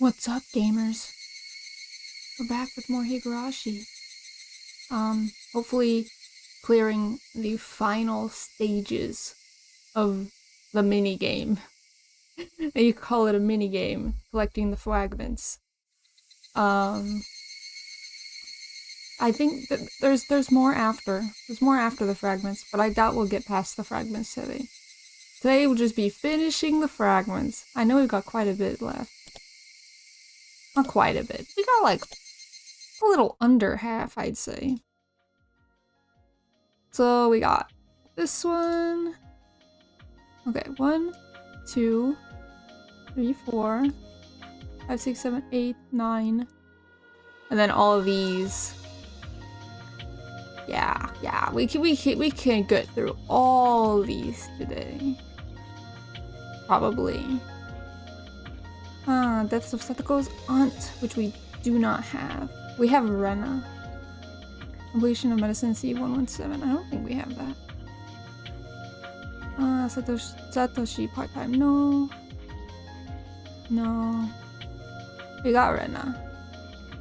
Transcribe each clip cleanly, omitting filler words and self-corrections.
What's up, gamers? We're back with more Higurashi. Hopefully clearing the final stages of the mini-game. You could call it a mini-game, collecting the fragments. I think that there's more after. There's more after the fragments, but I doubt we'll get past the fragments today. Today we'll just be finishing the fragments. I know we've got quite a bit left. Not quite a bit. We got like a little under half, I'd say. So we got this one. Okay, 1, 2, 3, 4, 5, 6, 7, 8, 9. And then all of these. Yeah, we can get through all these today. Probably. Deaths of Satoko's aunt, which we do not have. We have Rena. Completion of Medicine C117. I don't think we have that. Satoshi part-time. No. No. We got Rena.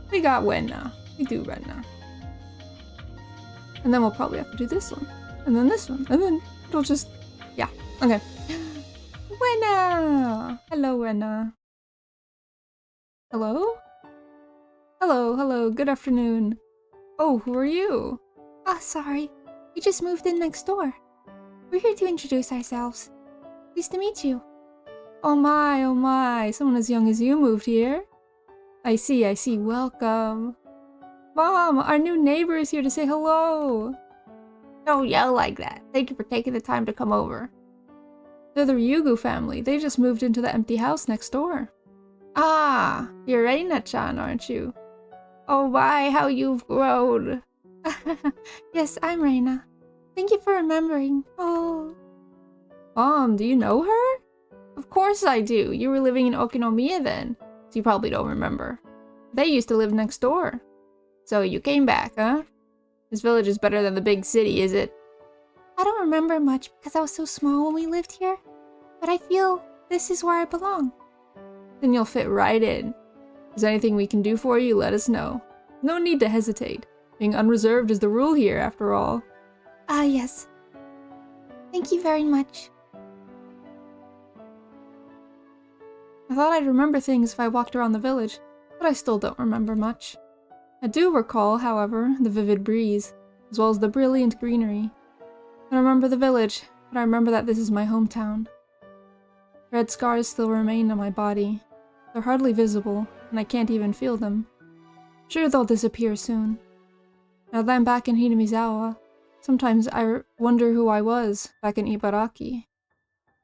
We got Rena. We do Rena. And then we'll probably have to do this one. And then this one. And then it'll just... Yeah. Okay. Rena! Hello, Rena. Hello? Hello, good afternoon. Oh, who are you? Oh, sorry. We just moved in next door. We're here to introduce ourselves. Pleased to meet you. Oh my, someone as young as you moved here. I see, welcome. Mom, our new neighbor is here to say hello. Don't yell like that. Thank you for taking the time to come over. They're the Ryugu family. They just moved into the empty house next door. Ah, you're Reina-chan, aren't you? Oh my, how you've grown. Yes, I'm Reina. Thank you for remembering. Oh. Mom, do you know her? Of course I do. You were living in Okinomiya then, so you probably don't remember. They used to live next door. So you came back, huh? This village is better than the big city, is it? I don't remember much because I was so small when we lived here, but I feel this is where I belong. Then you'll fit right in. If there's anything we can do for you, let us know. No need to hesitate. Being unreserved is the rule here, after all. Ah, yes. Thank you very much. I thought I'd remember things if I walked around the village, but I still don't remember much. I do recall, however, the vivid breeze, as well as the brilliant greenery. I remember the village, but I remember that this is my hometown. Red scars still remain on my body. They're hardly visible, and I can't even feel them. Sure, they'll disappear soon. Now that I'm back in Hinamizawa, sometimes I wonder who I was back in Ibaraki. In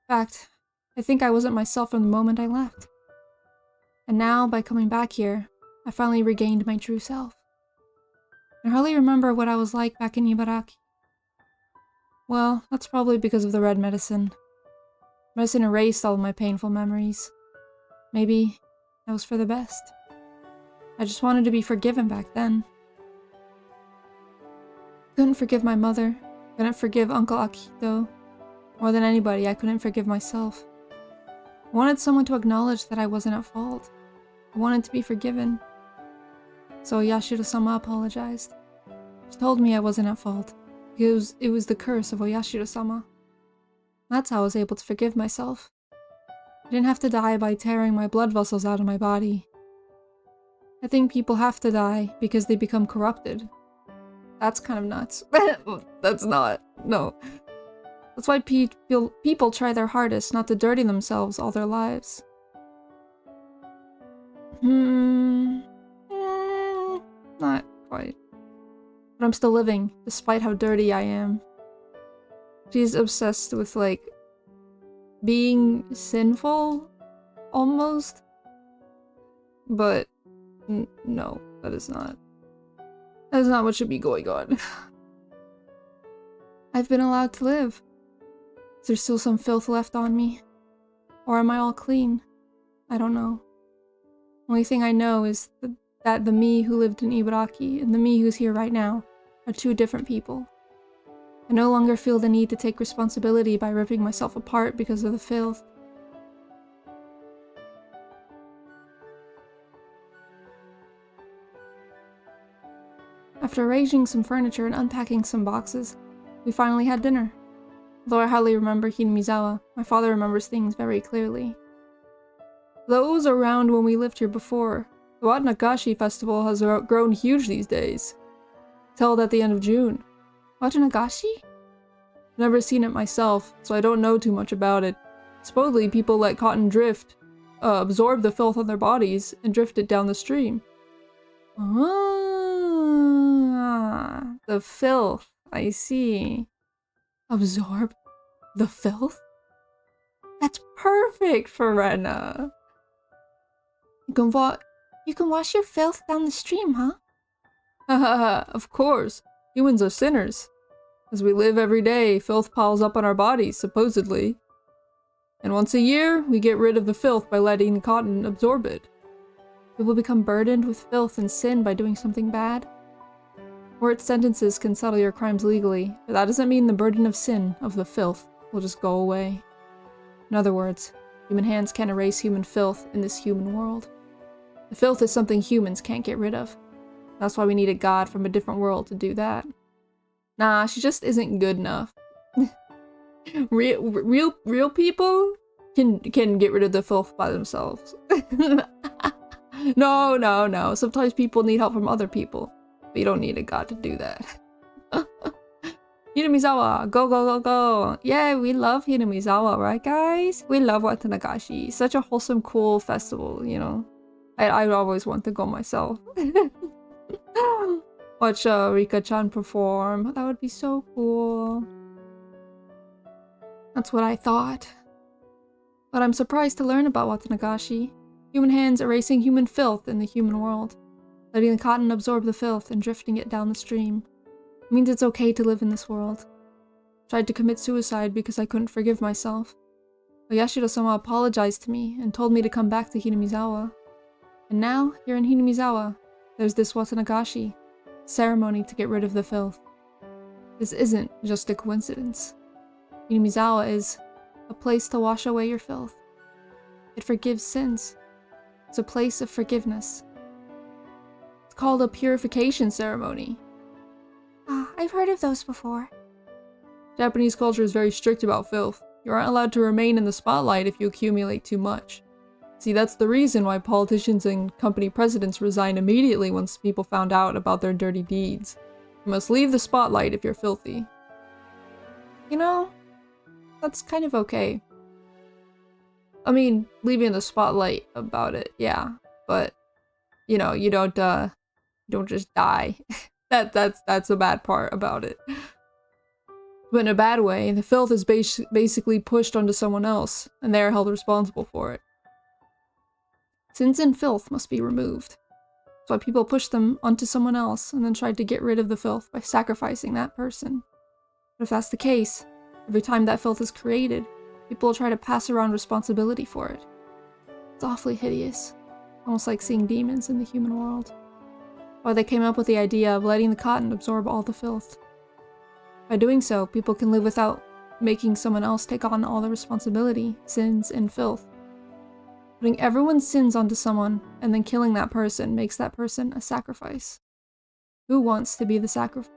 fact, I think I wasn't myself from the moment I left. And now, by coming back here, I finally regained my true self. I hardly remember what I was like back in Ibaraki. Well, that's probably because of the red medicine. Medicine erased all of my painful memories. Maybe that was for the best. I just wanted to be forgiven back then. Couldn't forgive my mother. Couldn't forgive Uncle Akito. More than anybody, I couldn't forgive myself. I wanted someone to acknowledge that I wasn't at fault. I wanted to be forgiven. So Yashiro-sama apologized. She told me I wasn't at fault. It was the curse of Oyashiro-sama. That's how I was able to forgive myself. I didn't have to die by tearing my blood vessels out of my body. I think people have to die because they become corrupted. That's kind of nuts. That's not. No. That's why people try their hardest not to dirty themselves all their lives. Not quite. But I'm still living, despite how dirty I am. She's obsessed with, like, being sinful, almost. But, no, that is not. That is not what should be going on. I've been allowed to live. Is there still some filth left on me? Or am I all clean? I don't know. Only thing I know is that the me who lived in Ibaraki and the me who's here right now are two different people. I no longer feel the need to take responsibility by ripping myself apart because of the filth. After arranging some furniture and unpacking some boxes, we finally had dinner. Though I hardly remember Hinamizawa, my father remembers things very clearly. Those around when we lived here before, the Watanagashi festival has grown huge these days. It's held at the end of June. Watanagashi? Never seen it myself, so I don't know too much about it. Supposedly, people let cotton drift, absorb the filth on their bodies, and drift it down the stream. Ah, the filth. I see. Absorb the filth? That's perfect for Rena. You can wash your filth down the stream, huh? Hahaha, of course. Humans are sinners. As we live every day, filth piles up on our bodies, supposedly. And once a year, we get rid of the filth by letting cotton absorb it. People become burdened with filth and sin by doing something bad. Court sentences can settle your crimes legally, but that doesn't mean the burden of sin, of the filth, will just go away. In other words, human hands can't erase human filth in this human world. The filth is something humans can't get rid of. That's why we need a god from a different world to do that. Nah, she just isn't good enough. Real people can get rid of the filth by themselves. No. Sometimes people need help from other people. But you don't need a god to do that. Hinamizawa, go. Yeah, we love Hinamizawa, right guys? We love Watanagashi. Such a wholesome, cool festival, you know. I always want to go myself. Watch Rika-chan perform. That would be so cool. That's what I thought. But I'm surprised to learn about Watanagashi. Human hands erasing human filth in the human world. Letting the cotton absorb the filth and drifting it down the stream. It means it's okay to live in this world. Tried to commit suicide because I couldn't forgive myself. But Yashiro-sama apologized to me and told me to come back to Hinamizawa. And now, here in Hinamizawa, there's this Watanagashi ceremony to get rid of the filth. This isn't just a coincidence. Hinamizawa is a place to wash away your filth. It forgives sins. It's a place of forgiveness. It's called a purification ceremony. Ah, I've heard of those before. Japanese culture is very strict about filth. You aren't allowed to remain in the spotlight if you accumulate too much. See, that's the reason why politicians and company presidents resign immediately once people found out about their dirty deeds. You must leave the spotlight if you're filthy. You know, that's kind of okay. I mean, leaving the spotlight about it, yeah. But, you know, you don't just die. That's a bad part about it. But in a bad way, the filth is basically pushed onto someone else, and they are held responsible for it. Sins and filth must be removed. That's why people push them onto someone else and then try to get rid of the filth by sacrificing that person. But if that's the case, every time that filth is created, people will try to pass around responsibility for it. It's awfully hideous, almost like seeing demons in the human world. Why they came up with the idea of letting the cotton absorb all the filth. By doing so, people can live without making someone else take on all the responsibility, sins, and filth. Putting everyone's sins onto someone and then killing that person makes that person a sacrifice. Who wants to be a sacrifice?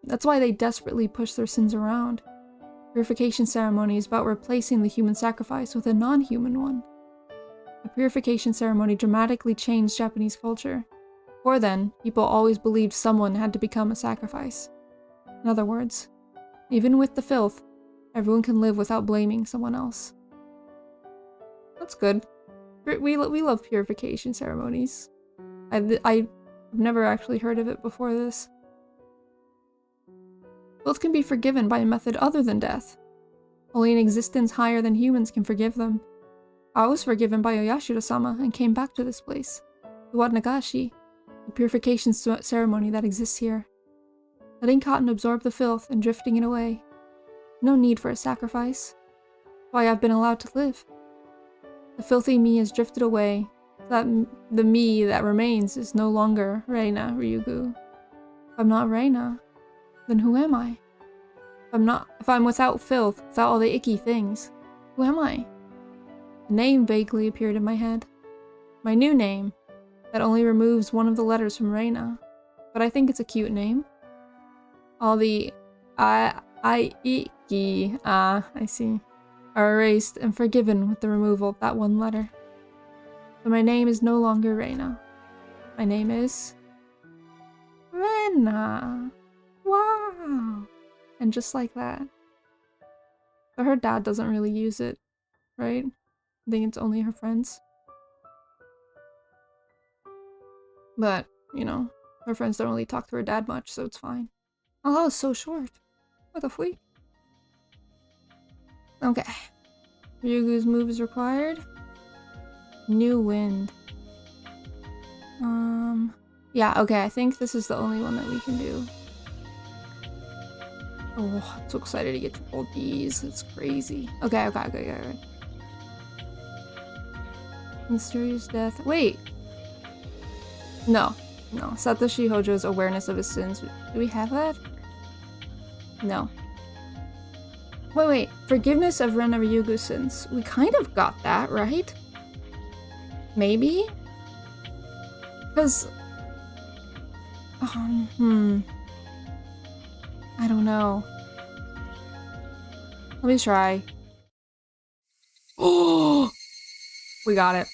That's why they desperately push their sins around. Purification ceremony is about replacing the human sacrifice with a non-human one. The purification ceremony dramatically changed Japanese culture. Before then, people always believed someone had to become a sacrifice. In other words, even with the filth, everyone can live without blaming someone else. That's good. We love purification ceremonies. I've never actually heard of it before this. Filth can be forgiven by a method other than death. Only an existence higher than humans can forgive them. I was forgiven by Oyashiro-sama and came back to this place. The Watanagashi, the purification ceremony that exists here. Letting cotton absorb the filth and drifting it away. No need for a sacrifice. That's why I've been allowed to live. The filthy me has drifted away, so that the me that remains is no longer Reina Ryugu. If I'm not Reina, then who am I? If I'm without filth, without all the icky things, who am I? A name vaguely appeared in my head. My new name, that only removes one of the letters from Reina. But I think it's a cute name. All the I, ki, I see, are erased and forgiven with the removal of that one letter. So my name is no longer Reina. My name is Rena. Wow. And just like that. But her dad doesn't really use it, right? I think it's only her friends. But, you know, her friends don't really talk to her dad much, so it's fine. Oh, that was so short. What the freak? Okay. Ryugu's move is required. New wind. Yeah, okay, I think this is the only one that we can do. Oh, I'm so excited to get to all these. It's crazy. Okay. Mysterious death. Wait! No. Satoshi Hojo's awareness of his sins. Do we have that? No. Wait. Forgiveness of Ren Ryugu's sins. We kind of got that, right? Maybe? Because... I don't know. Let me try. Oh! We got it.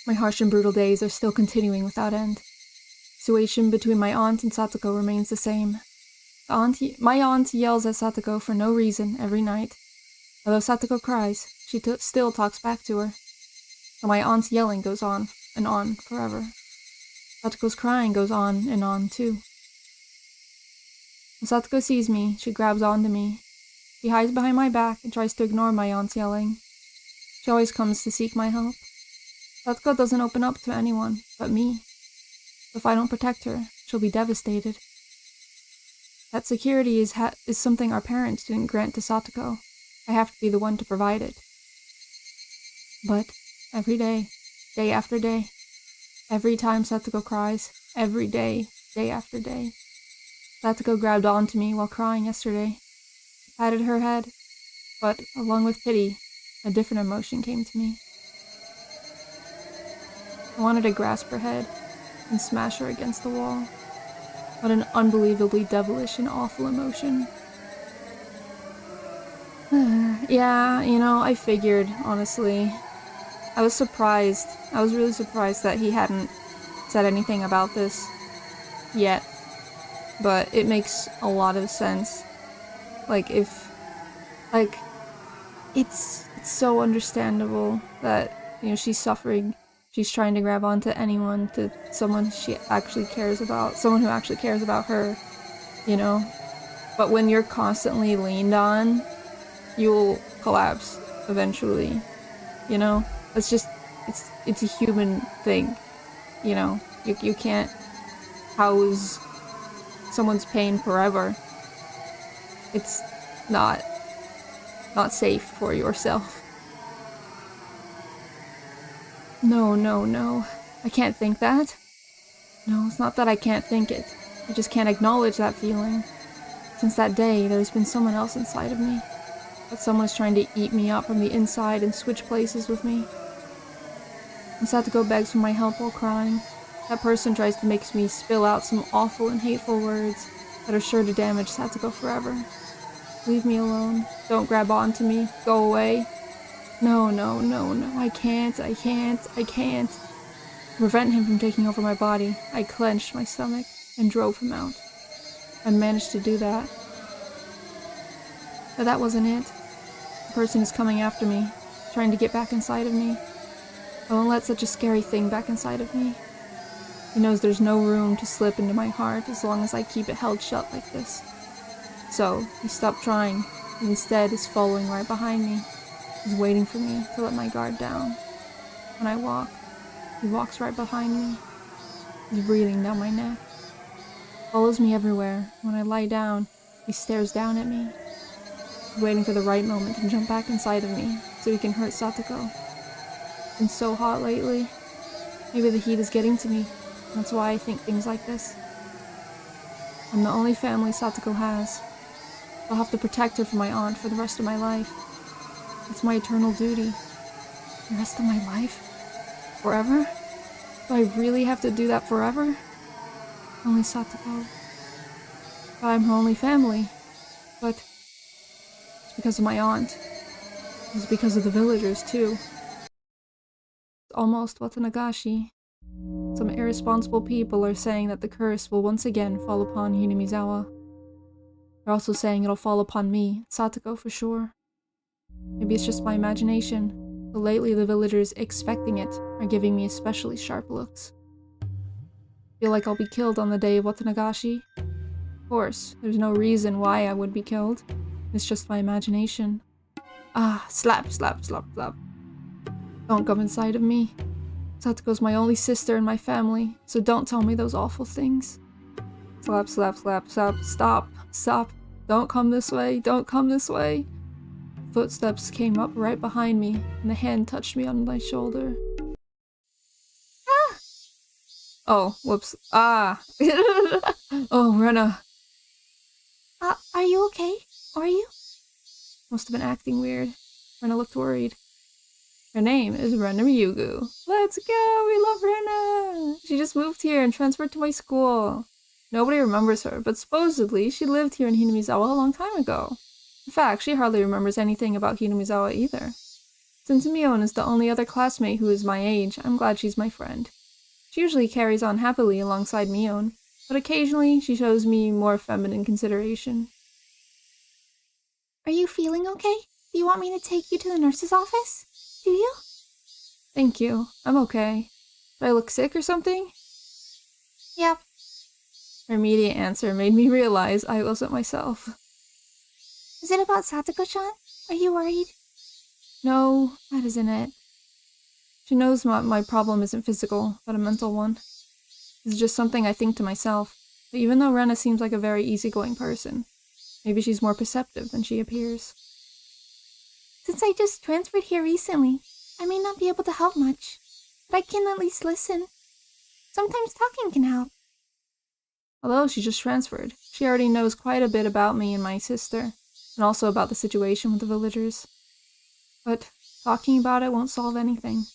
My harsh and brutal days are still continuing without end. The situation between my aunt and Satoko remains the same. My aunt yells at Satoko for no reason every night. Although Satoko cries, she still talks back to her. So my aunt's yelling goes on and on forever. Satoko's crying goes on and on too. When Satoko sees me, she grabs onto me. She hides behind my back and tries to ignore my aunt's yelling. She always comes to seek my help. Satoko doesn't open up to anyone but me. If I don't protect her, she'll be devastated. That security is something our parents didn't grant to Satoko. I have to be the one to provide it. But every day, day after day, every time Satoko cries, every day, day after day, Satoko grabbed onto me while crying yesterday. I patted her head, but along with pity, a different emotion came to me. I wanted to grasp her head and smash her against the wall. What an unbelievably devilish and awful emotion. Yeah, you know, I figured, honestly. I was surprised. I was really surprised that he hadn't said anything about this yet. But it makes a lot of sense. It's so understandable that, you know, she's suffering. She's trying to grab onto anyone, to someone she actually cares about, someone who actually cares about her, you know? But when you're constantly leaned on, you'll collapse eventually, you know? It's just, it's a human thing, you know? You can't house someone's pain forever. It's not safe for yourself. No. I can't think that. No, it's not that I can't think it. I just can't acknowledge that feeling. Since that day, there's been someone else inside of me. That someone is trying to eat me up from the inside and switch places with me. When Satoko begs for my help while crying, that person tries to make me spill out some awful and hateful words that are sure to damage Satoko forever. Leave me alone. Don't grab onto me. Go away. No. I can't. To prevent him from taking over my body, I clenched my stomach and drove him out. I managed to do that. But that wasn't it. The person is coming after me, trying to get back inside of me. I won't let such a scary thing back inside of me. He knows there's no room to slip into my heart as long as I keep it held shut like this. So, he stopped trying, and instead is following right behind me. He's waiting for me to let my guard down. When I walk, he walks right behind me. He's breathing down my neck. Follows me everywhere. When I lie down, he stares down at me. He's waiting for the right moment to jump back inside of me so he can hurt Satoko. It's been so hot lately. Maybe the heat is getting to me. That's why I think things like this. I'm the only family Satoko has. I'll have to protect her from my aunt for the rest of my life. It's my eternal duty. The rest of my life? Forever? Do I really have to do that forever? Only Satoko. But I'm her only family. But it's because of my aunt. It's because of the villagers, too. It's almost Watanagashi. Some irresponsible people are saying that the curse will once again fall upon Hinamizawa. They're also saying it'll fall upon me, Satoko for sure. Maybe it's just my imagination, but lately the villagers expecting it are giving me especially sharp looks. Feel like I'll be killed on the day of Watanagashi? Of course, there's no reason why I would be killed. It's just my imagination. Ah, slap, slap, slap, slap. Don't come inside of me. Satoko's my only sister in my family, so don't tell me those awful things. Slap, slap, slap, slap, stop, stop. Don't come this way, don't come this way. Footsteps came up right behind me, and a hand touched me on my shoulder. Ah! Oh, whoops. Ah! Oh, Rena. Are you okay? Are you? Must have been acting weird. Rena looked worried. Her name is Rena Ryugu. Let's go! We love Rena! She just moved here and transferred to my school. Nobody remembers her, but supposedly she lived here in Hinamizawa a long time ago. In fact, she hardly remembers anything about Hinamizawa either. Since Mion is the only other classmate who is my age, I'm glad she's my friend. She usually carries on happily alongside Mion, but occasionally she shows me more feminine consideration. Are you feeling okay? Do you want me to take you to the nurse's office? Do you? Thank you. I'm okay. Do I look sick or something? Yep. Her immediate answer made me realize I wasn't myself. Is it about Satoko-chan? Are you worried? No, that isn't it. She knows my problem isn't physical, but a mental one. It's just something I think to myself. But even though Rena seems like a very easygoing person, maybe she's more perceptive than she appears. Since I just transferred here recently, I may not be able to help much, but I can at least listen. Sometimes talking can help. Although she just transferred, she already knows quite a bit about me and my sister, and also about the situation with the villagers. But talking about it won't solve anything.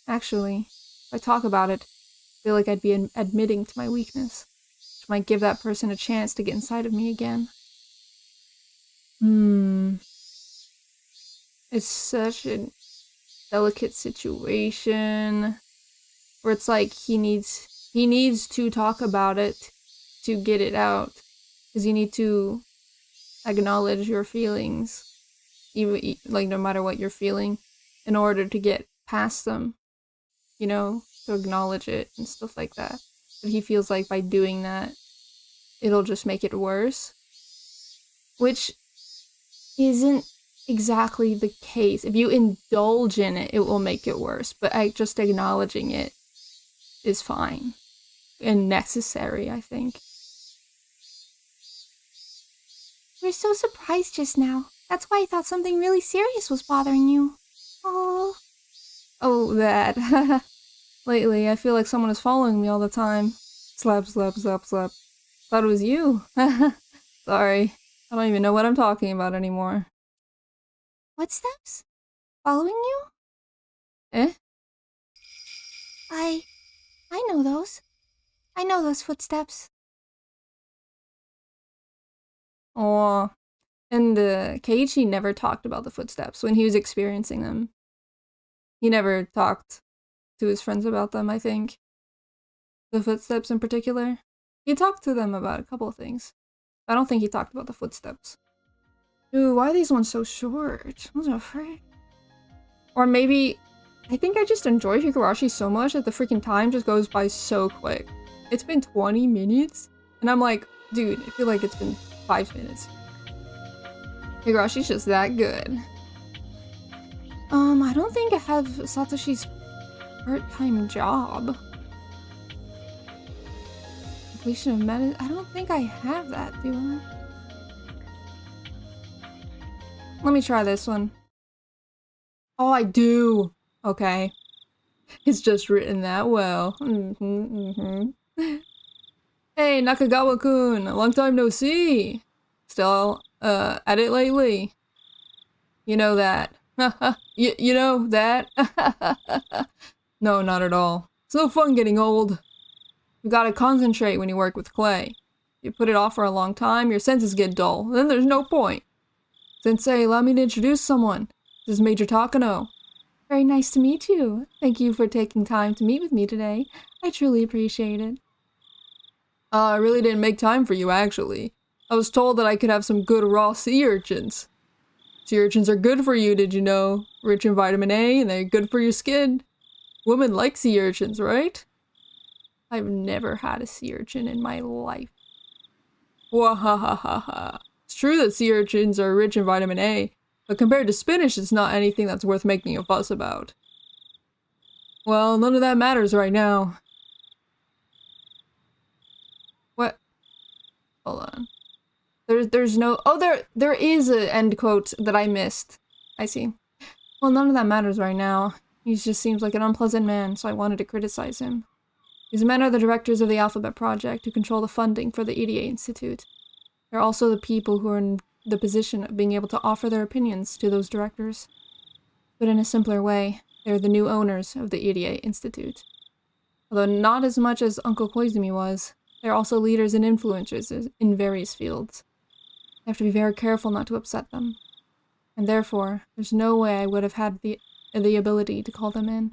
Actually, if I talk about it, I feel like I'd be admitting to my weakness, which might give that person a chance to get inside of me again. It's such a delicate situation where it's like he needs to talk about it to get it out, because you need to acknowledge your feelings, even like no matter what you're feeling, in order to get past them, you know, to acknowledge it and stuff like that. But he feels like by doing that, it'll just make it worse, which isn't exactly the case. If you indulge in it, it will make it worse, but just acknowledging it is fine and necessary, I think. You were so surprised just now. That's why I thought something really serious was bothering you. Oh. Oh, that. Lately, I feel like someone is following me all the time. Slap, slap, slap, slap. Thought it was you. Sorry. I don't even know what I'm talking about anymore. Footsteps? Following you? Eh? I know those. I know those footsteps. Aw. And Keiichi never talked about the footsteps when he was experiencing them. He never talked to his friends about them, I think. The footsteps in particular. He talked to them about a couple of things. I don't think he talked about the footsteps. Dude, why are these ones so short? What the frick? Or maybe, I think I just enjoy Higurashi so much that the freaking time just goes by so quick. It's been 20 minutes, and I'm like, dude, I feel like it's been 5 minutes. Higurashi's just that good. I don't think I have Satoshi's part-time job. Completion of medicine. I don't think I have that, do I? Let me try this one. Oh, I do! Okay. It's just written that well. Hey, Nakagawa-kun! Long time no see! Still, at it lately? You know that. You know that? No, not at all. no fun getting old. You gotta concentrate when you work with clay. You put it off for a long time, your senses get dull, then there's no point. Sensei, allow me to introduce someone. This is Major Takano. Very nice to meet you. Thank you for taking time to meet with me today. I truly appreciate it. I really didn't make time for you, actually. I was told that I could have some good raw sea urchins. Sea urchins are good for you, did you know? Rich in vitamin A, and they're good for your skin. Women like sea urchins, right? I've never had a sea urchin in my life. Wahahaha. It's true that sea urchins are rich in vitamin A, but compared to spinach, it's not anything that's worth making a fuss about. Well, none of that matters right now. What? Hold on. There's no... Oh, there is an end quote that I missed. I see. Well, none of that matters right now. He just seems like an unpleasant man, so I wanted to criticize him. These men are the directors of the Alphabet Project who control the funding for the EDA Institute. They're also the people who are in the position of being able to offer their opinions to those directors. But in a simpler way, they're the new owners of the EDA Institute. Although not as much as Uncle Koizumi was, they're also leaders and influencers in various fields. You have to be very careful not to upset them. And therefore, there's no way I would have had the ability to call them in.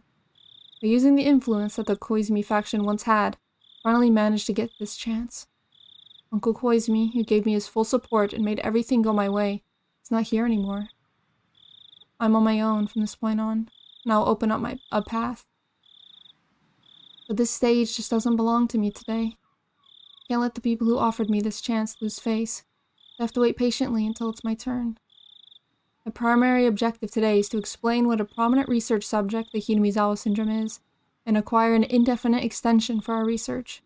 But using the influence that the Koizumi faction once had, finally managed to get this chance. Uncle Koizumi, who gave me his full support and made everything go my way, is not here anymore. I'm on my own from this point on, and I'll open up a path. But this stage just doesn't belong to me today. Can't let the people who offered me this chance lose face. I have to wait patiently until it's my turn. My primary objective today is to explain what a prominent research subject the Hinamizawa syndrome is, and acquire an indefinite extension for our research.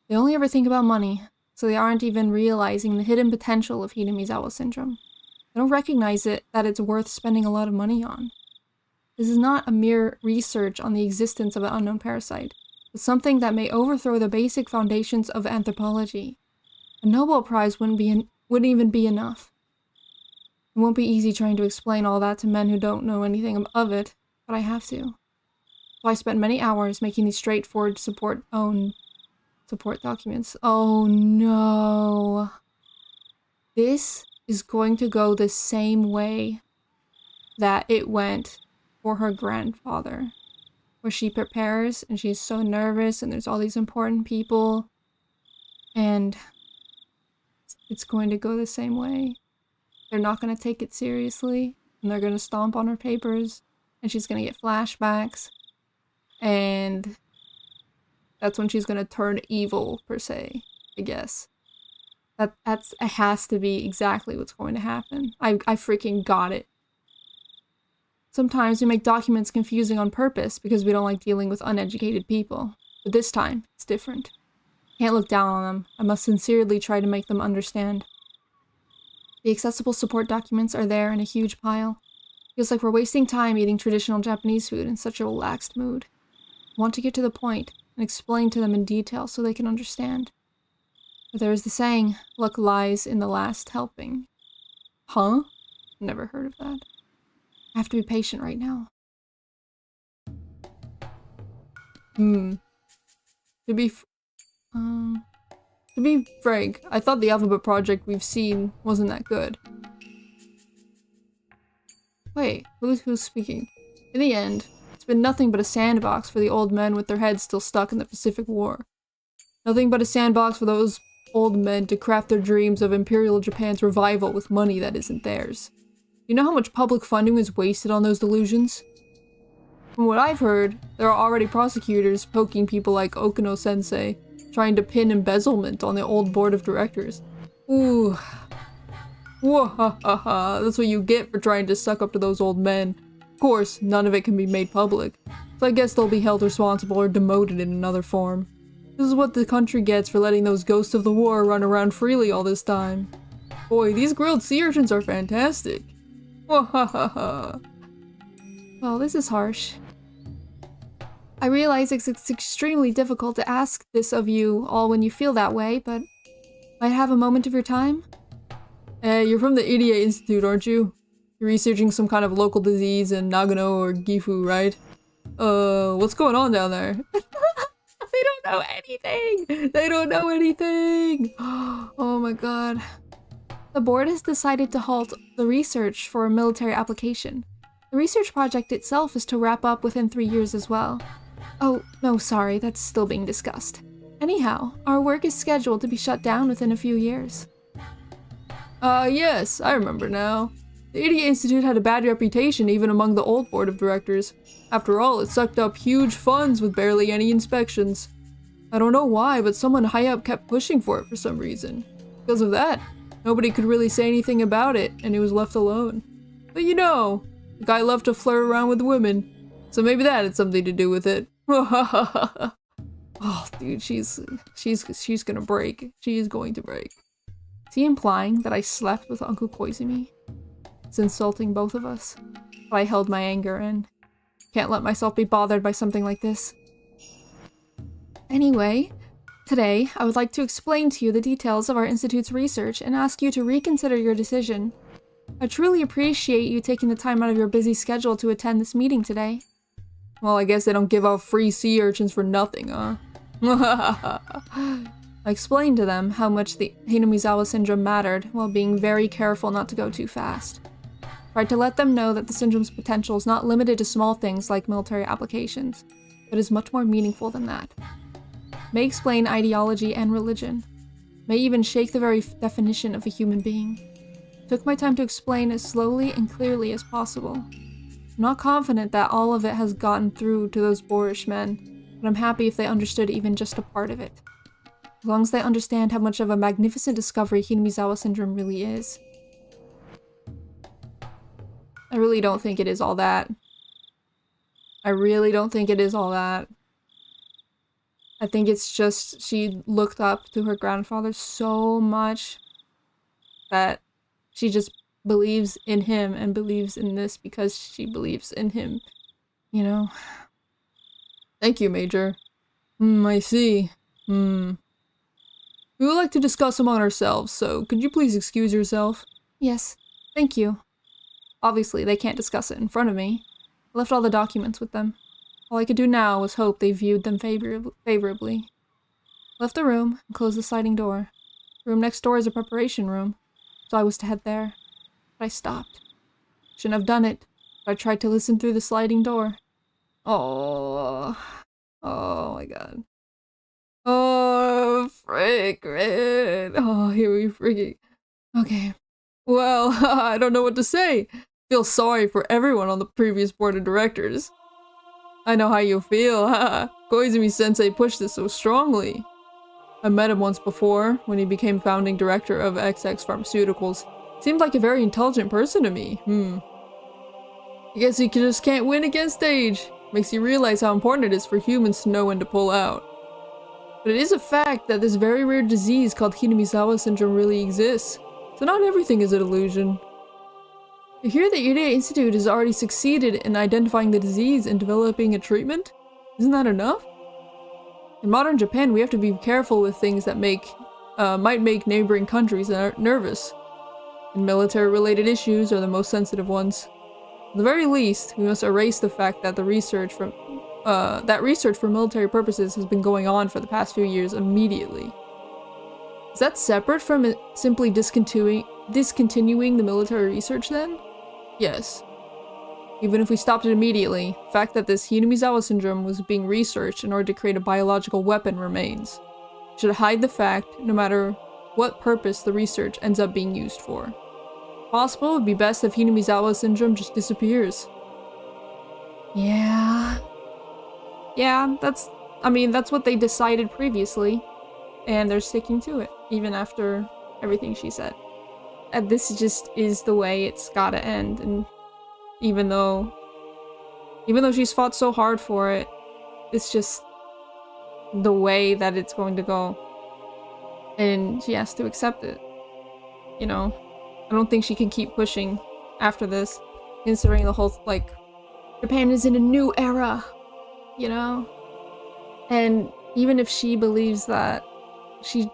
They only ever think about money, so they aren't even realizing the hidden potential of Hinamizawa syndrome. They don't recognize that it's worth spending a lot of money on. This is not a mere research on the existence of an unknown parasite, but something that may overthrow the basic foundations of anthropology. A Nobel Prize wouldn't even be enough. It won't be easy trying to explain all that to men who don't know anything of it, but I have to. So I spent many hours making these straightforward support documents. Oh no. This is going to go the same way that it went for her grandfather. Where she prepares and she's so nervous and there's all these important people. And it's going to go the same way. They're not going to take it seriously, and they're going to stomp on her papers, and she's going to get flashbacks, and that's when she's going to turn evil, per se, I guess. It has to be exactly what's going to happen. I freaking got it. Sometimes we make documents confusing on purpose because we don't like dealing with uneducated people, but this time, it's different. I can't look down on them. I must sincerely try to make them understand. The accessible support documents are there in a huge pile. Feels like we're wasting time eating traditional Japanese food in such a relaxed mood. I want to get to the point and explain to them in detail so they can understand. But there is the saying, luck lies in the last helping. Huh? Never heard of that. I have to be patient right now. To be frank, I thought the Alphabet Project we've seen wasn't that good. Wait, who's speaking? In the end, it's been nothing but a sandbox for the old men with their heads still stuck in the Pacific War. Nothing but a sandbox for those old men to craft their dreams of Imperial Japan's revival with money that isn't theirs. You know how much public funding was wasted on those delusions? From what I've heard, there are already prosecutors poking people like Okino-sensei, trying to pin embezzlement on the old board of directors. Ooh. Wahahaha, that's what you get for trying to suck up to those old men. Of course, none of it can be made public, so I guess they'll be held responsible or demoted in another form. This is what the country gets for letting those ghosts of the war run around freely all this time. Boy, these grilled sea urchins are fantastic. Wahahaha. Well, this is harsh. I realize it's extremely difficult to ask this of you all when you feel that way, but might I have a moment of your time? You're from the EDA Institute, aren't you? You're researching some kind of local disease in Nagano or Gifu, right? What's going on down there? They don't know anything! They don't know anything! Oh my god. The board has decided to halt the research for a military application. The research project itself is to wrap up within 3 years as well. Oh, no, sorry, that's still being discussed. Anyhow, our work is scheduled to be shut down within a few years. Yes, I remember now. The Idiot Institute had a bad reputation even among the old board of directors. After all, it sucked up huge funds with barely any inspections. I don't know why, but someone high up kept pushing for it for some reason. Because of that, nobody could really say anything about it, and it was left alone. But you know, the guy loved to flirt around with women, so maybe that had something to do with it. Oh, dude, she's gonna break. She is going to break. Is he implying that I slept with Uncle Koizumi? It's insulting both of us. But I held my anger in. Can't let myself be bothered by something like this. Anyway, today I would like to explain to you the details of our institute's research and ask you to reconsider your decision. I truly appreciate you taking the time out of your busy schedule to attend this meeting today. Well, I guess they don't give out free sea urchins for nothing, huh? I explained to them how much the Hinamizawa syndrome mattered while being very careful not to go too fast. Tried to let them know that the syndrome's potential is not limited to small things like military applications, but is much more meaningful than that. May explain ideology and religion. May even shake the very definition of a human being. Took my time to explain as slowly and clearly as possible. I'm not confident that all of it has gotten through to those boorish men, but I'm happy if they understood even just a part of it. As long as they understand how much of a magnificent discovery Hinamizawa syndrome really is. I really don't think it is all that. I really don't think it is all that. I think it's just she looked up to her grandfather so much that she just believes in him and believes in this because she believes in him, you know? Thank you, Major. I see. We would like to discuss among ourselves, so could you please excuse yourself? Yes, thank you. Obviously, they can't discuss it in front of me. I left all the documents with them. All I could do now was hope they viewed them favorably. Left the room and closed the sliding door. The room next door is a preparation room, so I was to head there. But I stopped. Shouldn't have done it, but I tried to listen through the sliding door. Oh my god. Oh, frick, man. Oh, here we freaking... Okay. Well, I don't know what to say. Feel sorry for everyone on the previous board of directors. I know how you feel, haha. Koizumi-sensei pushed this so strongly. I met him once before, when he became founding director of XX Pharmaceuticals. Seemed like a very intelligent person to me. I guess you just can't win against age. Makes you realize how important it is for humans to know when to pull out. But it is a fact that this very rare disease called Hinamizawa syndrome really exists. So not everything is an illusion. I hear the Idiot Institute has already succeeded in identifying the disease and developing a treatment? Isn't that enough? In modern Japan, we have to be careful with things that might make neighboring countries nervous. And military-related issues are the most sensitive ones. At the very least, we must erase the fact that research for military purposes has been going on for the past few years immediately. Is that separate from it simply discontinuing the military research then? Yes. Even if we stopped it immediately, the fact that this Hinamizawa syndrome was being researched in order to create a biological weapon remains. We should hide the fact, no matter what purpose the research ends up being used for. If possible, it would be best if Hinamizawa syndrome just disappears. Yeah, that's what they decided previously, and they're sticking to it, even after everything she said. And this just is the way it's gotta end, and even though she's fought so hard for it, it's just the way that it's going to go. And she has to accept it. You know? I don't think she can keep pushing after this, considering the whole, like, Japan is in a new era, you know? And even if she believes that she...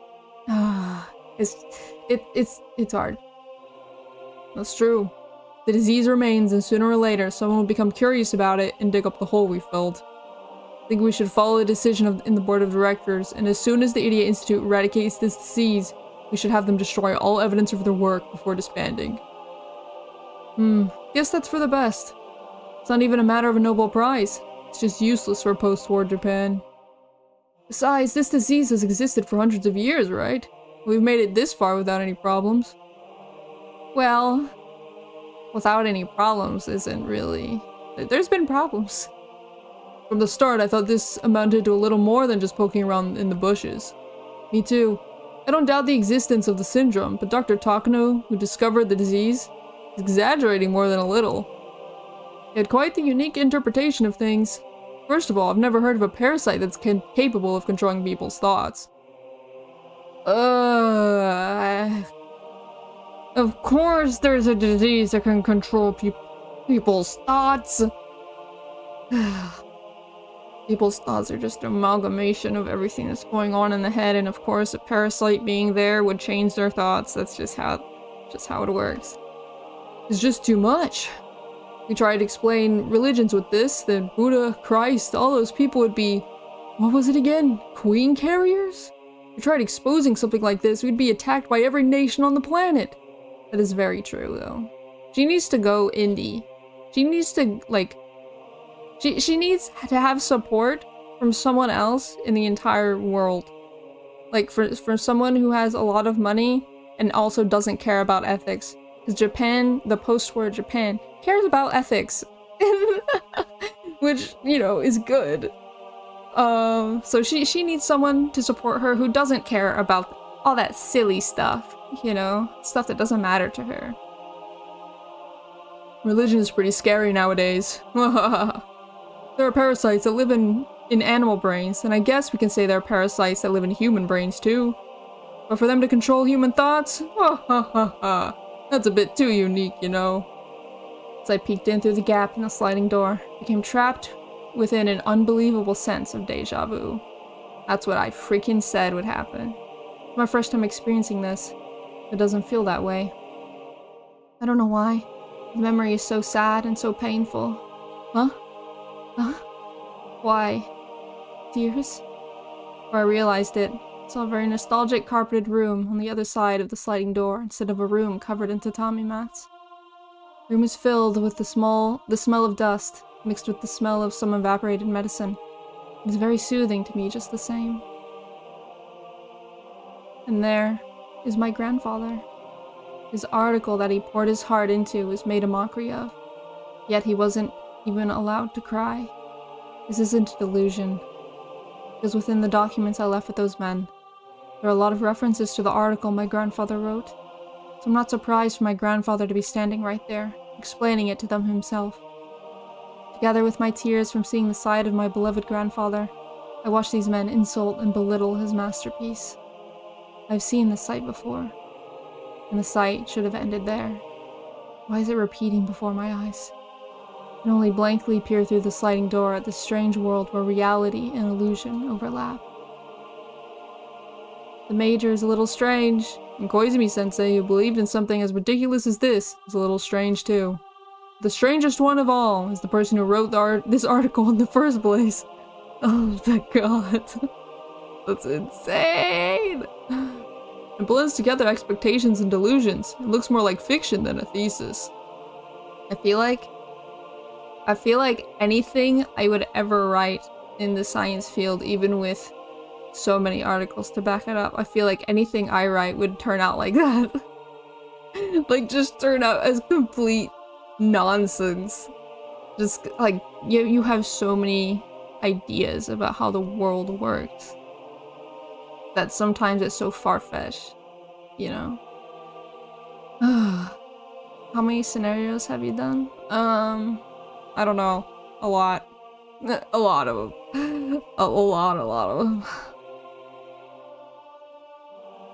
it's hard. That's true. The disease remains, and sooner or later, someone will become curious about it and dig up the hole we filled. I think we should follow the decision in the board of directors, and as soon as the Idiot Institute eradicates this disease, we should have them destroy all evidence of their work before disbanding. Guess that's for the best. It's not even a matter of a Nobel Prize. It's just useless for post-war Japan. Besides, this disease has existed for hundreds of years, right? We've made it this far without any problems. Well, without any problems isn't really... There's been problems. From the start, I thought this amounted to a little more than just poking around in the bushes. Me too. I don't doubt the existence of the syndrome, but Dr. Takano, who discovered the disease, is exaggerating more than a little. He had quite the unique interpretation of things. First of all, I've never heard of a parasite that's capable of controlling people's thoughts. Of course there's a disease that can control people's thoughts. People's thoughts are just an amalgamation of everything that's going on in the head, and of course a parasite being there would change their thoughts. That's just how it works. It's just too much. We tried to explain religions with this, then Buddha, Christ, all those people would be... What was it again? Queen carriers? We tried exposing something like this, we'd be attacked by every nation on the planet. That is very true, though. She needs to go indie. She needs to, like... She needs to have support from someone else in the entire world. Like, for someone who has a lot of money and also doesn't care about ethics. Because Japan, the post-war Japan, cares about ethics. Which, you know, is good. So she needs someone to support her who doesn't care about all that silly stuff. You know? Stuff that doesn't matter to her. Religion is pretty scary nowadays. There are parasites that live in animal brains, and I guess we can say there are parasites that live in human brains too. But for them to control human thoughts? That's a bit too unique, you know. As I peeked in through the gap in the sliding door, I became trapped within an unbelievable sense of deja vu. That's what I freaking said would happen. It's my first time experiencing this. It doesn't feel that way. I don't know why. The memory is so sad and so painful. Huh? Huh? Why? Tears? Before I realized it, I saw a very nostalgic carpeted room on the other side of the sliding door instead of a room covered in tatami mats. The room was filled with the smell of dust, mixed with the smell of some evaporated medicine. It was very soothing to me just the same. And there is my grandfather. His article that he poured his heart into was made a mockery of. Yet he wasn't even allowed to cry. This isn't a delusion. Because within the documents I left with those men, there are a lot of references to the article my grandfather wrote. So I'm not surprised for my grandfather to be standing right there, explaining it to them himself. Together with my tears from seeing the side of my beloved grandfather, I watched these men insult and belittle his masterpiece. I've seen this sight before, and the sight should have ended there. Why is it repeating before my eyes? I can only blankly peer through the sliding door at this strange world where reality and illusion overlap. The Major is a little strange, and Koizumi-sensei, who believed in something as ridiculous as this, is a little strange too. The strangest one of all is the person who wrote this article in the first place. Oh my god. That's insane! It blends together expectations and delusions. It looks more like fiction than a thesis. I feel like anything I would ever write in the science field, even with so many articles to back it up, I feel like anything I write would turn out like that. Like, just turn out as complete nonsense. Just, like, you have so many ideas about how the world works that sometimes it's so far-fetched, you know? How many scenarios have you done? I don't know. A lot. A lot of them. A lot of them.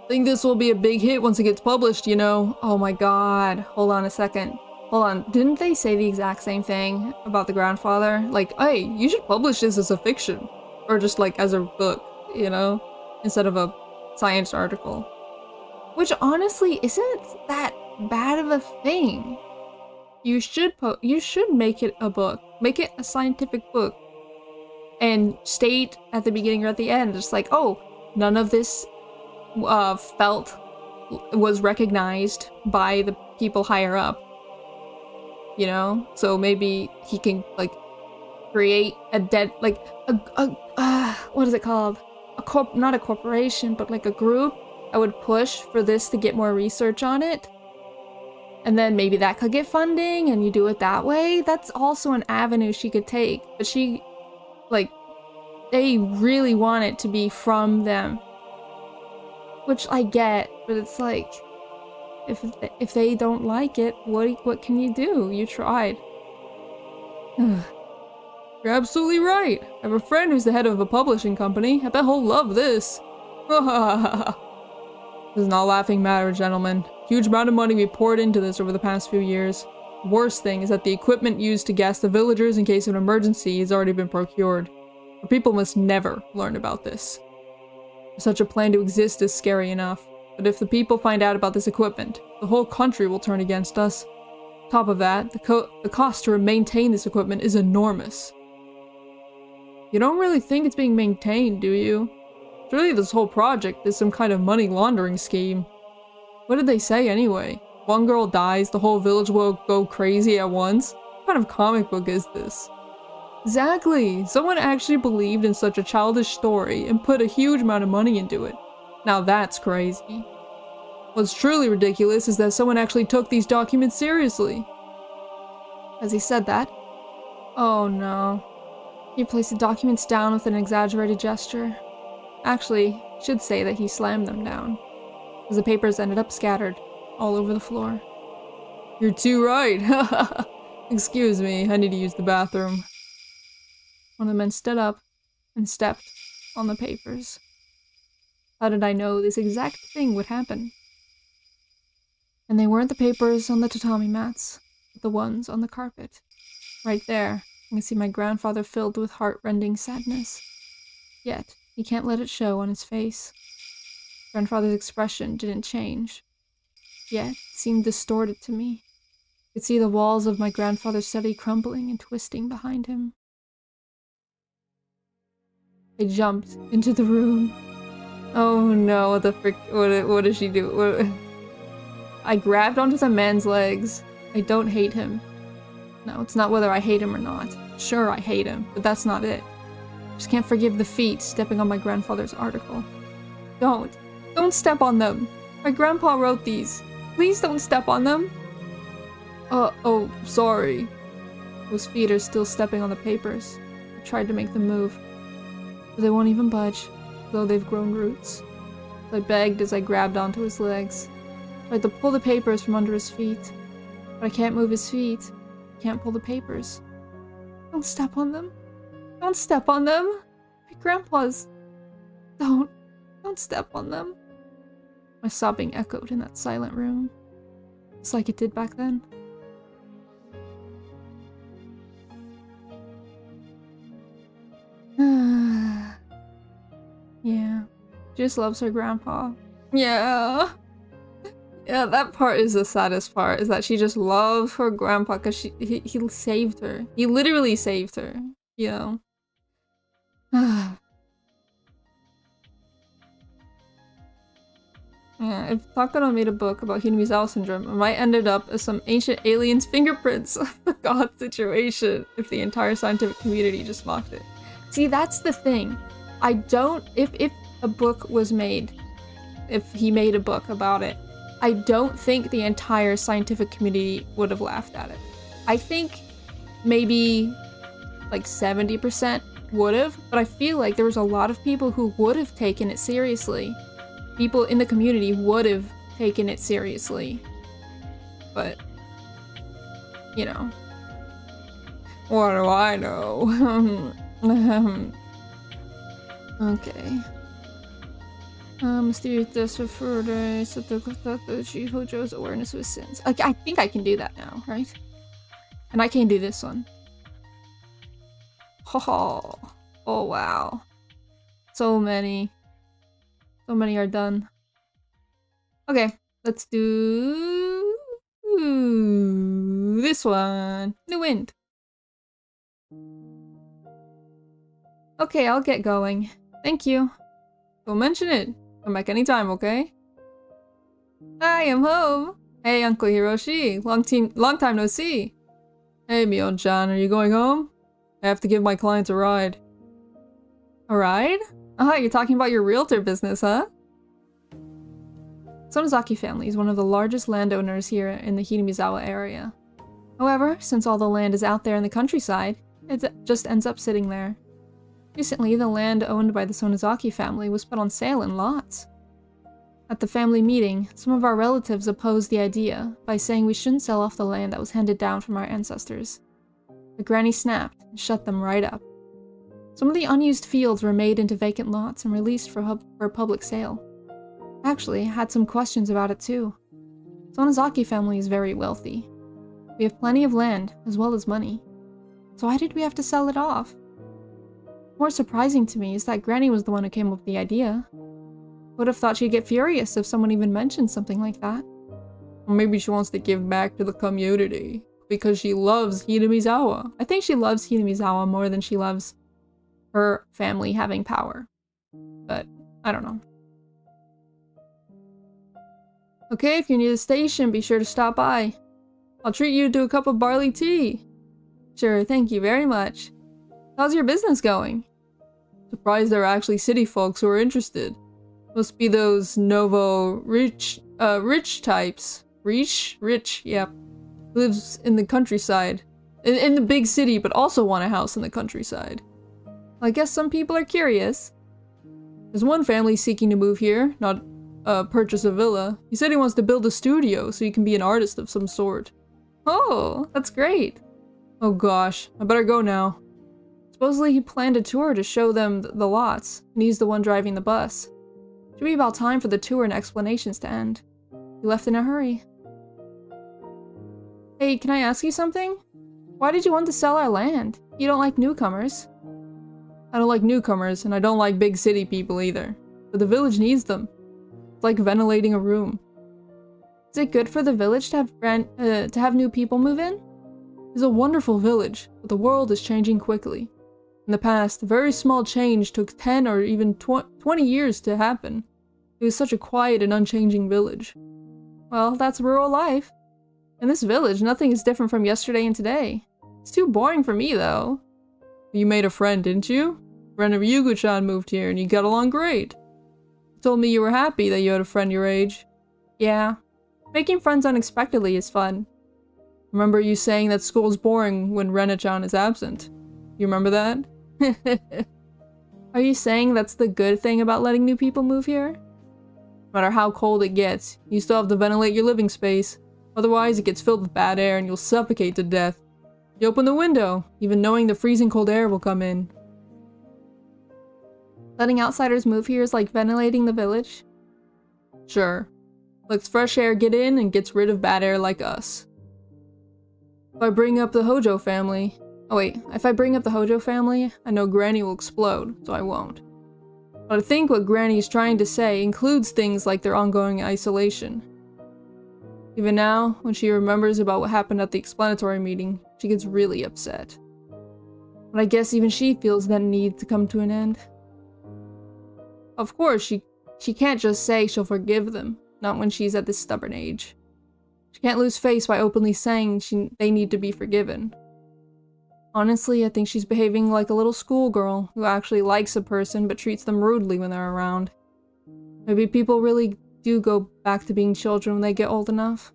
I think this will be a big hit once it gets published, you know? Oh my god. Hold on a second. Hold on. Didn't they say the exact same thing about the grandfather? Like, hey, you should publish this as a fiction. Or just like as a book, you know? Instead of a science article. Which honestly isn't that bad of a thing. you should make it a book. Make it a scientific book. And state at the beginning or at the end, just like, oh, none of this was recognized by the people higher up. You know? So maybe he can, like, create a what is it called? Not a corporation, but like a group that would push for this to get more research on it. And then maybe that could get funding and you do it that way. That's also an avenue she could take. But she, like, they really want it to be from them. Which I get, but it's like, if they don't like it, what can you do? You tried. You're absolutely right. I have a friend who's the head of a publishing company. I bet he'll love this. This is not a laughing matter, gentlemen. Huge amount of money we poured into this over the past few years. The worst thing is that the equipment used to gas the villagers in case of an emergency has already been procured. The people must never learn about this. For such a plan to exist is scary enough, but if the people find out about this equipment, the whole country will turn against us. On top of that, the cost to maintain this equipment is enormous. You don't really think it's being maintained, do you? Surely this whole project is some kind of money laundering scheme. What did they say anyway? One girl dies, the whole village will go crazy at once? What kind of comic book is this? Exactly! Someone actually believed in such a childish story and put a huge amount of money into it. Now that's crazy. What's truly ridiculous is that someone actually took these documents seriously. As he said that, oh no. He placed the documents down with an exaggerated gesture. Actually, I should say that he slammed them down, because the papers ended up scattered all over the floor. You're too right! Excuse me, I need to use the bathroom. One of the men stood up and stepped on the papers. How did I know this exact thing would happen? And they weren't the papers on the tatami mats, but the ones on the carpet. Right there, I can see my grandfather filled with heart-rending sadness. Yet, he can't let it show on his face. Grandfather's expression didn't change. Yet, it seemed distorted to me. I could see the walls of my grandfather's study crumbling and twisting behind him. I jumped into the room. Oh no, what the frick, what does she do? I grabbed onto the man's legs. I don't hate him. No, it's not whether I hate him or not. Sure, I hate him, but that's not it. I just can't forgive the feet stepping on my grandfather's article. Don't step on them. My grandpa wrote these. Please don't step on them. Oh, sorry. Those feet are still stepping on the papers. I tried to make them move, but they won't even budge, though they've grown roots. So I begged as I grabbed onto his legs. I tried to pull the papers from under his feet, but I can't move his feet. I can't pull the papers. Don't step on them. Don't step on them. My grandpa's. Don't step on them. My sobbing echoed in that silent room, just like it did back then. Yeah. She just loves her grandpa. Yeah. Yeah, that part is the saddest part, is that she just loves her grandpa because he saved her. He literally saved her, you know? Yeah, if Takano made a book about Hinamizawa syndrome, it might ended up as some ancient alien's fingerprints of the god situation if the entire scientific community just mocked it. See, that's the thing. I don't... If a book was made, if he made a book about it, I don't think the entire scientific community would have laughed at it. I think maybe like 70% would have, but I feel like there was a lot of people who would have taken it seriously. People in the community would have taken it seriously. But, you know. What do I know? Okay. Mysterious death for further Hojo's awareness of his sins. Okay, I think I can do that now, right? And I can do this one. Oh wow. So many. So many are done. Okay, let's do this one. The wind. Okay, I'll get going. Thank you. Don't mention it. Come back anytime, okay? Hi, I'm home. Hey, Uncle Hiroshi. Long time no see. Hey, Mion-chan, are you going home? I have to give my clients a ride. A ride? You're talking about your realtor business, huh? Sonozaki family is one of the largest landowners here in the Hinamizawa area. However, since all the land is out there in the countryside, it just ends up sitting there. Recently, the land owned by the Sonozaki family was put on sale in lots. At the family meeting, some of our relatives opposed the idea by saying we shouldn't sell off the land that was handed down from our ancestors. The granny snapped and shut them right up. Some of the unused fields were made into vacant lots and released for public sale. Actually, I had some questions about it too. Sonozaki family is very wealthy. We have plenty of land, as well as money. So why did we have to sell it off? More surprising to me is that Granny was the one who came up with the idea. Would have thought she'd get furious if someone even mentioned something like that. Or maybe she wants to give back to the community, because she loves Hinamizawa. I think she loves Hinamizawa more than she loves her family having power. But, I don't know. Okay, if you're near the station, be sure to stop by. I'll treat you to a cup of barley tea. Sure, thank you very much. How's your business going? Surprised there are actually city folks who are interested. Must be those rich types. Rich, yep. Lives in the countryside. In the big city, but also want a house in the countryside. I guess some people are curious. There's one family seeking to move here, not purchase a villa. He said he wants to build a studio so he can be an artist of some sort. Oh, that's great. Oh gosh, I better go now. Supposedly he planned a tour to show them the lots, and he's the one driving the bus. Should be about time for the tour and explanations to end. He left in a hurry. Hey, can I ask you something? Why did you want to sell our land? You don't like newcomers. I don't like newcomers, and I don't like big city people either. But the village needs them. It's like ventilating a room. Is it good for the village to have new people move in? It's a wonderful village, but the world is changing quickly. In the past, a very small change took 10 or even 20 years to happen. It was such a quiet and unchanging village. Well, that's rural life. In this village, nothing is different from yesterday and today. It's too boring for me, though. You made a friend, didn't you? Friend of Yugo-chan moved here and you got along great. You told me you were happy that you had a friend your age. Yeah. Making friends unexpectedly is fun. Remember you saying that school's boring when Rena-chan is absent. You remember that? Are you saying that's the good thing about letting new people move here? No matter how cold it gets, you still have to ventilate your living space. Otherwise, it gets filled with bad air and you'll suffocate to death. You open the window, even knowing the freezing cold air will come in. Letting outsiders move here is like ventilating the village? Sure. Lets fresh air get in and gets rid of bad air like us. If I bring up the Hojo family... if I bring up the Hojo family, I know Granny will explode, so I won't. But I think what Granny is trying to say includes things like their ongoing isolation. Even now, when she remembers about what happened at the explanatory meeting, she gets really upset. But I guess even she feels that need to come to an end. Of course, she can't just say she'll forgive them, not when she's at this stubborn age. She can't lose face by openly saying they need to be forgiven. Honestly, I think she's behaving like a little schoolgirl who actually likes a person but treats them rudely when they're around. Maybe people really do go back to being children when they get old enough.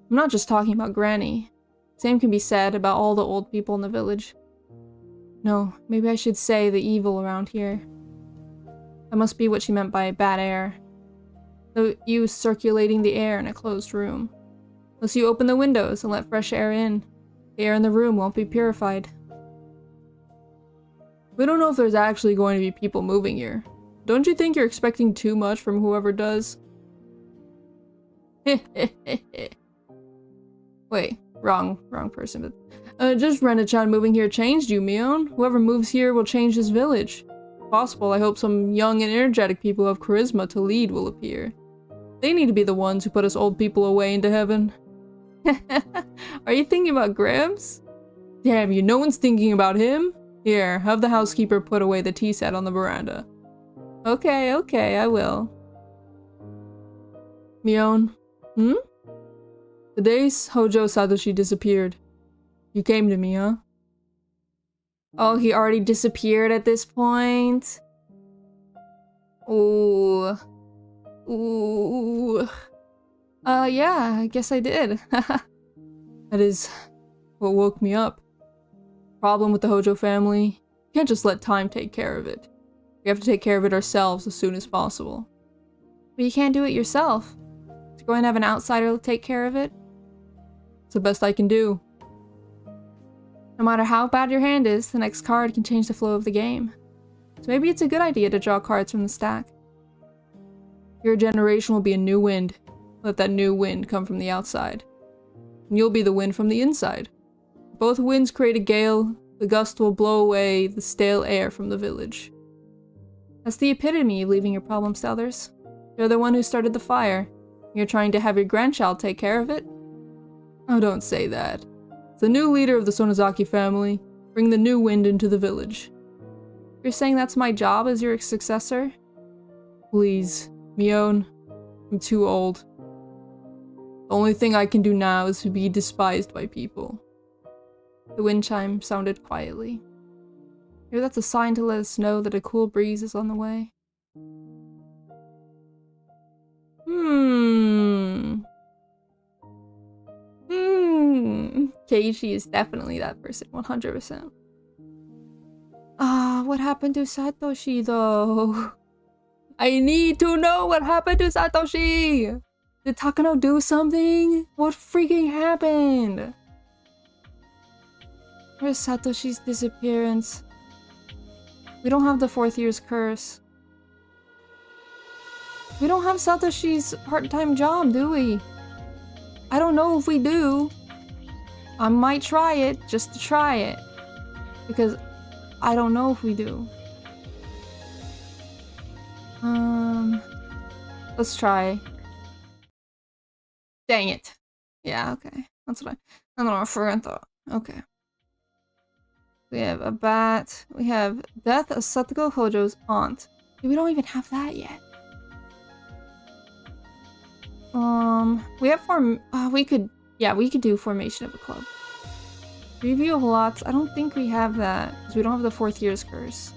I'm not just talking about Granny. Same can be said about all the old people in the village. No, maybe I should say the evil around here. That must be what she meant by bad air. The use circulating the air in a closed room. Unless you open the windows and let fresh air in, the air in the room won't be purified. We don't know if there's actually going to be people moving here. Don't you think you're expecting too much from whoever does? Wait, wrong person. But just Rena-chan moving here changed you, Mion. Whoever moves here will change this village. If possible, I hope some young and energetic people who have charisma to lead will appear. They need to be the ones who put us old people away into heaven. Are you thinking about Gramps? Damn you, no one's thinking about him? Here, have the housekeeper put away the tea set on the veranda. Okay, okay, I will. Mion? Hmm? The days Hojo Satoshi disappeared. You came to me, huh? Oh, he already disappeared at this point? Ooh. Ooh. Yeah, I guess I did. That is what woke me up. Problem with the Hojo family. You can't just let time take care of it. We have to take care of it ourselves as soon as possible. But you can't do it yourself. You're going to have an outsider take care of it? It's the best I can do. No matter how bad your hand is, the next card can change the flow of the game. So maybe it's a good idea to draw cards from the stack. Your generation will be a new wind. Let that new wind come from the outside. And you'll be the wind from the inside. Both winds create a gale. The gust will blow away the stale air from the village. That's the epitome of leaving your problems to others. You're the one who started the fire. You're trying to have your grandchild take care of it? Oh, don't say that. As the new leader of the Sonozaki family, bring the new wind into the village. You're saying that's my job as your successor? Please, Mion, I'm too old. The only thing I can do now is to be despised by people. The wind chime sounded quietly. Maybe that's a sign to let us know that a cool breeze is on the way. Keiichi is definitely that person, 100%. What happened to Satoshi though? I need to know what happened to Satoshi! Did Takano do something? What freaking happened? Where's Satoshi's disappearance? We don't have the 4th year's curse. We don't have Satoshi's part-time job, do we? I don't know if we do. I might try it, just to try it. Because I don't know if we do. Let's try. Dang it. Yeah, okay. That's what I don't know, I forgot. Okay. We have a bat. We have Death of Satoko Hojo's aunt. We don't even have that yet. We have we could do formation of a club. Review of lots. I don't think we have that because we don't have the 4th year's curse.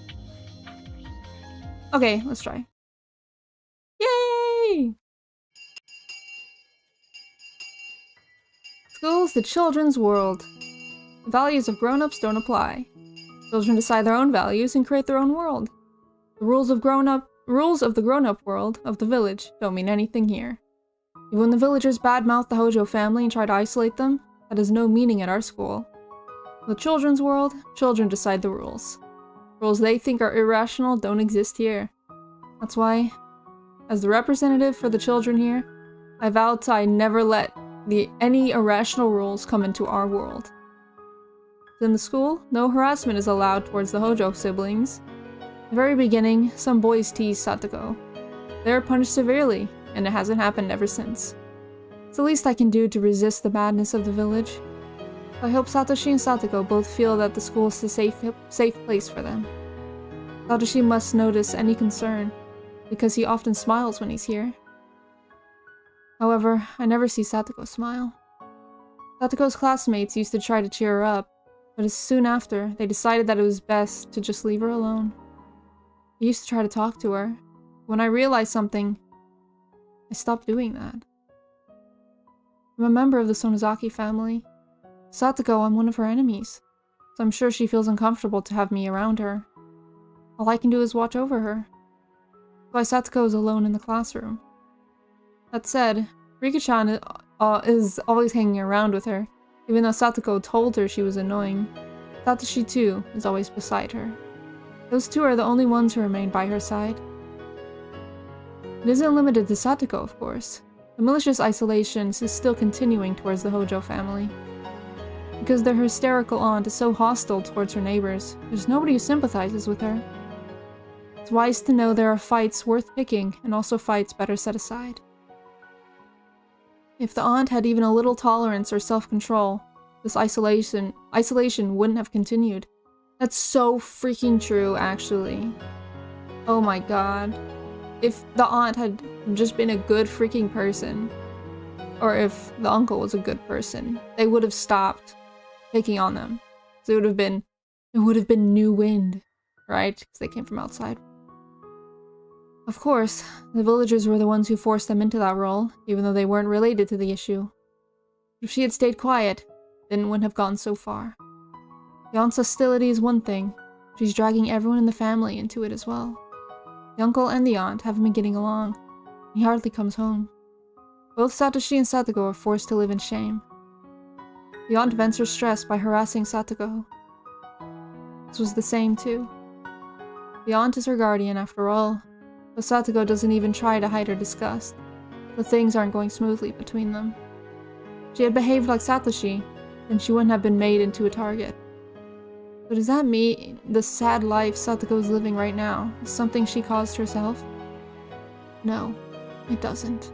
Okay, let's try. Yay! School's the children's world. The values of grown-ups don't apply. Children decide their own values and create their own world. The rules of the grown-up world of the village don't mean anything here. Even when the villagers badmouth the Hojo family and try to isolate them, that has no meaning at our school. In the children's world, children decide the rules. Rules they think are irrational don't exist here. That's why, as the representative for the children here, I vowed to I never let any irrational rules come into our world. In the school, no harassment is allowed towards the Hojo siblings. At the very beginning, some boys teased Satoko. They were punished severely, and it hasn't happened ever since. It's the least I can do to resist the madness of the village. I hope Satoshi and Satoko both feel that the school is a safe place for them. Satoshi must notice any concern, because he often smiles when he's here. However, I never see Satoko smile. Satoko's classmates used to try to cheer her up, but as soon after, they decided that it was best to just leave her alone. I used to try to talk to her. When I realized something, I stopped doing that. I'm a member of the Sonozaki family. Satoko, I'm one of her enemies, so I'm sure she feels uncomfortable to have me around her. All I can do is watch over her. That's why Satoko is alone in the classroom. That said, Rika-chan is always hanging around with her, even though Satoko told her she was annoying. Satoshi, too, is always beside her. Those two are the only ones who remain by her side. It isn't limited to Satoko, of course. The malicious isolation is still continuing towards the Hojo family. Because their hysterical aunt is so hostile towards her neighbors, there's nobody who sympathizes with her. It's wise to know there are fights worth picking, and also fights better set aside. If the aunt had even a little tolerance or self-control, this isolation wouldn't have continued. That's so freaking true, actually. Oh my god. If the aunt had just been a good freaking person, or if the uncle was a good person, they would have stopped taking on them. So it would have been new wind, right? Because they came from outside. Of course, the villagers were the ones who forced them into that role, even though they weren't related to the issue. If she had stayed quiet, then it wouldn't have gone so far. The aunt's hostility is one thing, she's dragging everyone in the family into it as well. The uncle and the aunt haven't been getting along. He hardly comes home. Both Satoshi and Satoko are forced to live in shame. The aunt vents her stress by harassing Satoko. This was the same too. The aunt is her guardian after all, but Satoko doesn't even try to hide her disgust. But things aren't going smoothly between them. If she had behaved like Satoshi, then she wouldn't have been made into a target. But does that mean the sad life Satoko is living right now is something she caused herself? No, it doesn't.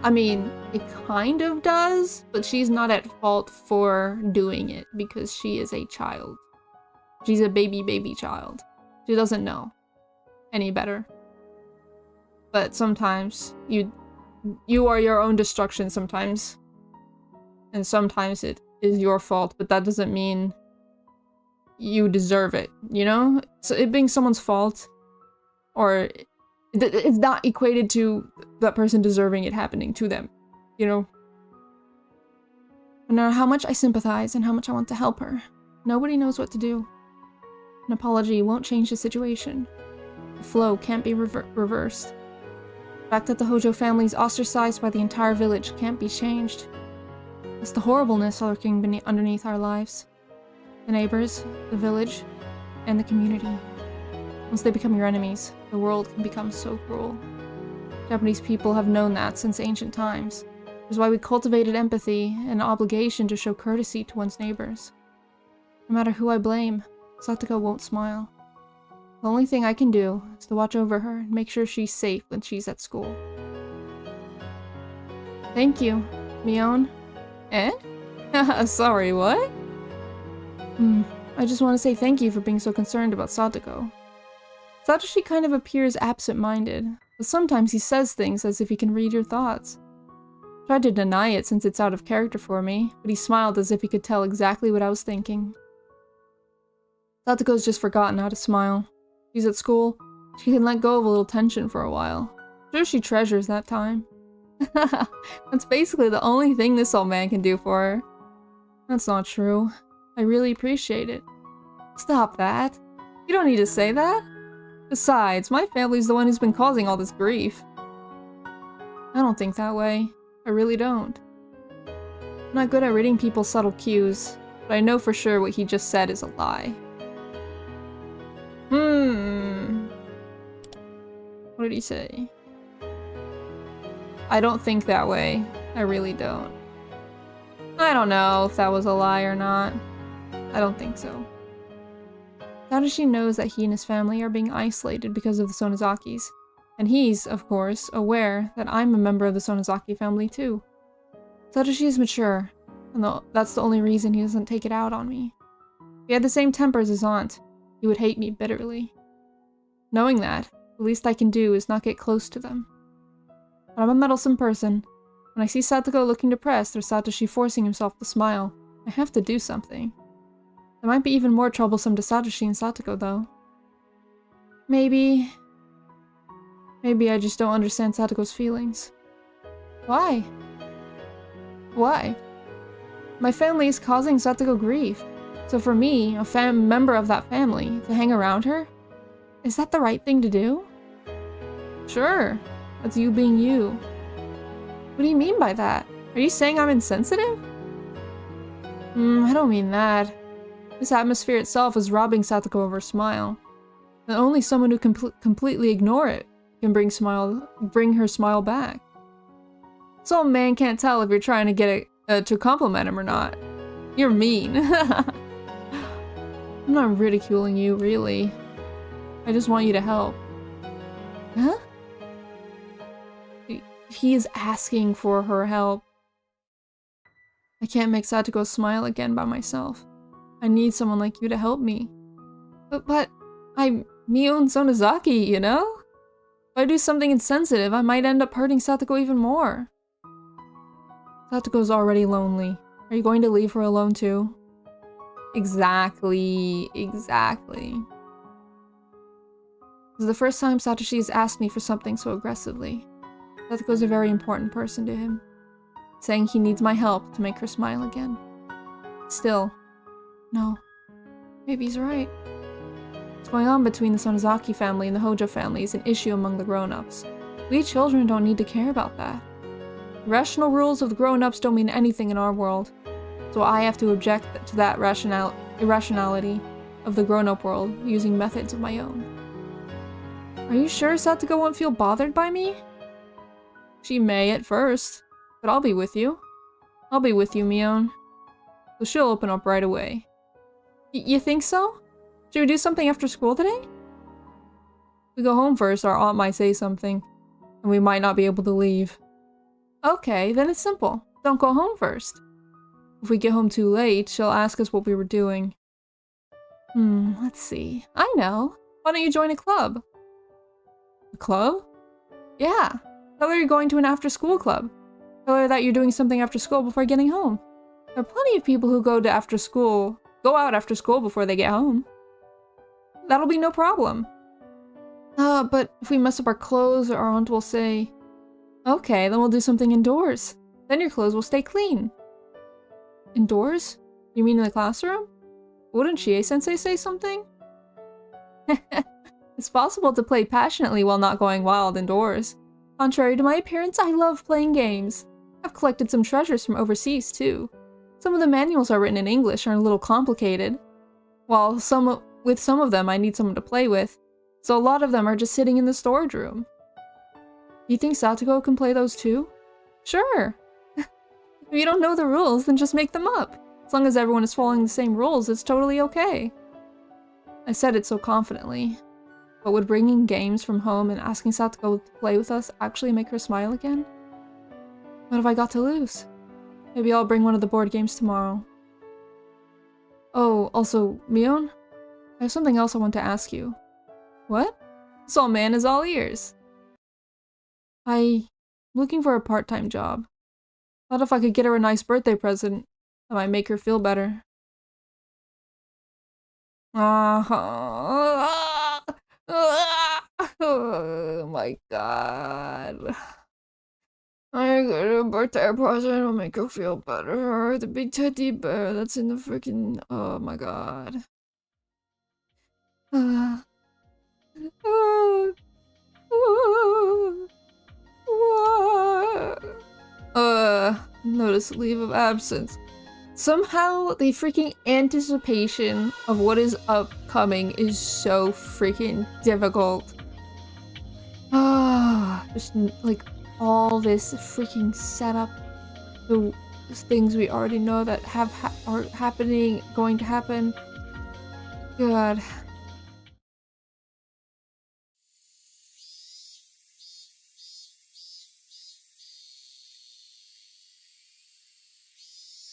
I mean, it kind of does, but she's not at fault for doing it because she is a child. She's a baby child. She doesn't know any better. But sometimes you are your own destruction sometimes. And sometimes it is your fault, but that doesn't mean you deserve it, you know? So it being someone's fault, or it's not equated to that person deserving it happening to them, you know? No matter how much I sympathize and how much I want to help her, nobody knows what to do. An apology won't change the situation. The flow can't be reversed. The fact that the Hojo family is ostracized by the entire village can't be changed. It's the horribleness lurking underneath our lives. The neighbors, the village, and the community. Once they become your enemies, the world can become so cruel. Japanese people have known that since ancient times, which is why we cultivated empathy and an obligation to show courtesy to one's neighbors. No matter who I blame, Satoko won't smile. The only thing I can do is to watch over her and make sure she's safe when she's at school. Thank you, Mion. Eh? Sorry, what? I just want to say thank you for being so concerned about Satoko. Satoshi kind of appears absent-minded, but sometimes he says things as if he can read your thoughts. I tried to deny it since it's out of character for me, but he smiled as if he could tell exactly what I was thinking. Satoko's just forgotten how to smile. She's at school, she can let go of a little tension for a while. I'm sure she treasures that time. That's basically the only thing this old man can do for her. That's not true. I really appreciate it. Stop that. You don't need to say that. Besides, my family's the one who's been causing all this grief. I don't think that way. I really don't. I'm not good at reading people's subtle cues, but I know for sure what he just said is a lie. What did he say? I don't think that way. I really don't. I don't know if that was a lie or not. I don't think so. Satoshi knows that he and his family are being isolated because of the Sonozakis, and he's, of course, aware that I'm a member of the Sonozaki family too. Satoshi is mature, and that's the only reason he doesn't take it out on me. If he had the same temper as his aunt, he would hate me bitterly. Knowing that, the least I can do is not get close to them. But I'm a meddlesome person. When I see Satoko looking depressed or Satoshi forcing himself to smile, I have to do something. That might be even more troublesome to Satoshi and Satoko, though. Maybe I just don't understand Satoko's feelings. Why? Why? My family is causing Satoko grief. So for me, a member of that family, to hang around her? Is that the right thing to do? Sure. That's you being you. What do you mean by that? Are you saying I'm insensitive? I don't mean that. This atmosphere itself is robbing Satoko of her smile. And only someone who can completely ignore it can bring her smile back. This old man can't tell if you're trying to get it to compliment him or not. You're mean. I'm not ridiculing you, really. I just want you to help. Huh? He is asking for her help. I can't make Satoko smile again by myself. I need someone like you to help me. But I'm Mion Sonozaki, you know? If I do something insensitive, I might end up hurting Satoko even more. Satoko's already lonely. Are you going to leave her alone too? Exactly. This is the first time Satoshi has asked me for something so aggressively. Satoko's a very important person to him, saying he needs my help to make her smile again. Still, no. Maybe he's right. What's going on between the Sonozaki family and the Hojo family is an issue among the grown-ups. We children don't need to care about that. The rational rules of the grown-ups don't mean anything in our world, so I have to object to that irrationality of the grown-up world using methods of my own. Are you sure Satoko won't feel bothered by me? She may at first, but I'll be with you. I'll be with you, Mion. So she'll open up right away. You think so? Should we do something after school today? If we go home first, our aunt might say something, and we might not be able to leave. Okay, then it's simple. Don't go home first. If we get home too late, she'll ask us what we were doing. Let's see. I know. Why don't you join a club? A club? Yeah. Tell her you're going to an after-school club. Tell her that you're doing something after school before getting home. There are plenty of people who go out after school before they get home. That'll be no problem. But if we mess up our clothes, our aunt will say, okay, then we'll do something indoors. Then your clothes will stay clean. Indoors? You mean in the classroom? Wouldn't Chie-sensei say something? It's possible to play passionately while not going wild indoors. Contrary to my appearance, I love playing games. I've collected some treasures from overseas, too. Some of the manuals are written in English and are a little complicated. While with some of them I need someone to play with, so a lot of them are just sitting in the storage room. You think Satoko can play those too? Sure! If you don't know the rules, then just make them up. As long as everyone is following the same rules, it's totally okay. I said it so confidently. But would bringing games from home and asking Satoko to play with us actually make her smile again? What have I got to lose? Maybe I'll bring one of the board games tomorrow. Oh, also, Mion? I have something else I want to ask you. What? Soul Man is all ears. I'm looking for a part-time job. Thought if I could get her a nice birthday present, that might make her feel better. Oh my god. I got a birthday present, will make her feel better. The big teddy bear that's in the freaking... Oh my god. Notice leave of absence. Somehow the freaking anticipation of what is upcoming is so freaking difficult. Just like all this freaking setup, the things we already know that are happening, going to happen. God.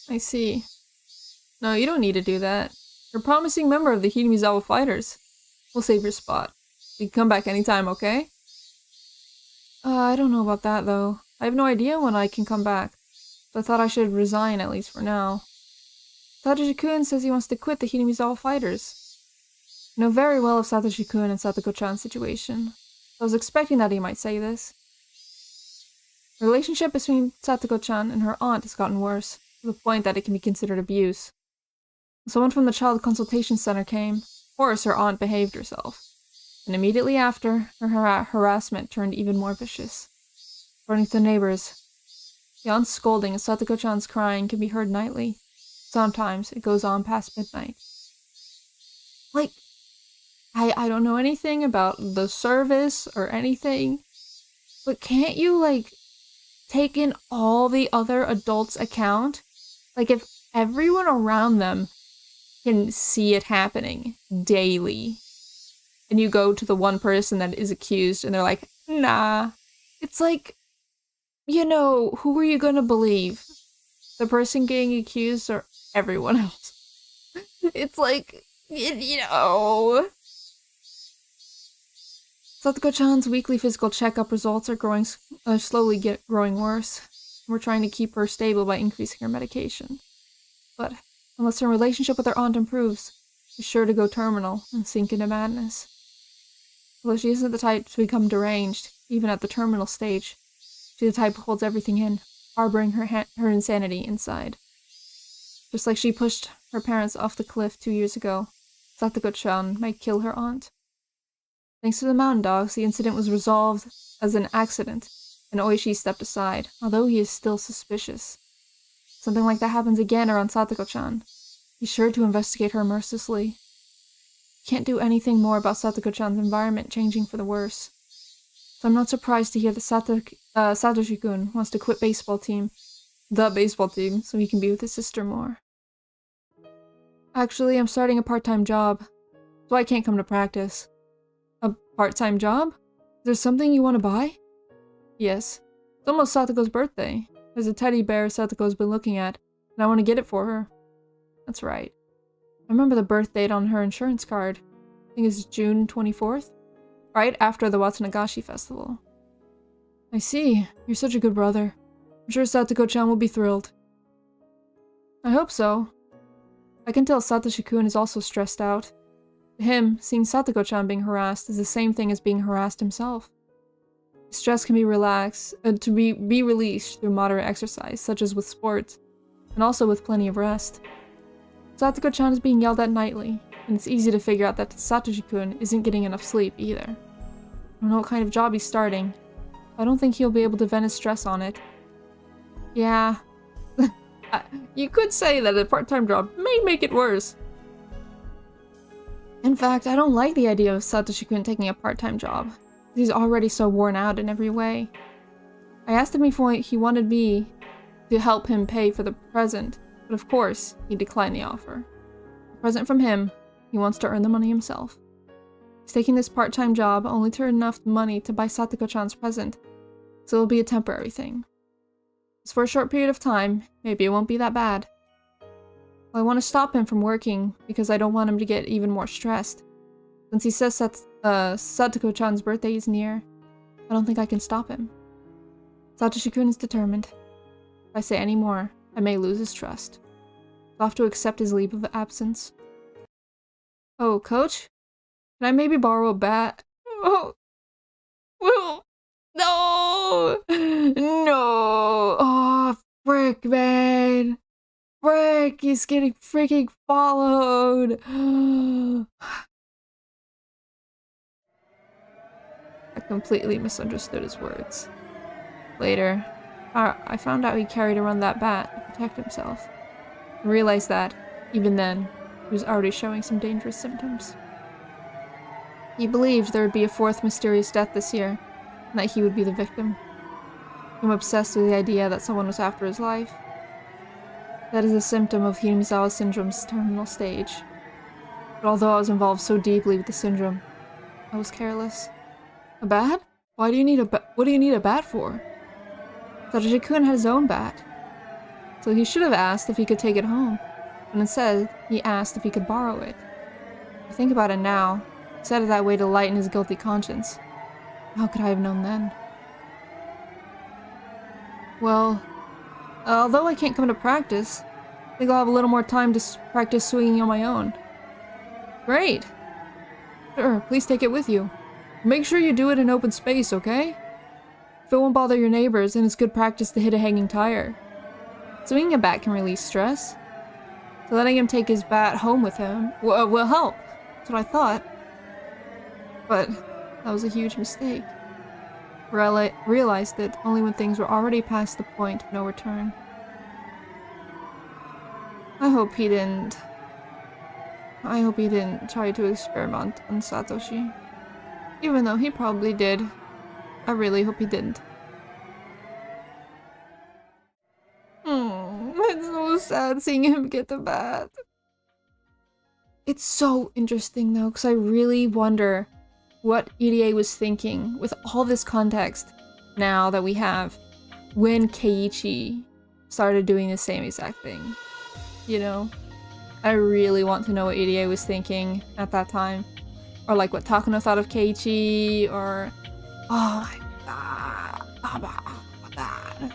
I see. No, you don't need to do that. You're a promising member of the Higurashi fighters. We'll save your spot. You can come back anytime, okay? I don't know about that, though. I have no idea when I can come back. So I thought I should resign, at least for now. Satoshi-kun says he wants to quit the Higurashi fighters. I know very well of Satoshi-kun and Satoko-chan's situation. I was expecting that he might say this. The relationship between Satoko-chan and her aunt has gotten worse, to the point that it can be considered abuse. Someone from the Child Consultation Center came. Of course, her aunt behaved herself. And immediately after, her harassment turned even more vicious. According to the neighbors, the aunt's scolding and Satoko-chan's crying can be heard nightly. Sometimes it goes on past midnight. Like, I don't know anything about the service or anything, but can't you, like, take in all the other adults' account? Like, if everyone around them can see it happening daily, and you go to the one person that is accused and they're like, nah, it's like, you know, who are you gonna believe? The person getting accused or everyone else? It's like, you know... Satoko-chan's weekly physical checkup results are slowly growing worse. We're trying to keep her stable by increasing her medication. But unless her relationship with her aunt improves, she's sure to go terminal and sink into madness. Although she isn't the type to become deranged, even at the terminal stage, she's the type who holds everything in, harboring her insanity inside. Just like she pushed her parents off the cliff 2 years ago, Satoko-chan might kill her aunt. Thanks to the mountain dogs, the incident was resolved as an accident, and Oishi stepped aside, although he is still suspicious. Something like that happens again around Satoko-chan. He's sure to investigate her mercilessly. Can't do anything more about Satoko-chan's environment changing for the worse. So I'm not surprised to hear that Satoshi-kun wants to quit the baseball team, so he can be with his sister more. Actually, I'm starting a part-time job, so I can't come to practice. A part-time job? There's something you want to buy? Yes. It's almost Satoko's birthday. There's a teddy bear Satoko's been looking at, and I want to get it for her. That's right. I remember the birth date on her insurance card. I think it's June 24th? Right after the Watsunagashi festival. I see. You're such a good brother. I'm sure Satoko-chan will be thrilled. I hope so. I can tell Satoshi-kun is also stressed out. To him, seeing Satoko-chan being harassed is the same thing as being harassed himself. Stress can be released through moderate exercise, such as with sports, and also with plenty of rest. Satoko-chan is being yelled at nightly, and it's easy to figure out that Satoshi-kun isn't getting enough sleep either. I don't know what kind of job he's starting. I don't think he'll be able to vent his stress on it. Yeah. You could say that a part-time job may make it worse. In fact, I don't like the idea of Satoshi-kun taking a part-time job. He's already so worn out in every way. I asked him if he wanted me to help him pay for the present, but of course, he declined the offer. A present from him, he wants to earn the money himself. He's taking this part-time job only to earn enough money to buy Satoko-chan's present, so it'll be a temporary thing. It's for a short period of time, maybe it won't be that bad. Well, I want to stop him from working because I don't want him to get even more stressed. Since he says that Satoko-chan's birthday is near, I don't think I can stop him. Satoshi-kun is determined. If I say any more, I may lose his trust. I'll have to accept his leave of absence. Oh, coach? Can I maybe borrow a bat? Oh. Well, no! No! Oh, frick, man! Frick! He's getting freaking followed! I completely misunderstood his words. Later, I found out he carried around that bat to protect himself. I realized that, even then, he was already showing some dangerous symptoms. He believed there would be a fourth mysterious death this year, and that he would be the victim. I'm obsessed with the idea that someone was after his life. That is a symptom of Hinamizawa syndrome's terminal stage. But although I was involved so deeply with the syndrome, I was careless. A bat? Why do you need a bat? What do you need a bat for? Satoshi-kun had his own bat. So he should have asked if he could take it home. But instead, he asked if he could borrow it. I think about it now. He said it that way to lighten his guilty conscience. How could I have known then? Well, although I can't come to practice, I think I'll have a little more time to practice swinging on my own. Great! Sure, please take it with you. Make sure you do it in open space, okay? If it won't bother your neighbors, then it's good practice to hit a hanging tire. Swinging a bat can release stress. So letting him take his bat home with him will help. That's what I thought. But that was a huge mistake. Realized it only when things were already past the point of no return. I hope he didn't try to experiment on Satoshi. Even though he probably did. I really hope he didn't. It's so sad seeing him get the bat. It's so interesting though, because I really wonder what EDA was thinking with all this context now that we have. when Keiichi started doing the same exact thing. You know? I really want to know what ADA was thinking at that time. Or like what Takano thought of Keiichi, or... Oh my god. Oh my god.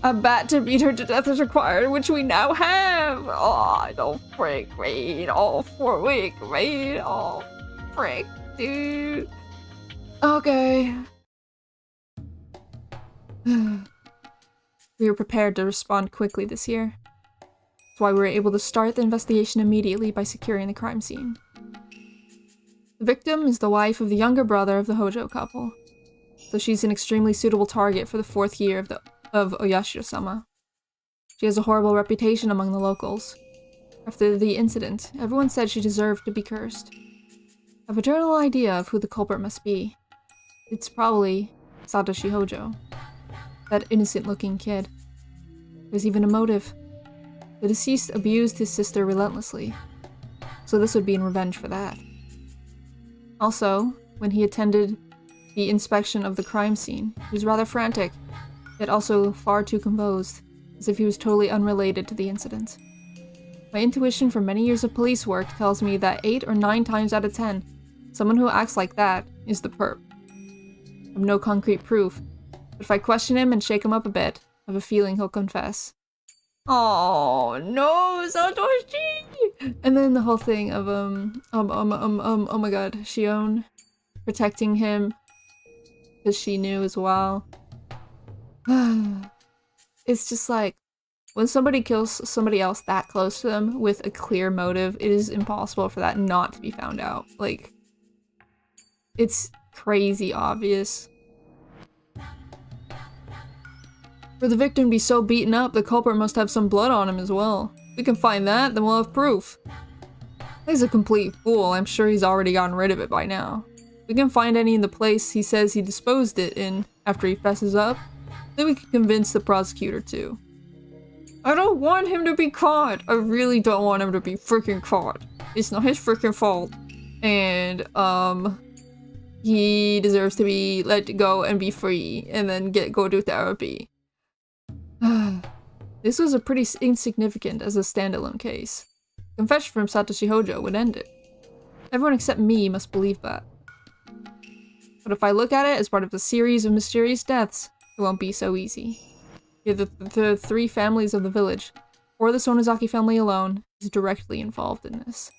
A bat to beat her to death is required, which we now have! Oh, don't frick, wait. Oh, for a week, wait. Oh, frick, dude. Okay. We were prepared to respond quickly this year. That's why we were able to start the investigation immediately by securing the crime scene. The victim is the wife of the younger brother of the Hojo couple, so she's an extremely suitable target for the 4th year of Oyashiro-sama. She has a horrible reputation among the locals. After the incident, everyone said she deserved to be cursed. I have a general idea of who the culprit must be. It's probably Satoshi Hojo. That innocent-looking kid. There's even a motive. The deceased abused his sister relentlessly, so this would be in revenge for that. Also, when he attended the inspection of the crime scene, he was rather frantic, yet also far too composed, as if he was totally unrelated to the incident. My intuition from many years of police work tells me that 8 or 9 times out of 10, someone who acts like that is the perp. I have no concrete proof, but if I question him and shake him up a bit, I have a feeling he'll confess. Oh no, Satoshi! And then the whole thing of oh my god, Shion protecting him because she knew as well. It's just like, when somebody kills somebody else that close to them with a clear motive, it is impossible for that not to be found out. Like, it's crazy obvious. For the victim to be so beaten up, the culprit must have some blood on him as well. If we can find that, then we'll have proof. He's a complete fool. I'm sure he's already gotten rid of it by now. If we can find any in the place he says he disposed it in after he fesses up, then we can convince the prosecutor too. I don't want him to be caught. I really don't want him to be freaking caught. It's not his freaking fault. And, he deserves to be let go and be free and then go to therapy. This was a pretty insignificant as a standalone case. Confession from Satoshi Hojo would end it. Everyone except me must believe that. But if I look at it as part of a series of mysterious deaths, it won't be so easy. Either the 3 families of the village, or the Sonozaki family alone, is directly involved in this.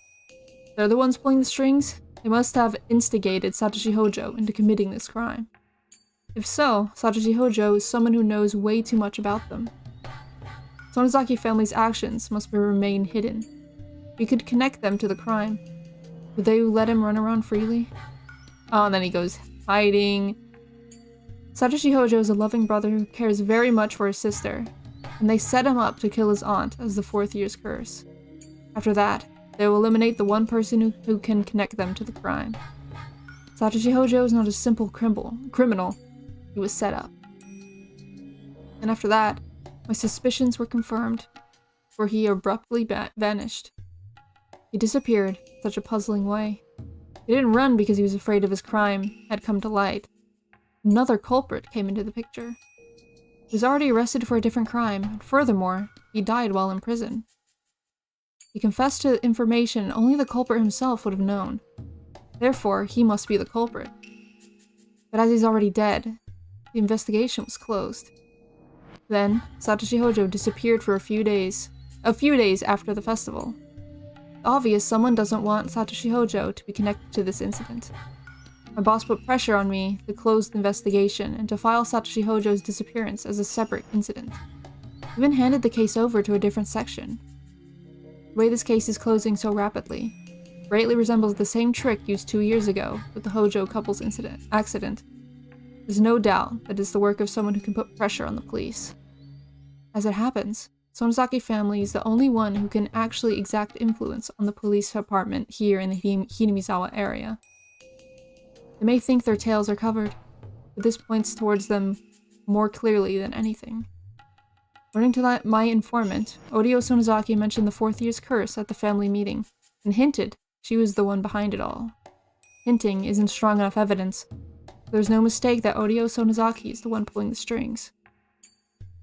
They're the ones pulling the strings. They must have instigated Satoshi Hojo into committing this crime. If so, Satoshi Hojo is someone who knows way too much about them. Sonozaki family's actions must remain hidden. We could connect them to the crime. Would they let him run around freely? Oh, and then he goes hiding. Satoshi Hojo is a loving brother who cares very much for his sister, and they set him up to kill his aunt as the 4th year's curse. After that, they will eliminate the one person who can connect them to the crime. Satoshi Hojo is not a simple criminal. He was set up. And after that, my suspicions were confirmed, for he abruptly vanished. He disappeared in such a puzzling way. He didn't run because he was afraid of his crime had come to light. Another culprit came into the picture. He was already arrested for a different crime, and furthermore, he died while in prison. He confessed to information only the culprit himself would have known. Therefore, he must be the culprit. But as he's already dead, the investigation was closed. Then, Satoshi Hojo disappeared for a few days after the festival. Obvious someone doesn't want Satoshi Hojo to be connected to this incident. My boss put pressure on me to close the investigation and to file Satoshi Hojo's disappearance as a separate incident. He even handed the case over to a different section. The way this case is closing so rapidly greatly resembles the same trick used 2 years ago with the Hojo couple's accident. There's no doubt that it's the work of someone who can put pressure on the police. As it happens, Sonozaki family is the only one who can actually exact influence on the police department here in the Hinamizawa area. They may think their tails are covered, but this points towards them more clearly than anything. According to my informant, Odio Sonozaki mentioned the 4th year's curse at the family meeting, and hinted she was the one behind it all. Hinting isn't strong enough evidence, There's no mistake that Odio Sonozaki is the one pulling the strings.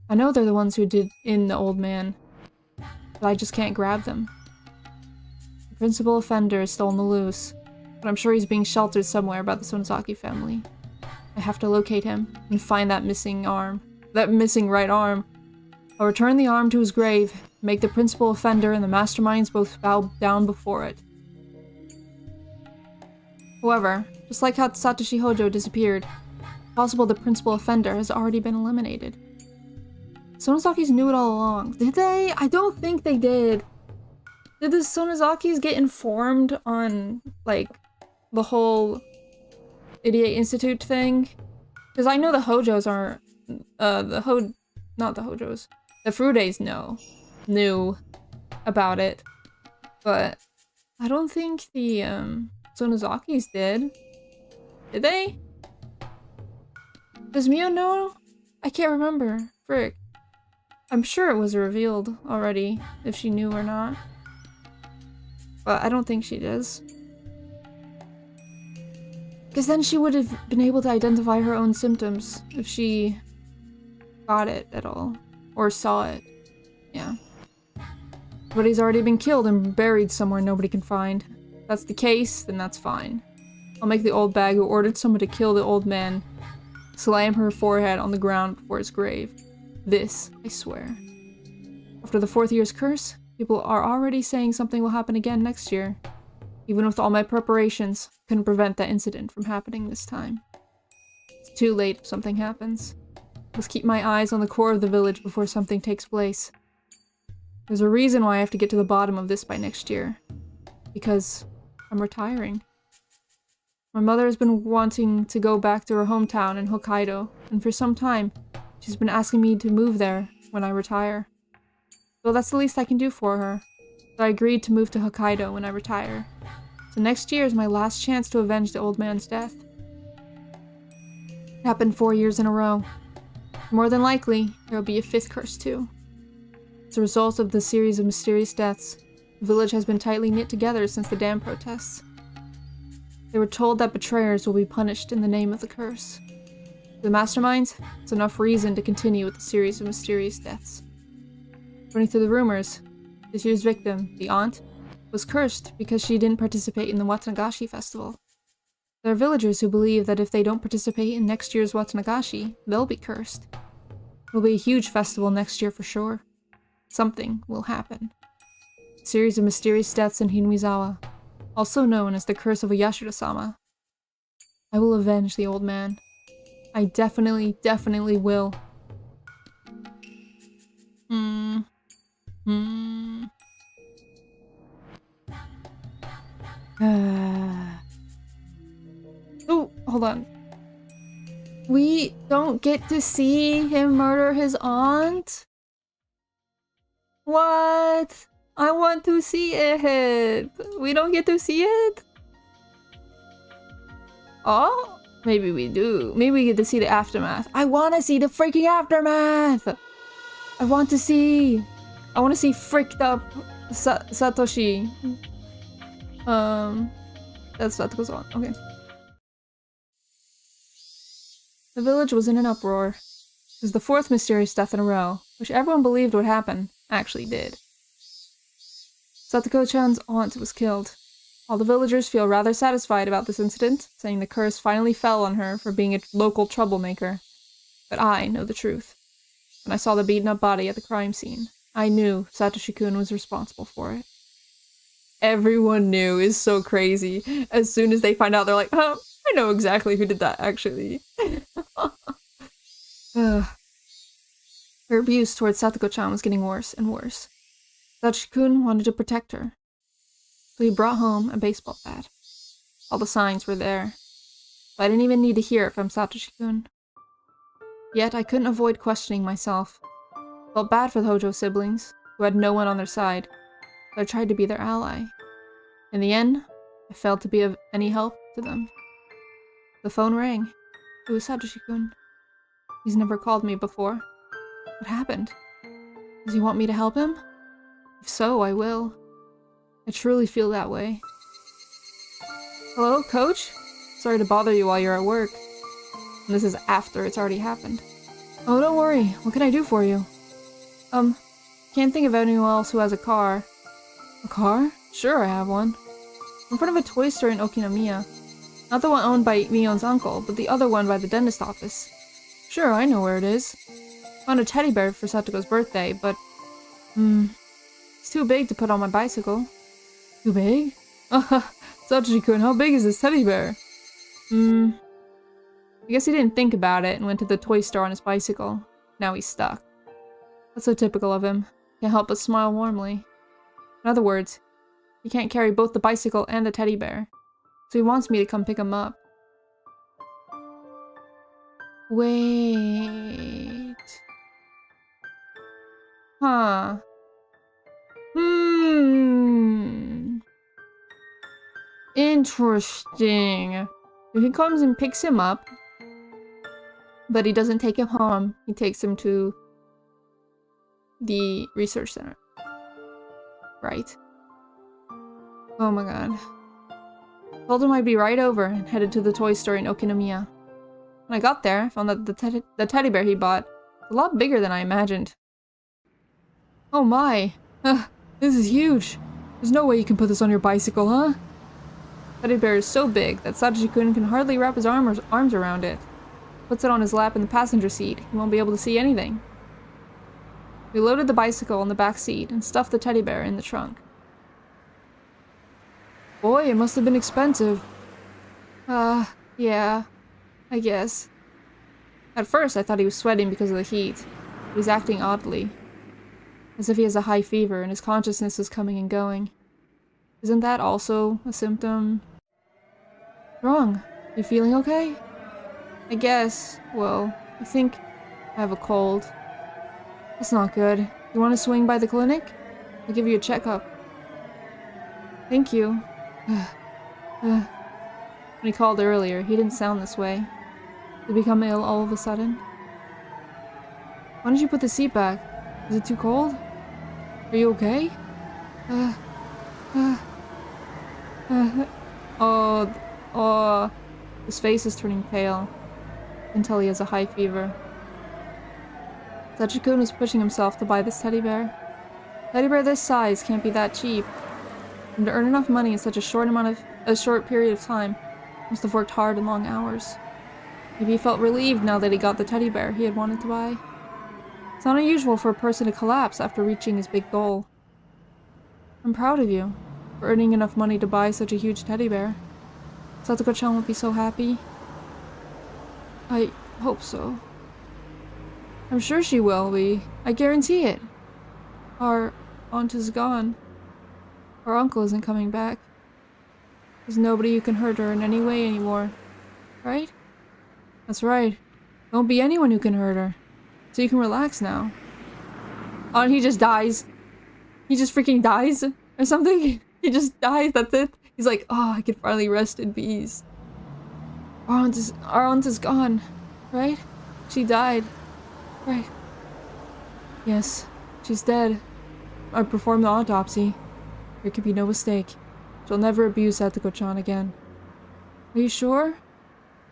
I know they're the ones who did in the old man, but I just can't grab them. The principal offender is still on the loose, but I'm sure he's being sheltered somewhere by the Sonozaki family. I have to locate him and find that missing arm. That missing right arm. I'll return the arm to his grave, make the principal offender and the masterminds both bow down before it. However, just like how Satoshi Hojo disappeared, it's possible the principal offender has already been eliminated. Sonozakis knew it all along. Did they? I don't think they did. Did the Sonozakis get informed on, like, the whole Idiot Institute thing? Because I know the Hojos are, not the Hojos. The Frudes knew about it. But I don't think the, Sonozakis did. Did they? Does Mio know? I can't remember. Frick. I'm sure it was revealed already, if she knew or not. But I don't think she does. Because then she would have been able to identify her own symptoms if she got it at all. Or saw it. Yeah. But he's already been killed and buried somewhere nobody can find. If that's the case, then that's fine. I'll make the old bag who ordered someone to kill the old man slam her forehead on the ground before his grave. This, I swear. After the 4th year's curse, people are already saying something will happen again next year. Even with all my preparations, I couldn't prevent that incident from happening this time. It's too late if something happens. I must keep my eyes on the core of the village before something takes place. There's a reason why I have to get to the bottom of this by next year. Because I'm retiring. My mother has been wanting to go back to her hometown in Hokkaido, and for some time, she's been asking me to move there when I retire. So that's the least I can do for her. So I agreed to move to Hokkaido when I retire. So next year is my last chance to avenge the old man's death. It happened 4 years in a row. More than likely, there will be a 5th curse too. As a result of the series of mysterious deaths, the village has been tightly knit together since the dam protests. They were told that betrayers will be punished in the name of the curse. For the masterminds, it's enough reason to continue with the series of mysterious deaths. According to the rumors, this year's victim, the aunt, was cursed because she didn't participate in the Watsunagashi festival. There are villagers who believe that if they don't participate in next year's Watsunagashi, they'll be cursed. It will be a huge festival next year for sure. Something will happen. A series of mysterious deaths in Hinuizawa, also known as the Curse of Yashiro-sama. I will avenge the old man. I definitely will. Oh, hold on. We don't get to see him murder his aunt? What? I want to see it. We don't get to see it? Oh? Maybe we do. Maybe we get to see the aftermath. I want to see the freaking aftermath! I want to see fricked up Satoshi. That's Satoko's aunt. Okay. The village was in an uproar. It was the 4th mysterious death in a row, which everyone believed would happen, actually did. Satoko-chan's aunt was killed. All the villagers feel rather satisfied about this incident, saying the curse finally fell on her for being a local troublemaker. But I know the truth. When I saw the beaten-up body at the crime scene, I knew Satoshi-kun was responsible for it. Everyone knew is so crazy. As soon as they find out, they're like, oh, I know exactly who did that, actually. Her abuse towards Satoko-chan was getting worse and worse. Satoshi-kun wanted to protect her, so he brought home a baseball bat. All the signs were there, but I didn't even need to hear it from Satoshi-kun. Yet I couldn't avoid questioning myself. I felt bad for the Hojo siblings, who had no one on their side, but I tried to be their ally. In the end, I failed to be of any help to them. The phone rang. It was Satoshi-kun. He's never called me before. What happened? Does he want me to help him? If so, I will. I truly feel that way. Hello, Coach? Sorry to bother you while you're at work. And this is after it's already happened. Oh, don't worry. What can I do for you? Can't think of anyone else who has a car. A car? Sure, I have one. In front of a toy store in Okinomiya. Not the one owned by Mion's uncle, but the other one by the dentist office. Sure, I know where it is. Found a teddy bear for Satoko's birthday, but... it's too big to put on my bicycle. Too big? Satoshi-kun, how big is this teddy bear? I guess he didn't think about it and went to the toy store on his bicycle. Now he's stuck. That's so typical of him. Can't help but smile warmly. In other words, he can't carry both the bicycle and the teddy bear. So he wants me to come pick him up. Wait... Huh. Interesting. If he comes and picks him up, but he doesn't take him home, he takes him to the research center. Right. Oh my god. Told him I'd be right over and headed to the toy store in Okinomiya. When I got there, I found that the teddy bear he bought was a lot bigger than I imagined. Oh my. This is huge. There's no way you can put this on your bicycle, huh? Teddy bear is so big that Satoshi-kun can hardly wrap his arms around it. Puts it on his lap in the passenger seat. He won't be able to see anything. We loaded the bicycle in the back seat and stuffed the teddy bear in the trunk. Boy, it must have been expensive. Yeah, I guess. At first, I thought he was sweating because of the heat. He was acting oddly. As if he has a high fever and his consciousness is coming and going. Isn't that also a symptom? What's wrong? You feeling okay? I guess. Well, I think I have a cold. That's not good. You want to swing by the clinic? I'll give you a checkup. Thank you. When he called earlier, he didn't sound this way. Did he become ill all of a sudden? Why don't you put the seat back? Is it too cold? Are you okay? His face is turning pale. You can tell he has a high fever. Satoshi-kun was pushing himself to buy this teddy bear. A teddy bear this size can't be that cheap. And to earn enough money in such a short period of time, he must have worked hard and long hours. Maybe he felt relieved now that he got the teddy bear he had wanted to buy. It's not unusual for a person to collapse after reaching his big goal. I'm proud of you for earning enough money to buy such a huge teddy bear. Satoko-chan will be so happy. I hope so. I'm sure she will be. I guarantee it. Our aunt is gone. Our uncle isn't coming back. There's nobody who can hurt her in any way anymore. Right? That's right. Don't be anyone who can hurt her. So you can relax now. Oh, and he just dies. He just freaking dies or something. He just dies, that's it. He's like, oh, I can finally rest in peace. Our aunt is gone, right? She died, right? Yes, she's dead. I performed the autopsy. There could be no mistake. She'll never abuse Satoko-chan again. Are you sure?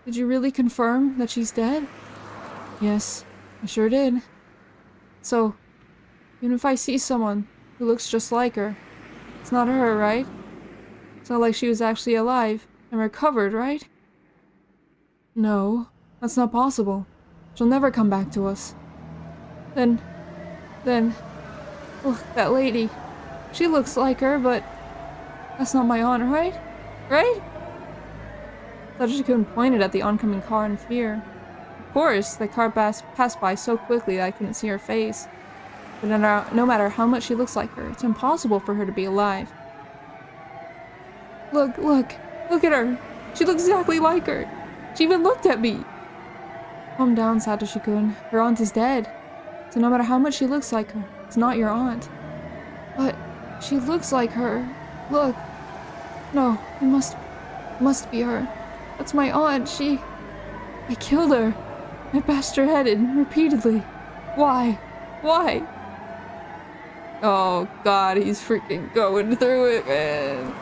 Did you really confirm that she's dead? Yes, I sure did. So, even if I see someone who looks just like her, it's not her, right? It's not like she was actually alive and recovered, right? No, that's not possible. She'll never come back to us. Then, look, that lady. She looks like her, but that's not my aunt, right? Right? Satoshi-kun pointed at the oncoming car in fear. Of course, the car passed by so quickly that I couldn't see her face. But no matter how much she looks like her, it's impossible for her to be alive. Look at her! She looks exactly like her! She even looked at me! Calm down, Satoshi-kun. Your aunt is dead. So no matter how much she looks like her, it's not your aunt. But she looks like her. Look. No, it must be her. That's my aunt. I killed her. I bashed her head in repeatedly. Why? Why? Oh god, he's freaking going through it, man.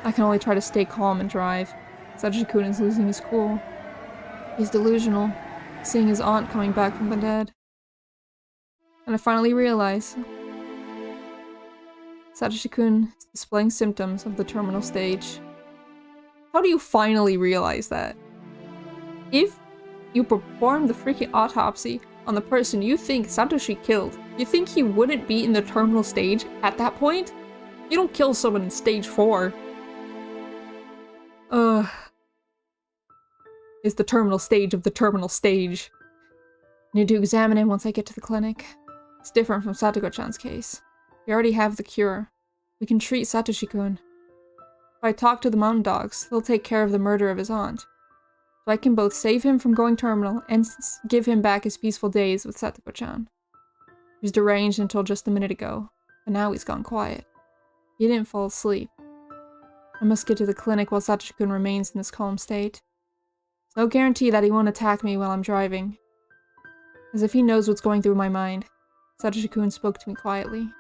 I can only try to stay calm and drive. Satoshi-kun is losing his cool. He's delusional, seeing his aunt coming back from the dead. And I finally realize Satoshi-kun is displaying symptoms of the terminal stage. How do you finally realize that? If you perform the freaking autopsy on the person you think Satoshi killed, you think he wouldn't be in the terminal stage at that point? You don't kill someone in stage 4. It's the terminal stage of the terminal stage. I need to examine him once I get to the clinic. It's different from Satoko-chan's case. We already have the cure. We can treat Satoshi-kun. If I talk to the mountain dogs, they'll take care of the murder of his aunt. So I can both save him from going terminal and give him back his peaceful days with Satoko-chan. He was deranged until just a minute ago, but now he's gone quiet. He didn't fall asleep. I must get to the clinic while Satoshi-kun remains in this calm state. There's no guarantee that he won't attack me while I'm driving. As if he knows what's going through my mind, Satoshi-kun spoke to me quietly.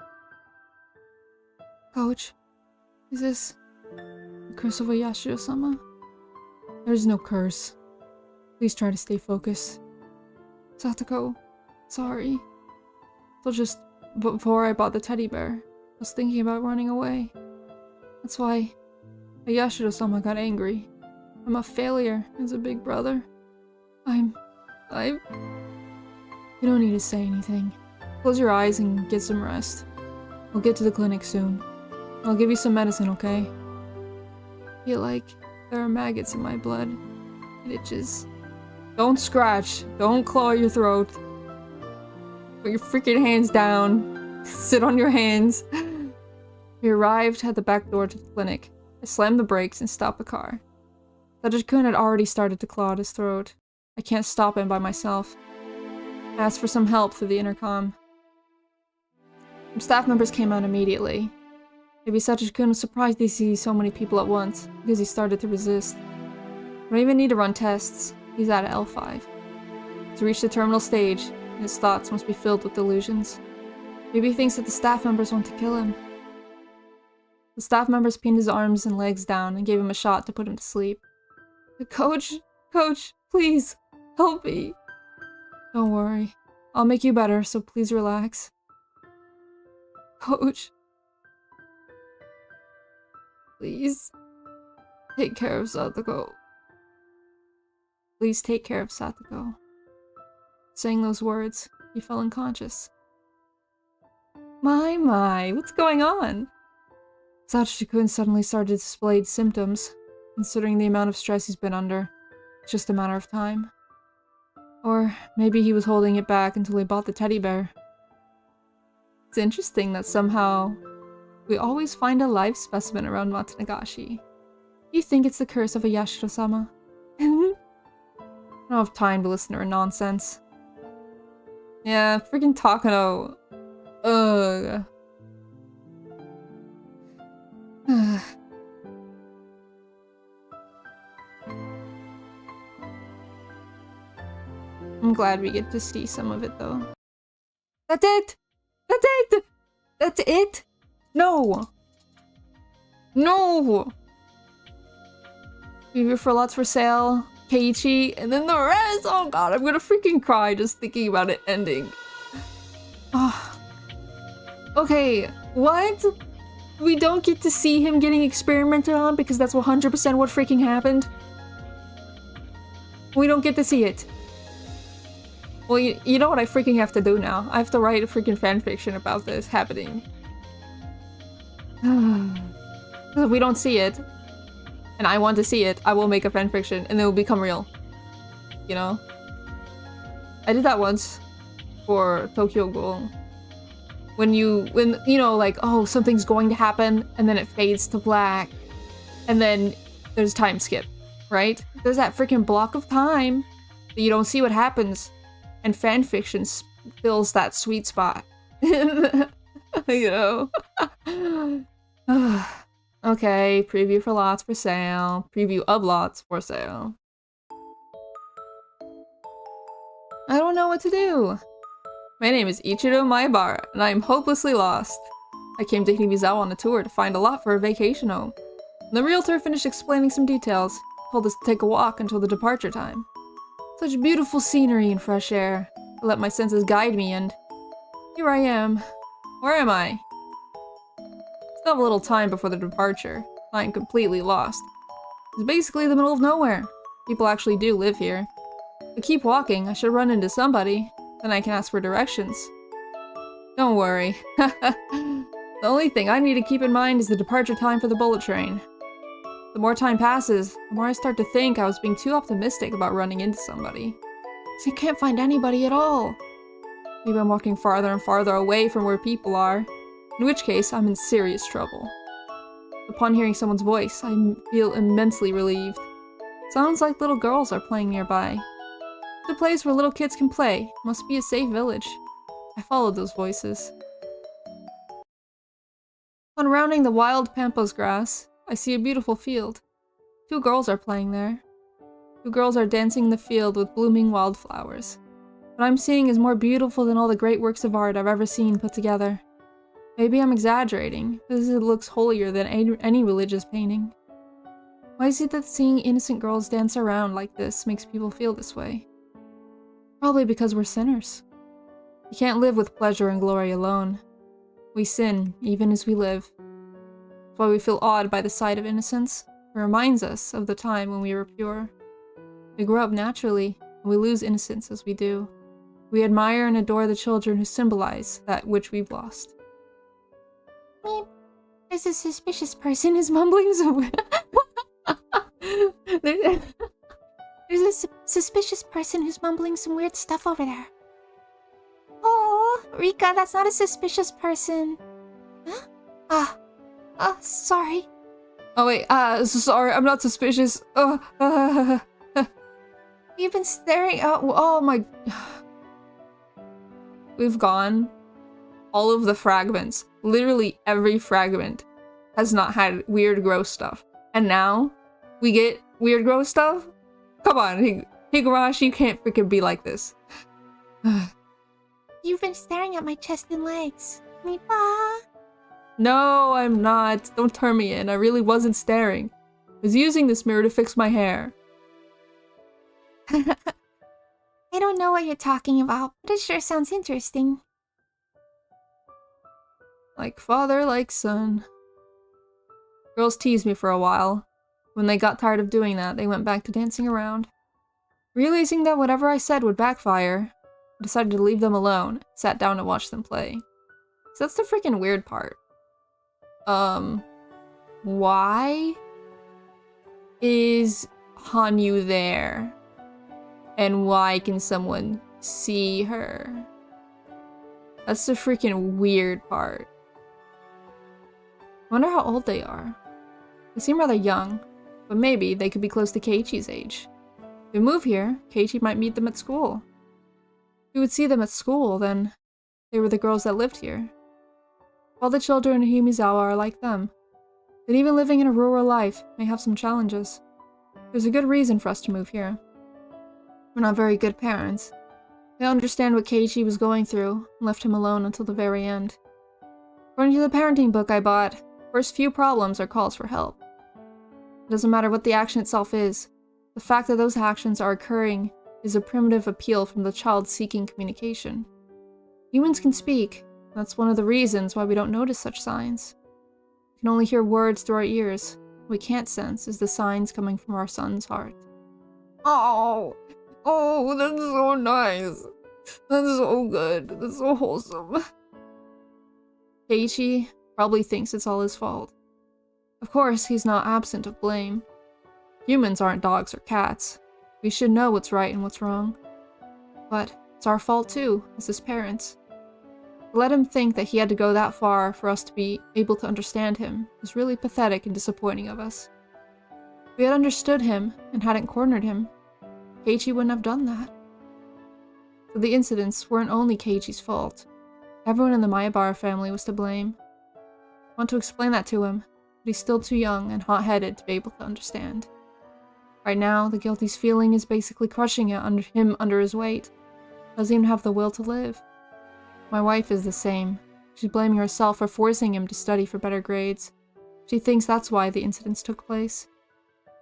Coach, is this the curse of a Yashiro-sama? There is no curse. Please try to stay focused. Satoko, sorry. So just before I bought the teddy bear, I was thinking about running away. That's why a Yashiro-sama got angry. I'm a failure as a big brother. You don't need to say anything. Close your eyes and get some rest. We'll get to the clinic soon. I'll give you some medicine, okay? I feel like there are maggots in my blood. It itches. Don't scratch. Don't claw your throat. Put your freaking hands down. Sit on your hands. We arrived at the back door to the clinic. I slammed the brakes and stopped the car. Satoshi-kun had already started to claw at his throat. I can't stop him by myself. I asked for some help through the intercom. Some staff members came out immediately. Maybe Satoshi-kun was surprised to see so many people at once, because he started to resist. I don't even need to run tests. He's at L5. He's reached the terminal stage, and his thoughts must be filled with delusions. Maybe he thinks that the staff members want to kill him. The staff members pinned his arms and legs down and gave him a shot to put him to sleep. Coach, please, help me. Don't worry. I'll make you better, so please relax. Coach. Please. Take care of Satoko. Please take care of Satoko. Saying those words, he fell unconscious. My, what's going on? Satoshi-kun suddenly started to display symptoms. Considering the amount of stress he's been under, it's just a matter of time. Or maybe he was holding it back until he bought the teddy bear. It's interesting that somehow we always find a live specimen around Matsunagashi. You think it's the curse of a Yashiro-sama? I don't have time to listen to her nonsense. Yeah, freaking Takano. Ugh. I'm glad we get to see some of it, though. That's it! That's it! That's it? No! No! Preview for lots for sale, Keiichi, and then the rest! Oh god, I'm gonna freaking cry just thinking about it ending. Oh. Okay, what? We don't get to see him getting experimented on because that's 100% what freaking happened? We don't get to see it. Well, you know what I freaking have to do now? I have to write a freaking fanfiction about this happening. If we don't see it, and I want to see it, I will make a fanfiction, and it will become real. You know? I did that once for Tokyo Ghoul. When you know, like, oh, something's going to happen, and then it fades to black, and then there's time skip, right? There's that freaking block of time that you don't see what happens. And fanfiction fills that sweet spot. You know? Okay, preview for lots for sale. Preview of lots for sale. I don't know what to do. My name is Ichiro Maibara, and I am hopelessly lost. I came to Hinamizawa on a tour to find a lot for a vacation home. When the realtor finished explaining some details, told us to take a walk until the departure time. Such beautiful scenery and fresh air. I let my senses guide me, and here I am. Where am I? Still have a little time before the departure. I am completely lost. It's basically the middle of nowhere. People actually do live here. If I keep walking, I should run into somebody. Then I can ask for directions. Don't worry. The only thing I need to keep in mind is the departure time for the bullet train. The more time passes, the more I start to think I was being too optimistic about running into somebody. So I can't find anybody at all. Maybe I'm walking farther and farther away from where people are, in which case I'm in serious trouble. Upon hearing someone's voice, I feel immensely relieved. Sounds like little girls are playing nearby. It's a place where little kids can play. Must be a safe village. I followed those voices. On rounding the wild pampas grass, I see a beautiful field. 2 girls are playing there. 2 girls are dancing in the field with blooming wildflowers. What I'm seeing is more beautiful than all the great works of art I've ever seen put together. Maybe I'm exaggerating, but this looks holier than any religious painting. Why is it that seeing innocent girls dance around like this makes people feel this way? Probably because we're sinners. We can't live with pleasure and glory alone. We sin, even as we live. That's why we feel awed by the sight of innocence. It reminds us of the time when we were pure. We grow up naturally, and we lose innocence as we do. We admire and adore the children who symbolize that which we've lost. Meep. There's a suspicious person who's mumbling some... There's a suspicious person who's mumbling some weird stuff over there. Oh, Rika, that's not a suspicious person. Huh? Sorry. Oh wait, sorry, I'm not suspicious. You've been staring... Oh my... We've gone all of the fragments. Literally every fragment has not had weird, gross stuff. And now, we get weird, gross stuff? Come on, Higurashi, you can't freaking be like this. You've been staring at my chest and legs. Meepa. No, I'm not. Don't turn me in. I really wasn't staring. I was using this mirror to fix my hair. I don't know what you're talking about, but it sure sounds interesting. Like father, like son. Girls teased me for a while. When they got tired of doing that, they went back to dancing around. Realizing that whatever I said would backfire, I decided to leave them alone and sat down to watch them play. So that's the freaking weird part. Why is Hanyu there? And why can someone see her? That's the freaking weird part. I wonder how old they are. They seem rather young, but maybe they could be close to Keiichi's age. If we move here, Keiichi might meet them at school. If we would see them at school, then they were the girls that lived here. All the children in Himizawa are like them. But even living in a rural life may have some challenges. There's a good reason for us to move here. We're not very good parents. They don't understand what Keiichi was going through and left him alone until the very end. According to the parenting book I bought, first few problems are calls for help. It doesn't matter what the action itself is. The fact that those actions are occurring is a primitive appeal from the child seeking communication. Humans can speak. That's one of the reasons why we don't notice such signs. We can only hear words through our ears. What we can't sense is the signs coming from our son's heart. Oh, that's so nice. That's so good. That's so wholesome. Keiichi probably thinks it's all his fault. Of course, he's not absent of blame. Humans aren't dogs or cats. We should know what's right and what's wrong. But it's our fault too, as his parents. To let him think that he had to go that far for us to be able to understand him is really pathetic and disappointing of us. If we had understood him and hadn't cornered him, Keiichi wouldn't have done that. So the incidents weren't only Keiichi's fault. Everyone in the Maebara family was to blame. I want to explain that to him, but he's still too young and hot-headed to be able to understand. Right now, the guilt he's feeling is basically crushing him under his weight. Doesn't even have the will to live. My wife is the same. She's blaming herself for forcing him to study for better grades. She thinks that's why the incidents took place.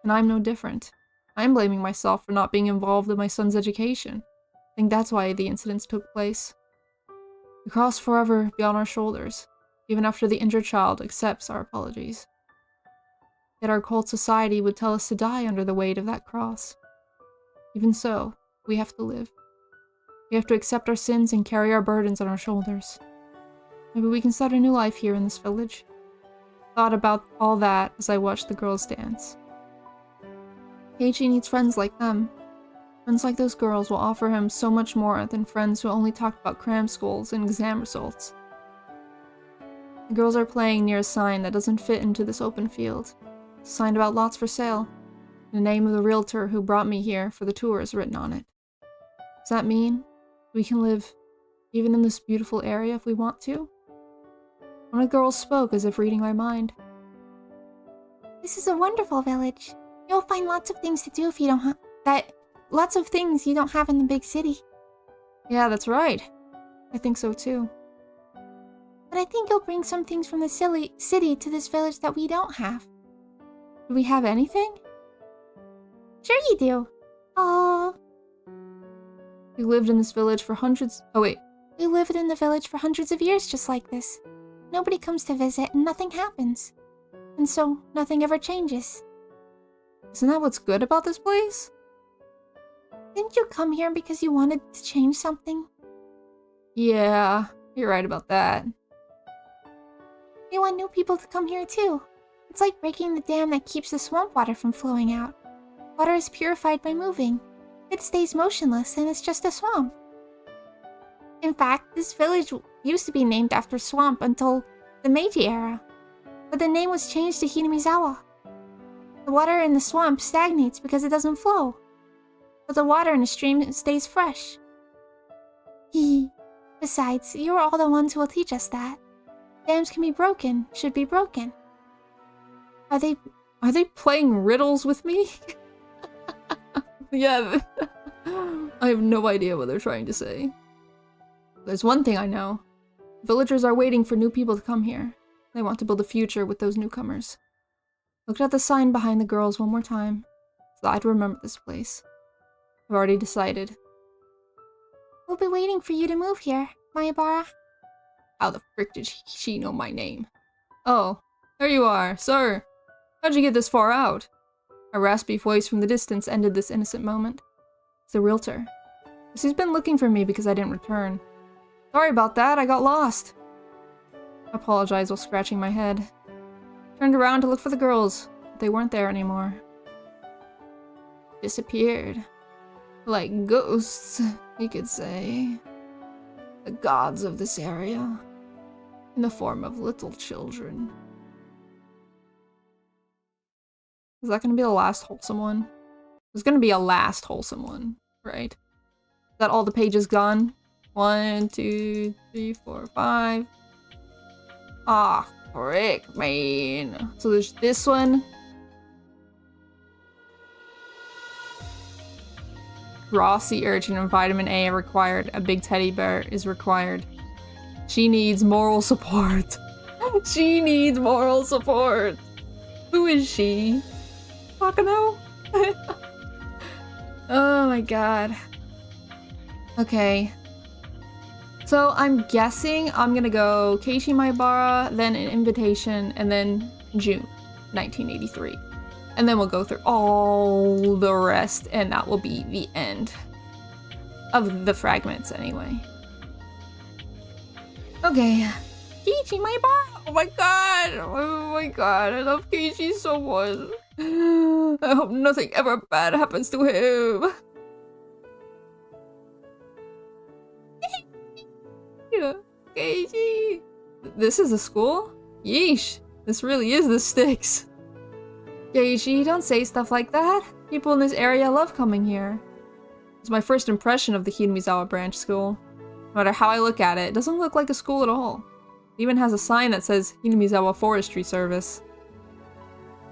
And I'm no different. I'm blaming myself for not being involved in my son's education. I think that's why the incidents took place. The cross forever be on our shoulders, even after the injured child accepts our apologies. Yet our cold society would tell us to die under the weight of that cross. Even so, we have to live. We have to accept our sins and carry our burdens on our shoulders. Maybe we can start a new life here in this village. Thought about all that as I watched the girls dance. Keiichi needs friends like them. Friends like those girls will offer him so much more than friends who only talk about cram schools and exam results. The girls are playing near a sign that doesn't fit into this open field. It's a sign about lots for sale. The name of the realtor who brought me here for the tour is written on it. Does that mean we can live even in this beautiful area if we want to? One of the girls spoke as if reading my mind. This is a wonderful village. You'll find lots of things to do if you don't have lots of things you don't have in the big city. Yeah, that's right. I think so too. But I think you'll bring some things from the city to this village that we don't have. Do we have anything? Sure you do. Oh. We lived in this village for hundreds... Oh wait. We lived in the village for hundreds of years just like this. Nobody comes to visit and nothing happens. And so, nothing ever changes. Isn't that what's good about this place? Didn't you come here because you wanted to change something? Yeah, you're right about that. We want new people to come here too. It's like breaking the dam that keeps the swamp water from flowing out. Water is purified by moving. It stays motionless and it's just a swamp. In fact, this village used to be named after swamp until the Meiji era. But the name was changed to Hinamizawa. The water in the swamp stagnates because it doesn't flow. But the water in the stream stays fresh. Hee. Besides, you are all the ones who will teach us that. Dams can be broken, should be broken. Are they playing riddles with me? Yeah. I have no idea what they're trying to say. There's one thing I know. Villagers are waiting for new people to come here. They want to build a future with those newcomers. Looked at the sign behind the girls one more time, so I'd remember this place. I've already decided. We'll be waiting for you to move here, Mayabara. How the frick did she know my name? Oh, there you are, sir. How'd you get this far out? A raspy voice from the distance ended this innocent moment. It's the realtor. She's been looking for me because I didn't return. Sorry about that, I got lost. I apologized while scratching my head. Turned around to look for the girls, but they weren't there anymore. Disappeared. Like ghosts, you could say. The gods of this area. In the form of little children. Is that gonna be the last wholesome one? There's gonna be a last wholesome one, right? Is that all the pages gone? 1, 2, 3, 4, 5. Ah, frick, man. So there's this one. Raw sea urchin and vitamin A are required. A big teddy bear is required. She needs moral support. She needs moral support. Who is she? Takano? Oh my god. Okay. So I'm guessing I'm gonna go Keiichi Maibara, then an invitation, and then June 1983. And then we'll go through all the rest, and that will be the end of the fragments anyway. Okay. Keiichi Maibara! Oh my god! Oh my god, I love Keiichi so much. I hope nothing ever bad happens to him. Keiichi! This is a school? Yeesh. This really is the sticks. Keiichi, don't say stuff like that. People in this area love coming here. It's my first impression of the Hinamizawa branch school. No matter how I look at it, it doesn't look like a school at all. It even has a sign that says Hinamizawa Forestry Service.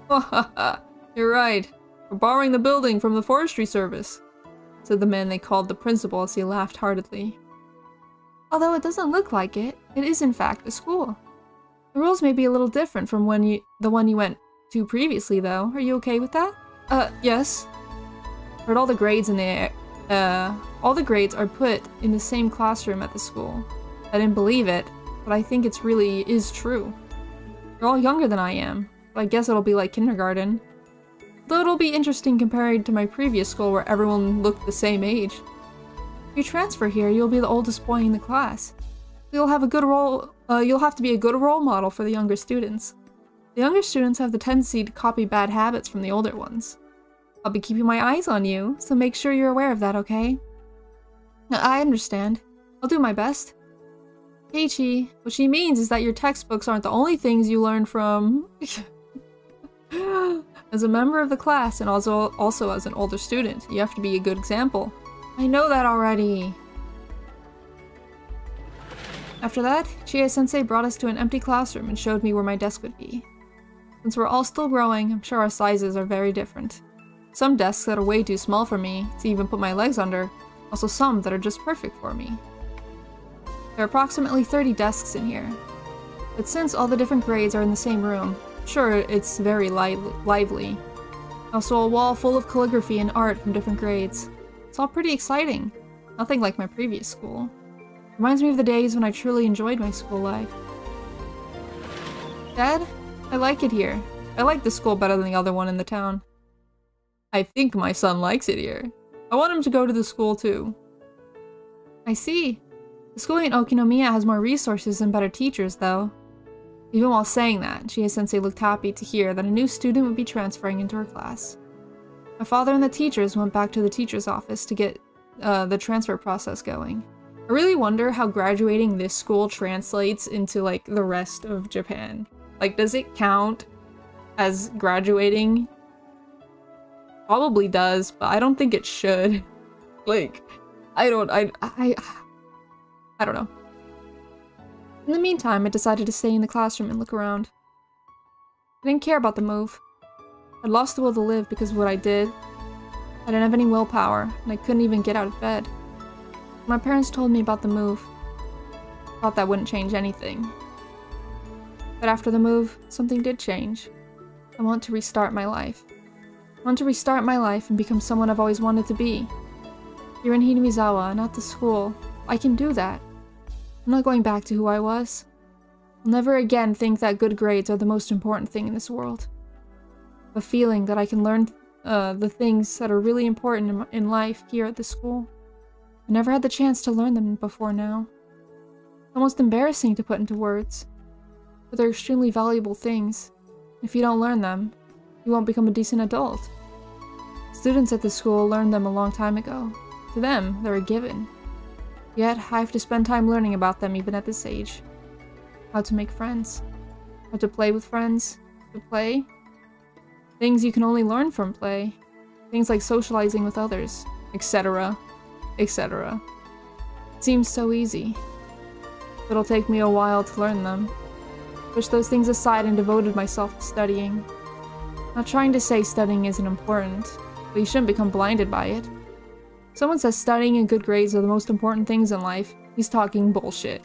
Hahaha, you're right. We're borrowing the building from the Forestry Service, said the man they called the principal as he laughed heartedly. Although it doesn't look like it, it is in fact a school. The rules may be a little different from the one you went to previously though. Are you okay with that? Yes. But all the grades all the grades are put in the same classroom at the school. I didn't believe it, but I think it's really is true. They're all younger than I am, but I guess it'll be like kindergarten. Though it'll be interesting compared to my previous school where everyone looked the same age. If you transfer here, you'll be the oldest boy in the class. You'll have to be a good role model for the younger students. The younger students have the tendency to copy bad habits from the older ones. I'll be keeping my eyes on you, so make sure you're aware of that, okay? I understand. I'll do my best. Keiichi, what she means is that your textbooks aren't the only things you learn from. As a member of the class and also as an older student, you have to be a good example. I know that already. After that, Chie-sensei brought us to an empty classroom and showed me where my desk would be. Since we're all still growing, I'm sure our sizes are very different. Some desks that are way too small for me to even put my legs under, also some that are just perfect for me. There are approximately 30 desks in here. But since all the different grades are in the same room, sure, it's very lively. Also a wall full of calligraphy and art from different grades. It's all pretty exciting. Nothing like my previous school. Reminds me of the days when I truly enjoyed my school life. Dad, I like it here. I like this school better than the other one in the town. I think my son likes it here. I want him to go to the school too. I see. The school in Okinomiya has more resources and better teachers, though. Even while saying that, Chie-sensei looked happy to hear that a new student would be transferring into her class. My father and the teachers went back to the teacher's office to get the transfer process going. I really wonder how graduating this school translates into, like, the rest of Japan. Like, does it count as graduating? Probably does, but I don't think it should. Like, I don't know. In the meantime, I decided to stay in the classroom and look around. I didn't care about the move. I'd lost the will to live because of what I did. I didn't have any willpower, and I couldn't even get out of bed. When my parents told me about the move, I thought that wouldn't change anything. But after the move, something did change. I want to restart my life. I want to restart my life and become someone I've always wanted to be. Here in Hinamizawa, not the school. I can do that. I'm not going back to who I was. I'll never again think that good grades are the most important thing in this world. The feeling that I can learn the things that are really important in life here at the school. I never had the chance to learn them before now. It's almost embarrassing to put into words, but they're extremely valuable things. If you don't learn them, you won't become a decent adult. Students at the school learned them a long time ago. To them, they're a given. Yet, I have to spend time learning about them even at this age. How to make friends. How to play with friends. To play. Things you can only learn from play. Things like socializing with others, etc. etc. It seems so easy. It'll take me a while to learn them. Pushed those things aside and devoted myself to studying. Not trying to say studying isn't important, but you shouldn't become blinded by it. Someone says studying and good grades are the most important things in life. He's talking bullshit.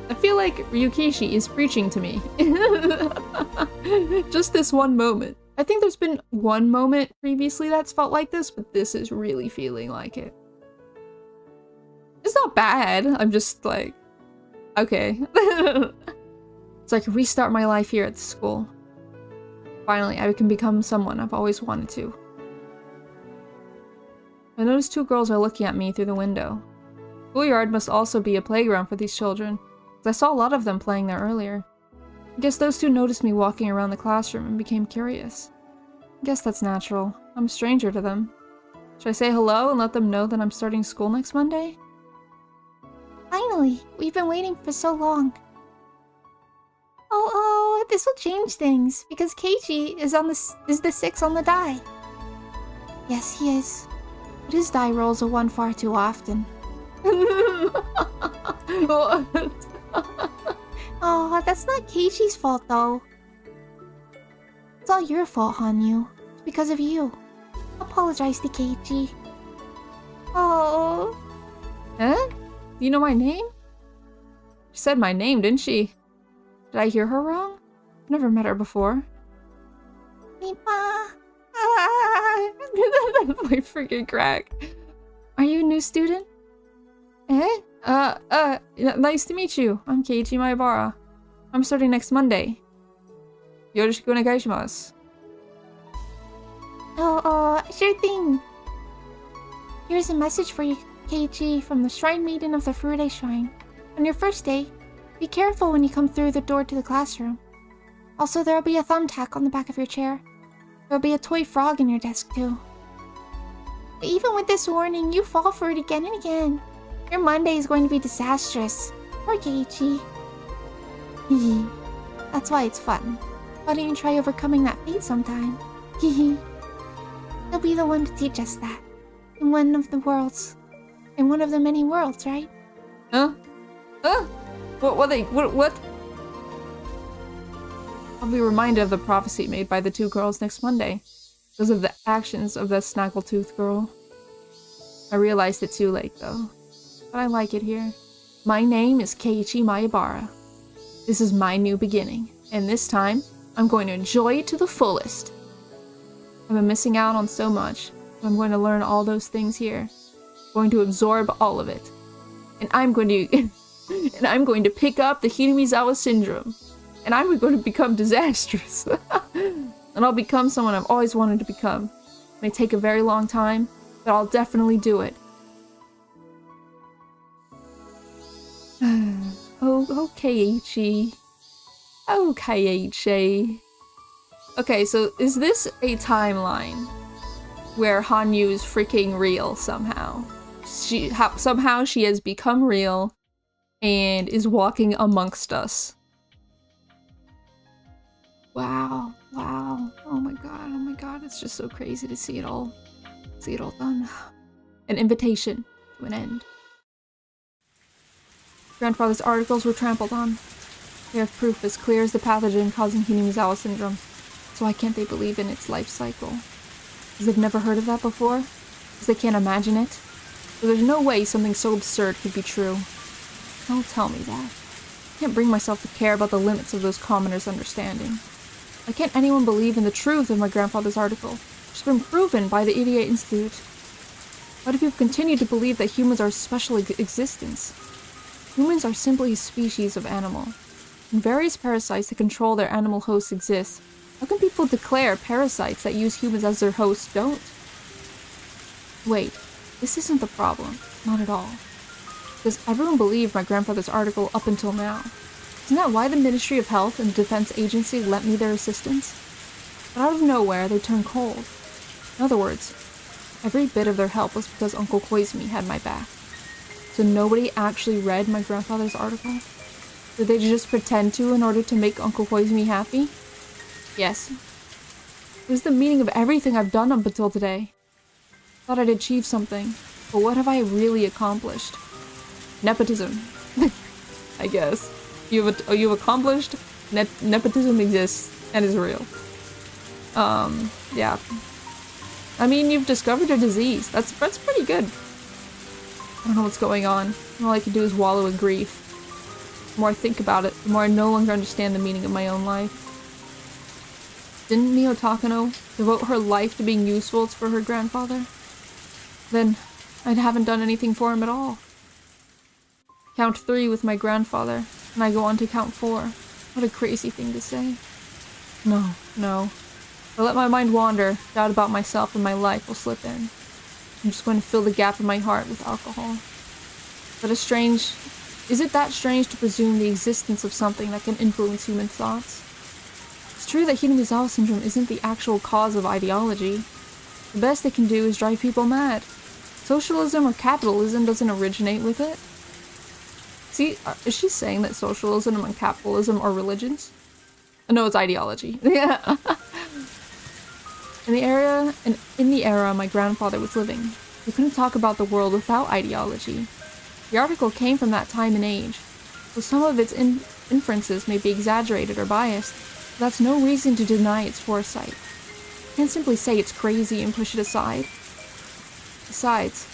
I feel like Ryukishi is preaching to me. Just this one moment. I think there's been one moment previously that's felt like this, but this is really feeling like it. It's not bad. I'm just like, okay. It's like restart my life here at the school. Finally, I can become someone I've always wanted to. I noticed two girls are looking at me through the window. Schoolyard must also be a playground for these children, because I saw a lot of them playing there earlier. I guess those two noticed me walking around the classroom and became curious. I guess that's natural. I'm a stranger to them. Should I say hello and let them know that I'm starting school next Monday? Finally! We've been waiting for so long. Oh, this will change things, because Keiichi is the 6 on the die. Yes, he is. But his die rolls a 1 far too often. What? Oh, that's not Keiichi's fault, though. It's all your fault, Hanyu. It's because of you. Apologize to Keiichi. Oh. Huh? You know my name? She said my name, didn't she? Did I hear her wrong? I've never met her before. Mipa. My freaking crack. Are you a new student? Eh? Nice to meet you. I'm Keiichi Maibara. I'm starting next Monday. Yoroshiku onegaishimasu. Oh, sure thing. Here's a message for you, Keiichi, from the Shrine Maiden of the Furude Shrine. On your first day, be careful when you come through the door to the classroom. Also, there'll be a thumbtack on the back of your chair. There'll be a toy frog in your desk, too. But even with this warning, you fall for it again and again. Your Monday is going to be disastrous. Poor Keiichi. Hehe. That's why it's fun. Why don't you try overcoming that fate sometime? Hehe. He'll be the one to teach us that. In one of the worlds. In one of the many worlds, right? Huh? What? I'll be reminded of the prophecy made by the two girls next Monday. Because of the actions of the Snaggletooth girl. I realized it too late, though. But I like it here. My name is Keiichi Maibara. This is my new beginning. And this time, I'm going to enjoy it to the fullest. I've been missing out on so much. But I'm going to learn all those things here. I'm going to absorb all of it. And I'm going to... and I'm going to pick up the Hinamizawa syndrome. And I'm going to become disastrous. And I'll become someone I've always wanted to become. It may take a very long time, but I'll definitely do it. Oh, Keiichi. Oh, Keiichi. Okay, so is this a timeline where Hanyu is freaking real somehow? Somehow she has become real and is walking amongst us. Wow. Oh my god, it's just so crazy to see it all done. An invitation to an end. Grandfather's articles were trampled on. They have proof as clear as the pathogen causing Hinamizawa syndrome. So why can't they believe in its life cycle? Because they've never heard of that before? Because they can't imagine it? So there's no way something so absurd could be true. Don't tell me that. I can't bring myself to care about the limits of those commoners' understanding. Why can't anyone believe in the truth of my grandfather's article? It's been proven by the Idiot Institute. Why do people continue to believe that humans are a special existence? Humans are simply a species of animal. When various parasites that control their animal hosts exist, how can people declare parasites that use humans as their hosts don't? Wait, this isn't the problem. Not at all. Because everyone believed my grandfather's article up until now. Isn't that why the Ministry of Health and the Defense Agency lent me their assistance? But out of nowhere, they turned cold. In other words, every bit of their help was because Uncle Koizumi had my back. So nobody actually read my grandfather's article? Did they just pretend to in order to make Uncle Koizumi happy? Yes. It was the meaning of everything I've done up until today. Thought I'd achieved something, but what have I really accomplished? Nepotism. I guess. You've accomplished. Nepotism exists and is real. Yeah. I mean, you've discovered a disease. That's pretty good. I don't know what's going on. All I can do is wallow in grief. The more I think about it, the more I no longer understand the meaning of my own life. Didn't Mio Takano devote her life to being useful for her grandfather? Then I haven't done anything for him at all. Count 3 with my grandfather, and I go on to count 4. What a crazy thing to say. No. I let my mind wander, doubt about myself and my life will slip in. I'm just going to fill the gap in my heart with alcohol. But is it that strange to presume the existence of something that can influence human thoughts? It's true that Hinamizawa syndrome isn't the actual cause of ideology. The best they can do is drive people mad. Socialism or capitalism doesn't originate with it. See, is she saying that socialism and capitalism are religions? No, it's ideology. Yeah. In the era my grandfather was living, we couldn't talk about the world without ideology. The article came from that time and age, so some of its inferences may be exaggerated or biased, but that's no reason to deny its foresight. You can't simply say it's crazy and push it aside. Besides,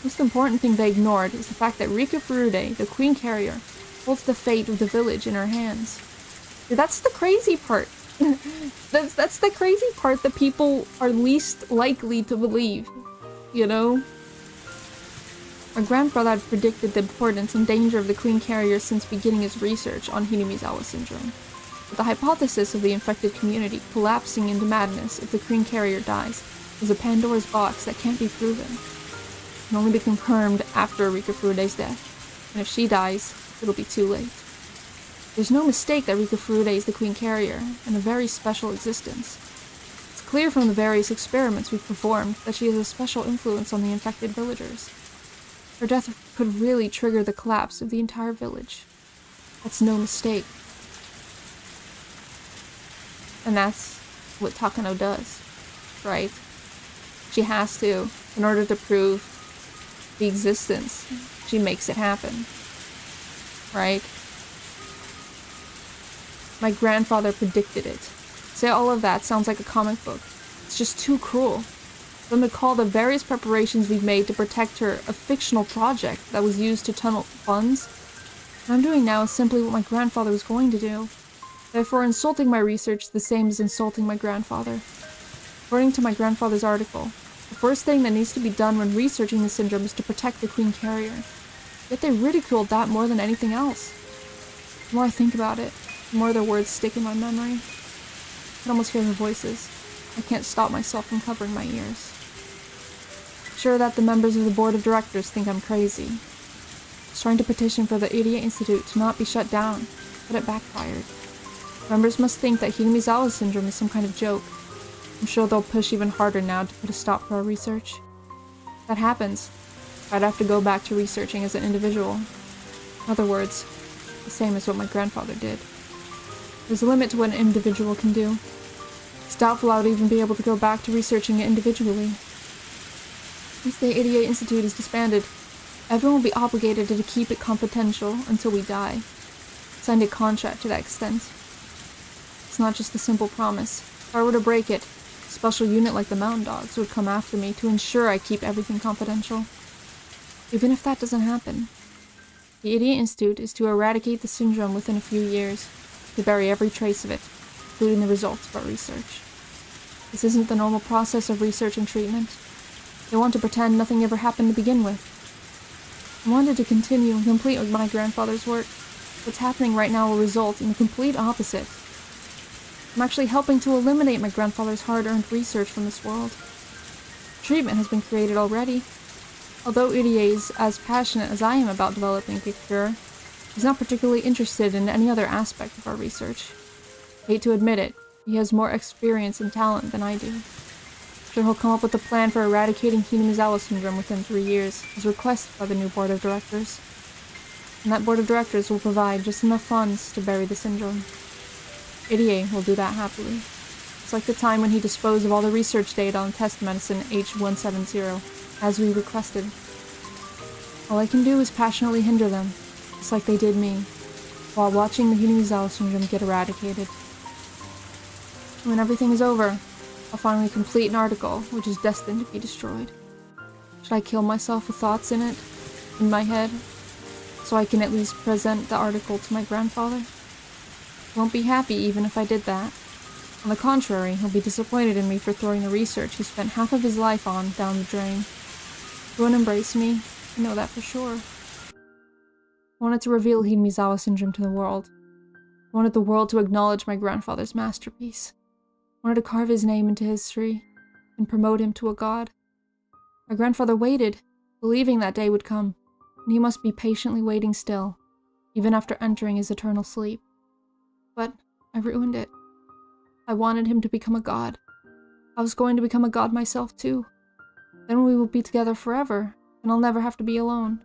the most important thing they ignored is the fact that Rika Furude, the Queen Carrier, holds the fate of the village in her hands. That's the crazy part. That's the crazy part that people are least likely to believe, you know? My grandfather had predicted the importance and danger of the queen carrier since beginning his research on Hinamizawa syndrome. But the hypothesis of the infected community collapsing into madness if the queen carrier dies is a Pandora's box that can't be proven. It can only be confirmed after Rika Furude's death, and if she dies, it'll be too late. There's no mistake that Rika Furude is the queen carrier, and a very special existence. It's clear from the various experiments we've performed that she has a special influence on the infected villagers. Her death could really trigger the collapse of the entire village. That's no mistake. And that's what Takano does, right? She has to, in order to prove the existence. She makes it happen, right? My grandfather predicted it. Say all of that sounds like a comic book. It's just too cruel. For them to call the various preparations we've made to protect her a fictional project that was used to tunnel funds. What I'm doing now is simply what my grandfather was going to do. Therefore, insulting my research is the same as insulting my grandfather. According to my grandfather's article, the first thing that needs to be done when researching the syndrome is to protect the queen carrier. Yet they ridiculed that more than anything else. The more I think about it, the more their words stick in my memory. I can almost hear their voices. I can't stop myself from covering my ears. Sure that the members of the board of directors think I'm crazy. I was trying to petition for the Idiot Institute to not be shut down, but it backfired. Members must think that Hinamizawa syndrome is some kind of joke. I'm sure they'll push even harder now to put a stop to our research. If that happens, I'd have to go back to researching as an individual. In other words, the same as what my grandfather did. There's a limit to what an individual can do. It's doubtful I would even be able to go back to researching it individually. Once the Idiot Institute is disbanded, everyone will be obligated to keep it confidential until we die. I signed a contract to that extent. It's not just a simple promise. If I were to break it, a special unit like the Mountain Dogs would come after me to ensure I keep everything confidential. Even if that doesn't happen, the Idiot Institute is to eradicate the syndrome within a few years, to bury every trace of it, including the results of our research. This isn't the normal process of research and treatment. They want to pretend nothing ever happened to begin with. I wanted to continue and complete my grandfather's work. What's happening right now will result in the complete opposite. I'm actually helping to eliminate my grandfather's hard-earned research from this world. Treatment has been created already. Although Irie is as passionate as I am about developing a cure, he's not particularly interested in any other aspect of our research. I hate to admit it, he has more experience and talent than I do. I'm sure he'll come up with a plan for eradicating Hinamizawa syndrome within 3 years, as requested by the new board of directors. And that board of directors will provide just enough funds to bury the syndrome. Irie will do that happily. It's like the time when he disposed of all the research data on test medicine H170, as we requested. All I can do is passionately hinder them, just like they did me, while watching the Hinamizawa syndrome get eradicated. When everything is over, I'll finally complete an article which is destined to be destroyed. Should I kill myself with thoughts in it, in my head, so I can at least present the article to my grandfather? He won't be happy even if I did that. On the contrary, he'll be disappointed in me for throwing the research he spent half of his life on down the drain. He won't embrace me, I know that for sure. I wanted to reveal Hinamizawa syndrome to the world. I wanted the world to acknowledge my grandfather's masterpiece. I wanted to carve his name into history and promote him to a god. My grandfather waited, believing that day would come, and he must be patiently waiting still, even after entering his eternal sleep. But I ruined it. I wanted him to become a god. I was going to become a god myself too. Then we will be together forever, and I'll never have to be alone.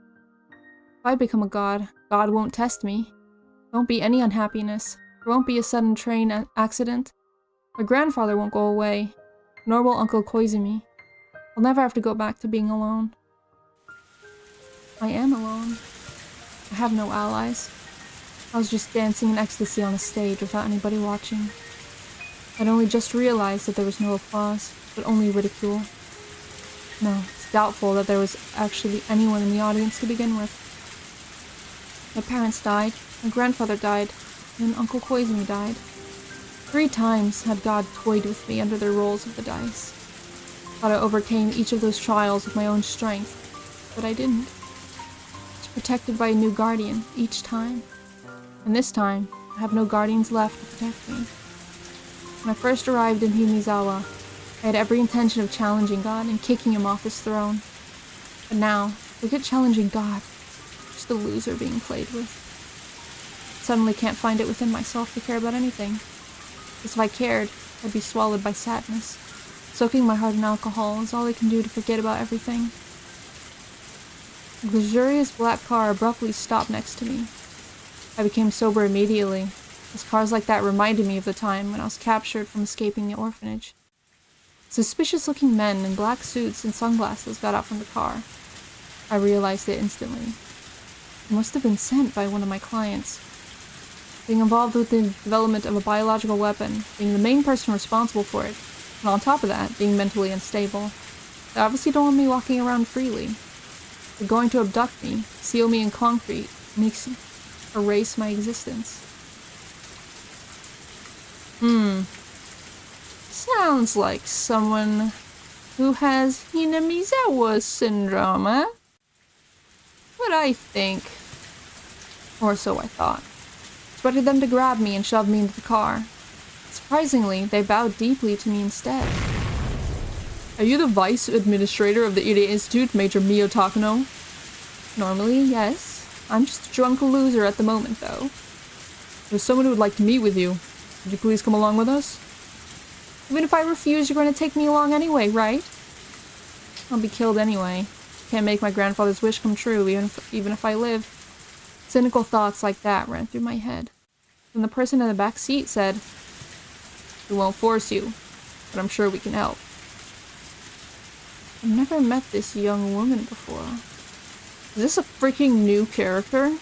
If I become a god, God won't test me. There won't be any unhappiness. There won't be a sudden train accident. My grandfather won't go away, nor will Uncle Koizumi. I'll never have to go back to being alone. I am alone. I have no allies. I was just dancing in ecstasy on a stage without anybody watching. I'd only just realized that there was no applause, but only ridicule. No, it's doubtful that there was actually anyone in the audience to begin with. My parents died, my grandfather died, and Uncle Koizumi died. 3 times had God toyed with me under the rolls of the dice. Thought I overcame each of those trials with my own strength, but I didn't. I was protected by a new guardian each time. And this time, I have no guardians left to protect me. When I first arrived in Himizawa, I had every intention of challenging God and kicking him off his throne. But now, look at challenging God. Just a loser being played with. Suddenly can't find it within myself to care about anything. Because if I cared, I'd be swallowed by sadness. Soaking my heart in alcohol is all I can do to forget about everything. A luxurious black car abruptly stopped next to me. I became sober immediately, as cars like that reminded me of the time when I was captured from escaping the orphanage. Suspicious-looking men in black suits and sunglasses got out from the car. I realized it instantly. It must have been sent by one of my clients. Being involved with the development of a biological weapon, being the main person responsible for it, and on top of that, being mentally unstable. They obviously don't want me walking around freely. They're going to abduct me, seal me in concrete, erase my existence. Sounds like someone who has Hinamizawa syndrome, eh? What I think. Or so I thought. Expected them to grab me and shove me into the car. Surprisingly, they bowed deeply to me instead. Are you the vice administrator of the Idiot Institute, Major Mio Takano? Normally, yes. I'm just a drunk loser at the moment, though. There's someone who would like to meet with you. Would you please come along with us? Even if I refuse, you're going to take me along anyway, right? I'll be killed anyway. Can't make my grandfather's wish come true, even if I live. Cynical thoughts like that ran through my head. And the person in the back seat said, "We won't force you, but I'm sure we can help." I've never met this young woman before. Is this a freaking new character?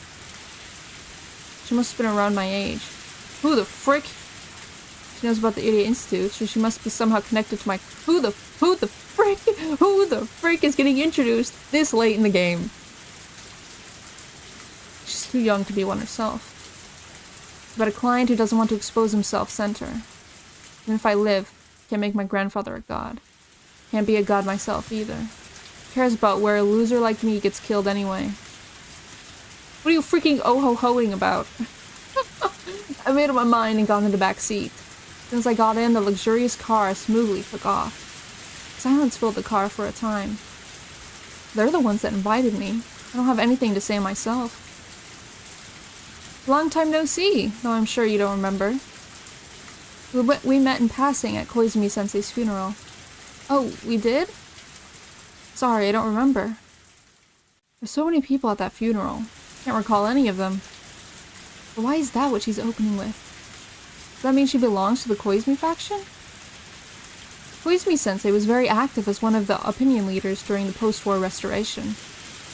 She must have been around my age. Who the frick? She knows about the Idiot Institute, so she must be somehow connected to my— Who the frick is getting introduced this late in the game? She's too young to be one herself. But a client who doesn't want to expose himself sent her. Even if I live, can't make my grandfather a god. Can't be a god myself either. Who cares about where a loser like me gets killed anyway? What are you freaking oh-ho-hoing about? I made up my mind and got in the back seat. As soon as I got in, the luxurious car smoothly took off. Silence filled the car for a time. They're the ones that invited me. I don't have anything to say myself. Long time no see, though I'm sure you don't remember. We met in passing at Koizumi-sensei's funeral. Oh, we did? Sorry, I don't remember. There's so many people at that funeral. Can't recall any of them. But why is that what she's opening with? Does that mean she belongs to the Koizumi faction? Koizumi-sensei was very active as one of the opinion leaders during the post-war restoration.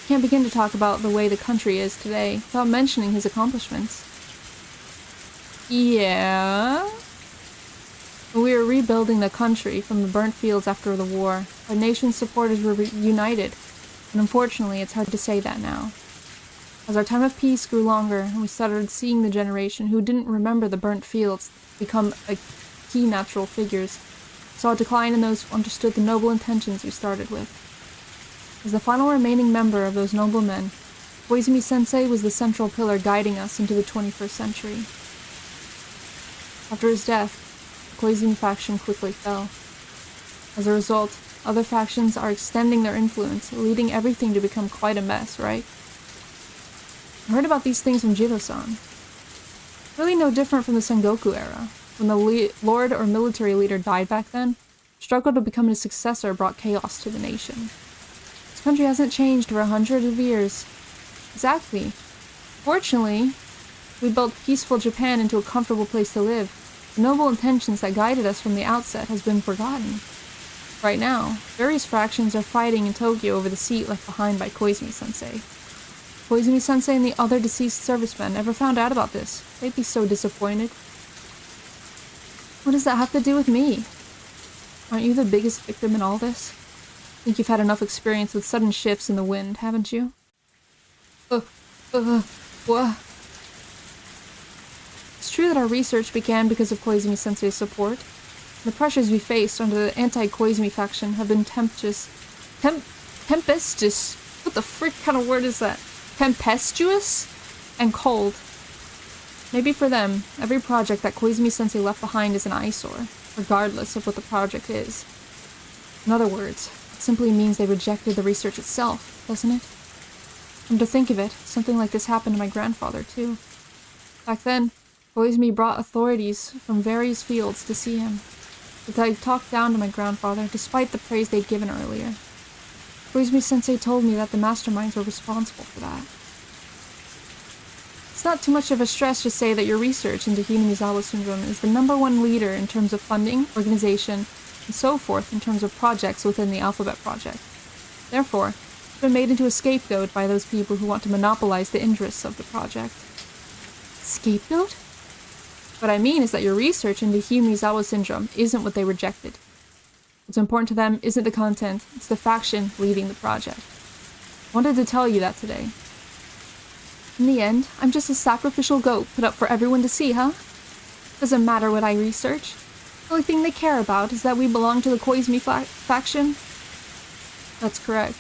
Can't begin to talk about the way the country is today without mentioning his accomplishments. Yeah? When we were rebuilding the country from the burnt fields after the war, our nation's supporters were united, and unfortunately it's hard to say that now. As our time of peace grew longer, and we started seeing the generation who didn't remember the burnt fields become key natural figures, saw a decline in those who understood the noble intentions we started with. As the final remaining member of those noble men, Koizumi-sensei was the central pillar guiding us into the 21st century. After his death, the Koizumi faction quickly fell. As a result, other factions are extending their influence, leading everything to become quite a mess, right? I heard about these things from Jiro-san. Really no different from the Sengoku era. When the lord or military leader died back then, the struggle to become his successor brought chaos to the nation. This country hasn't changed for 100 years. Exactly. Fortunately, we built peaceful Japan into a comfortable place to live. The noble intentions that guided us from the outset has been forgotten. Right now, various factions are fighting in Tokyo over the seat left behind by Koizumi-sensei. Koizumi-sensei and the other deceased servicemen never found out about this. They'd be so disappointed. What does that have to do with me? Aren't you the biggest victim in all this? Think you've had enough experience with sudden shifts in the wind, haven't you? What? It's true that our research began because of Koizumi-sensei's support. The pressures we faced under the anti-Koizumi faction have been tempestuous. What the frick kind of word is that? Tempestuous and cold. Maybe for them, every project that Koizumi-sensei left behind is an eyesore, regardless of what the project is. In other words, it simply means they rejected the research itself, doesn't it? Come to think of it, something like this happened to my grandfather, too. Back then, Koizumi brought authorities from various fields to see him. But they talked down to my grandfather, despite the praise they'd given earlier. Koizumi-sensei told me that the masterminds were responsible for that. It's not too much of a stretch to say that your research into Hinamizawa syndrome is the #1 leader in terms of funding, organization, and so forth in terms of projects within the Alphabet Project. Therefore, it's been made into a scapegoat by those people who want to monopolize the interests of the project. Scapegoat? What I mean is that your research into Hinamizawa syndrome isn't what they rejected. What's important to them isn't the content, it's the faction leading the project. I wanted to tell you that today. In the end, I'm just a sacrificial goat put up for everyone to see, huh? Doesn't matter what I research. The only thing they care about is that we belong to the Koizumi faction. That's correct.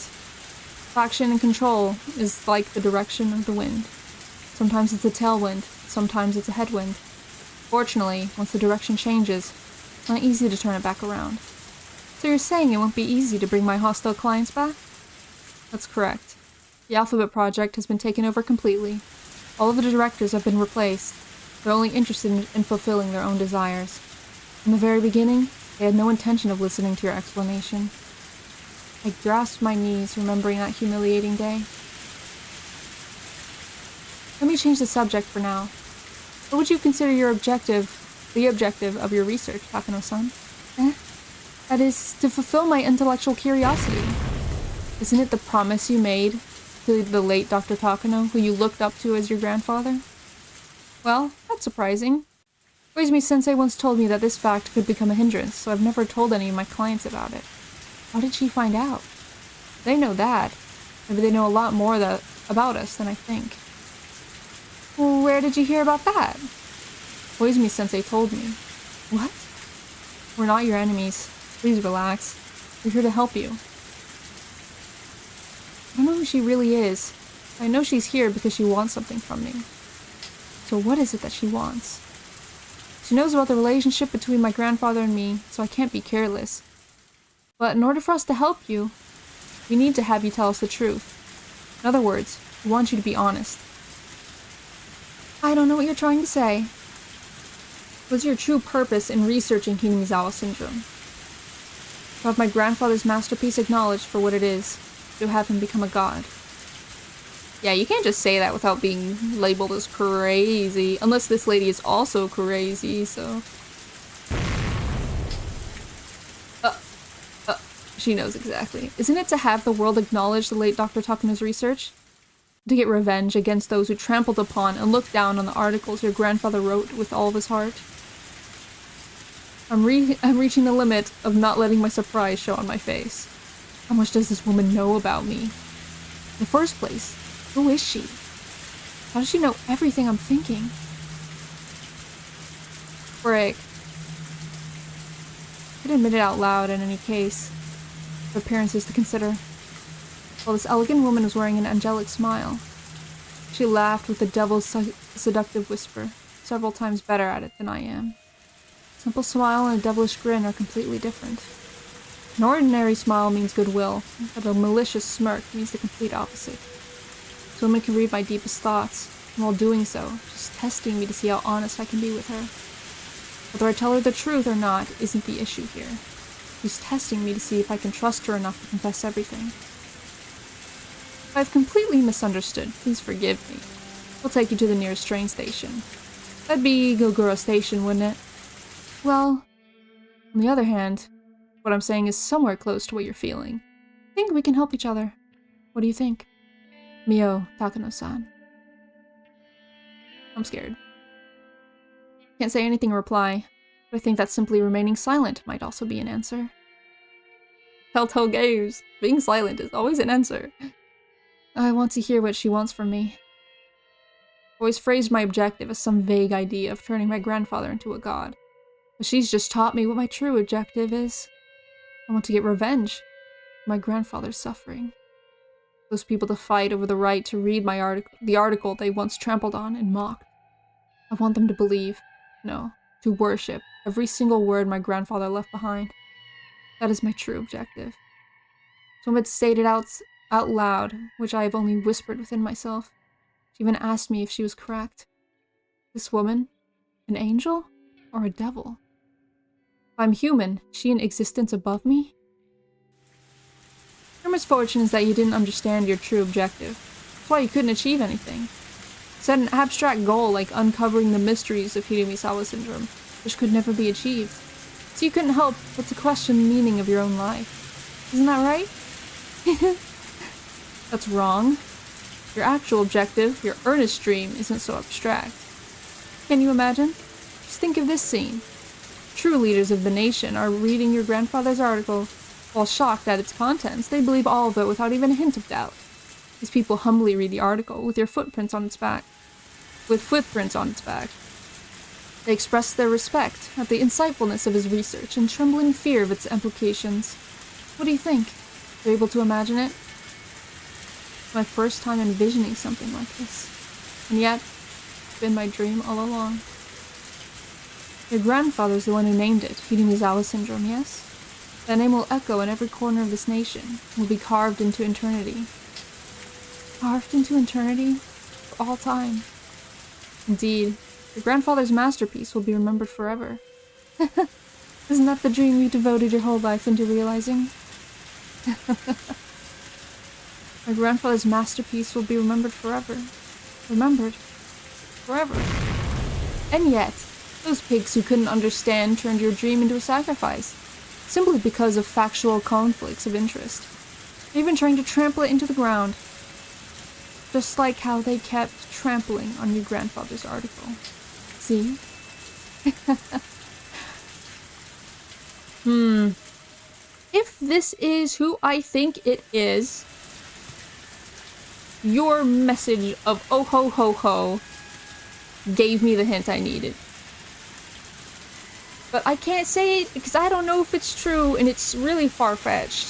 Faction and control is like the direction of the wind. Sometimes it's a tailwind, sometimes it's a headwind. Fortunately, once the direction changes, it's not easy to turn it back around. So you're saying it won't be easy to bring my hostile clients back? That's correct. The Alphabet Project has been taken over completely. All of the directors have been replaced. They're only interested in fulfilling their own desires. From the very beginning, they had no intention of listening to your explanation. I grasped my knees, remembering that humiliating day. Let me change the subject for now. What would you consider the objective of your research, Takano-san? That is, to fulfill my intellectual curiosity. Isn't it the promise you made to the late Dr. Takano, who you looked up to as your grandfather? Well, that's surprising. Koizumi-sensei once told me that this fact could become a hindrance, so I've never told any of my clients about it. How did she find out? They know that. Maybe they know a lot more about us than I think. Well, where did you hear about that? Koizumi-sensei told me. What? We're not your enemies. Please relax. We're here to help you. I don't know who she really is. I know she's here because she wants something from me. So what is it that she wants? She knows about the relationship between my grandfather and me, so I can't be careless. But in order for us to help you, we need to have you tell us the truth. In other words, we want you to be honest. I don't know what you're trying to say. What's your true purpose in researching Hinamizawa syndrome? To have my grandfather's masterpiece acknowledged for what it is, to have him become a god. Yeah, you can't just say that without being labeled as crazy. Unless this lady is also crazy, so... She knows exactly. Isn't it to have the world acknowledge the late Dr. Takano's research? To get revenge against those who trampled upon and looked down on the articles your grandfather wrote with all of his heart? I'm reaching the limit of not letting my surprise show on my face. How much does this woman know about me? In the first place, who is she? How does she know everything I'm thinking? Frick. I could admit it out loud in any case. Appearances to consider. While this elegant woman was wearing an angelic smile, she laughed with a devil's seductive whisper, several times better at it than I am. A simple smile and a devilish grin are completely different. An ordinary smile means goodwill, but a malicious smirk means the complete opposite. This woman can read my deepest thoughts, and while doing so, she's testing me to see how honest I can be with her. Whether I tell her the truth or not isn't the issue here. She's testing me to see if I can trust her enough to confess everything. If I've completely misunderstood, please forgive me. I'll take you to the nearest train station. That'd be Gogura Station, wouldn't it? Well, on the other hand, what I'm saying is somewhere close to what you're feeling. I think we can help each other. What do you think? Mio Takano-san. I'm scared. Can't say anything in reply, but I think that simply remaining silent might also be an answer. Telltale Games. Being silent is always an answer. I want to hear what she wants from me. Always phrased my objective as some vague idea of turning my grandfather into a god. But she's just taught me what my true objective is. I want to get revenge for my grandfather's suffering. Those people to fight over the right to read the article they once trampled on and mocked. I want them to believe, no, to worship every single word my grandfather left behind. That is my true objective. Some had stated out loud, which I have only whispered within myself. She even asked me if she was correct. This woman, an angel or a devil? If I'm human, is she an existence above me? Your misfortune is that you didn't understand your true objective. That's why you couldn't achieve anything. You set an abstract goal like uncovering the mysteries of Higurashi syndrome, which could never be achieved. So you couldn't help but to question the meaning of your own life. Isn't that right? That's wrong. Your actual objective, your earnest dream, isn't so abstract. Can you imagine? Just think of this scene. True leaders of the nation are reading your grandfather's article. While shocked at its contents, they believe all of it without even a hint of doubt. These people humbly read the article with footprints on its back. They express their respect at the insightfulness of his research and trembling fear of its implications. What do you think? You're able to imagine it? It's my first time envisioning something like this. And yet, it's been my dream all along. Your grandfather's the one who named it, Higurashi syndrome, yes? That name will echo in every corner of this nation, will be carved into eternity. Carved into eternity? For all time. Indeed, your grandfather's masterpiece will be remembered forever. Isn't that the dream you devoted your whole life into realizing? My grandfather's masterpiece will be remembered forever. Remembered. Forever. And yet, those pigs who couldn't understand turned your dream into a sacrifice, simply because of factual conflicts of interest, even trying to trample it into the ground. Just like how they kept trampling on your grandfather's article. See? If this is who I think it is, your message of oh ho ho ho gave me the hint I needed. But I can't say it because I don't know if it's true and it's really far-fetched.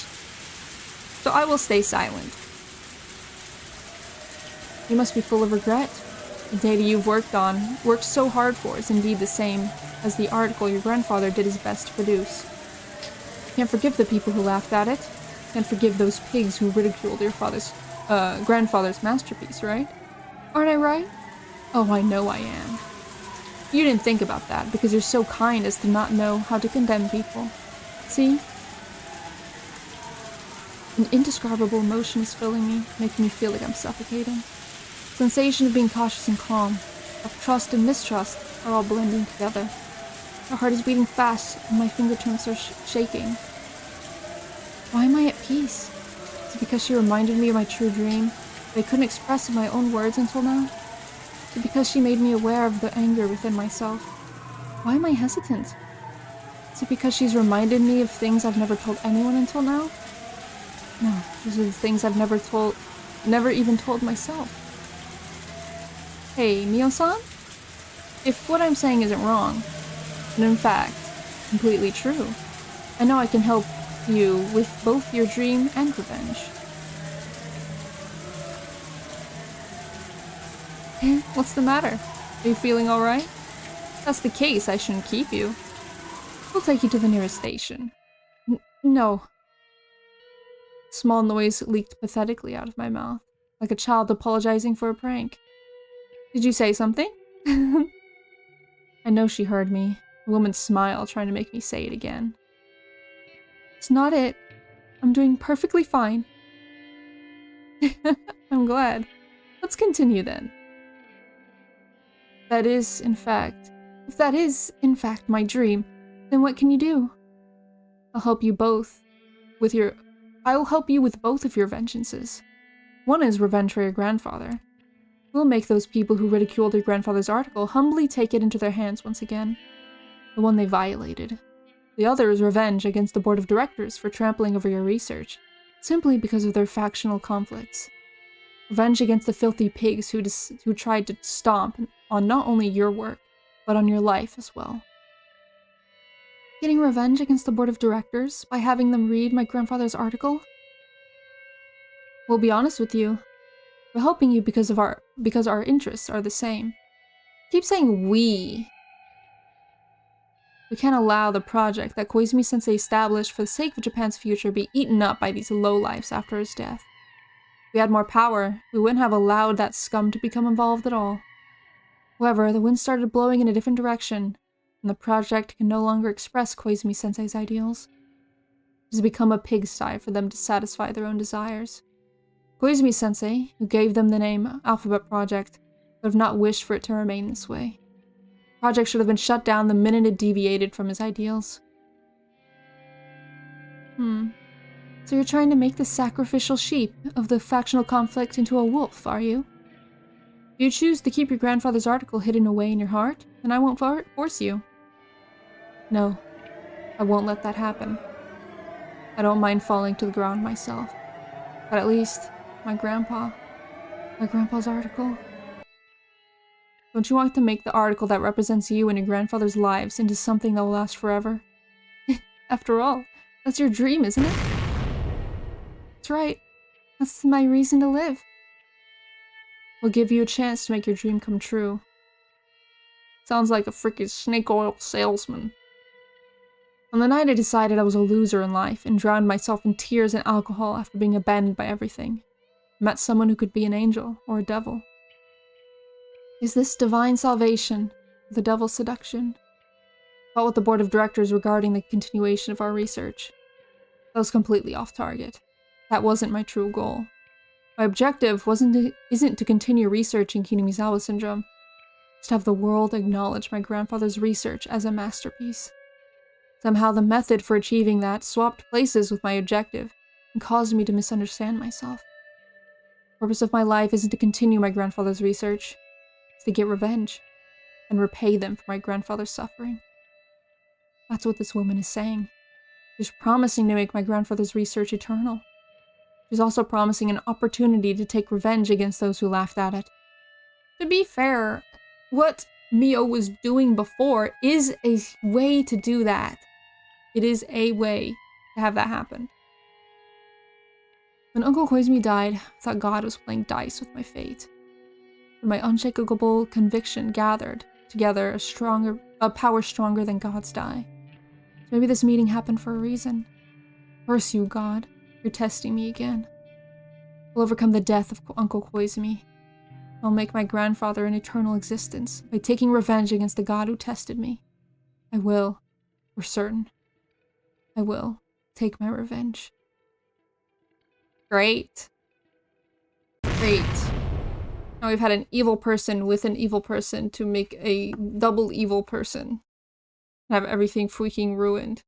So I will stay silent. You must be full of regret. The data you've worked so hard for, is indeed the same as the article your grandfather did his best to produce. You can't forgive the people who laughed at it. You can't forgive those pigs who ridiculed your grandfather's masterpiece, right? Aren't I right? Oh, I know I am. You didn't think about that because you're so kind as to not know how to condemn people. See? An indescribable emotion is filling me, making me feel like I'm suffocating. Sensation of being cautious and calm, of trust and mistrust are all blending together. My heart is beating fast and my fingertips are shaking. Why am I at peace? Is it because she reminded me of my true dream that I couldn't express in my own words until now? Is it because she made me aware of the anger within myself? Why am I hesitant? Is it because she's reminded me of things I've never told anyone until now? No, these are the things I've never even told myself. Hey, Mio-san? If what I'm saying isn't wrong, and in fact, completely true, I know I can help you with both your dream and revenge. What's the matter? Are you feeling alright? If that's the case, I shouldn't keep you. We'll take you to the nearest station. No. Small noise leaked pathetically out of my mouth, like a child apologizing for a prank. Did you say something? I know she heard me. A woman's smile trying to make me say it again. It's not it. I'm doing perfectly fine. I'm glad. Let's continue then. If that is, in fact, my dream, then what can you do? I'll help you with both of your vengeances. One is revenge for your grandfather. We'll make those people who ridiculed your grandfather's article humbly take it into their hands once again. The one they violated. The other is revenge against the board of directors for trampling over your research, simply because of their factional conflicts. Revenge against the filthy pigs who tried to stomp on not only your work, but on your life as well. Getting revenge against the board of directors by having them read my grandfather's article? We'll be honest with you. We're helping you because our interests are the same. Keep saying we. We can't allow the project that Koizumi-sensei established for the sake of Japan's future be eaten up by these lowlifes after his death. If we had more power, we wouldn't have allowed that scum to become involved at all. However, the wind started blowing in a different direction, and the project can no longer express Koizumi-sensei's ideals. It has become a pigsty for them to satisfy their own desires. Koizumi-sensei, who gave them the name Alphabet Project, would have not wished for it to remain this way. The project should have been shut down the minute it deviated from his ideals. So you're trying to make the sacrificial sheep of the factional conflict into a wolf, are you? If you choose to keep your grandfather's article hidden away in your heart, then I won't force you. No, I won't let that happen. I don't mind falling to the ground myself. But at least, my grandpa's article. Don't you want to make the article that represents you and your grandfather's lives into something that will last forever? After all, that's your dream, isn't it? That's right. That's my reason to live. We'll give you a chance to make your dream come true. Sounds like a freaking snake oil salesman. On the night I decided I was a loser in life and drowned myself in tears and alcohol after being abandoned by everything, I met someone who could be an angel or a devil. Is this divine salvation or the devil's seduction? I fought with the board of directors regarding the continuation of our research. That was completely off target. That wasn't my true goal. My objective isn't to continue researching Hinamizawa syndrome. Just to have the world acknowledge my grandfather's research as a masterpiece. Somehow the method for achieving that swapped places with my objective and caused me to misunderstand myself. The purpose of my life isn't to continue my grandfather's research. It's to get revenge and repay them for my grandfather's suffering. That's what this woman is saying. She's promising to make my grandfather's research eternal. She's also promising an opportunity to take revenge against those who laughed at it. To be fair, what Mio was doing before is a way to do that. It is a way to have that happen. When Uncle Koizumi died, I thought God was playing dice with my fate. But my unshakable conviction gathered together a power stronger than God's die. So maybe this meeting happened for a reason. Curse you, God. You're testing me again. I'll overcome the death of Uncle Koizumi. I'll make my grandfather an eternal existence by taking revenge against the God who tested me. I will, for certain. I will take my revenge. Great. Great. Now we've had an evil person with an evil person to make a double evil person. Have everything freaking ruined.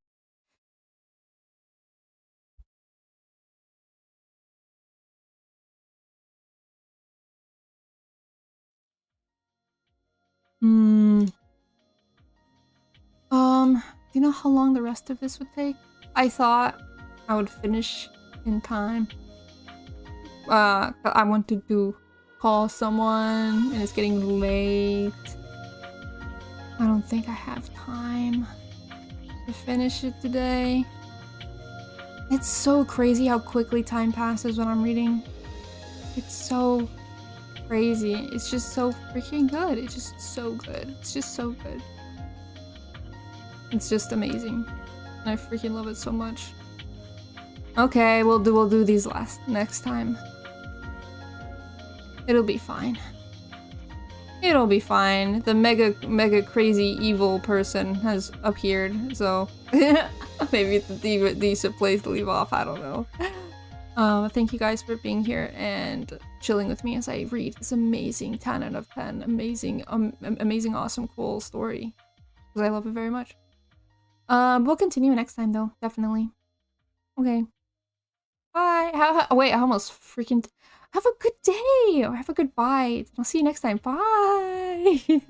Do you know how long the rest of this would take? I thought I would finish in time. I wanted to call someone and it's getting late. I don't think I have time to finish it today. It's so crazy how quickly time passes when I'm reading. It's so crazy. It's just so freaking good. It's just so good. It's just so good. It's just amazing. And I freaking love it so much. Okay, we'll do these next time. It'll be fine. It'll be fine. The mega crazy evil person has appeared, so maybe it's a decent place to leave off. I don't know. Thank you guys for being here and chilling with me as I read this amazing 10 out of 10, amazing, awesome, cool story. Because I love it very much. We'll continue next time though, definitely. Okay. Bye. Wait, I almost freaking. Have a good day or have a good bite. I'll see you next time. Bye.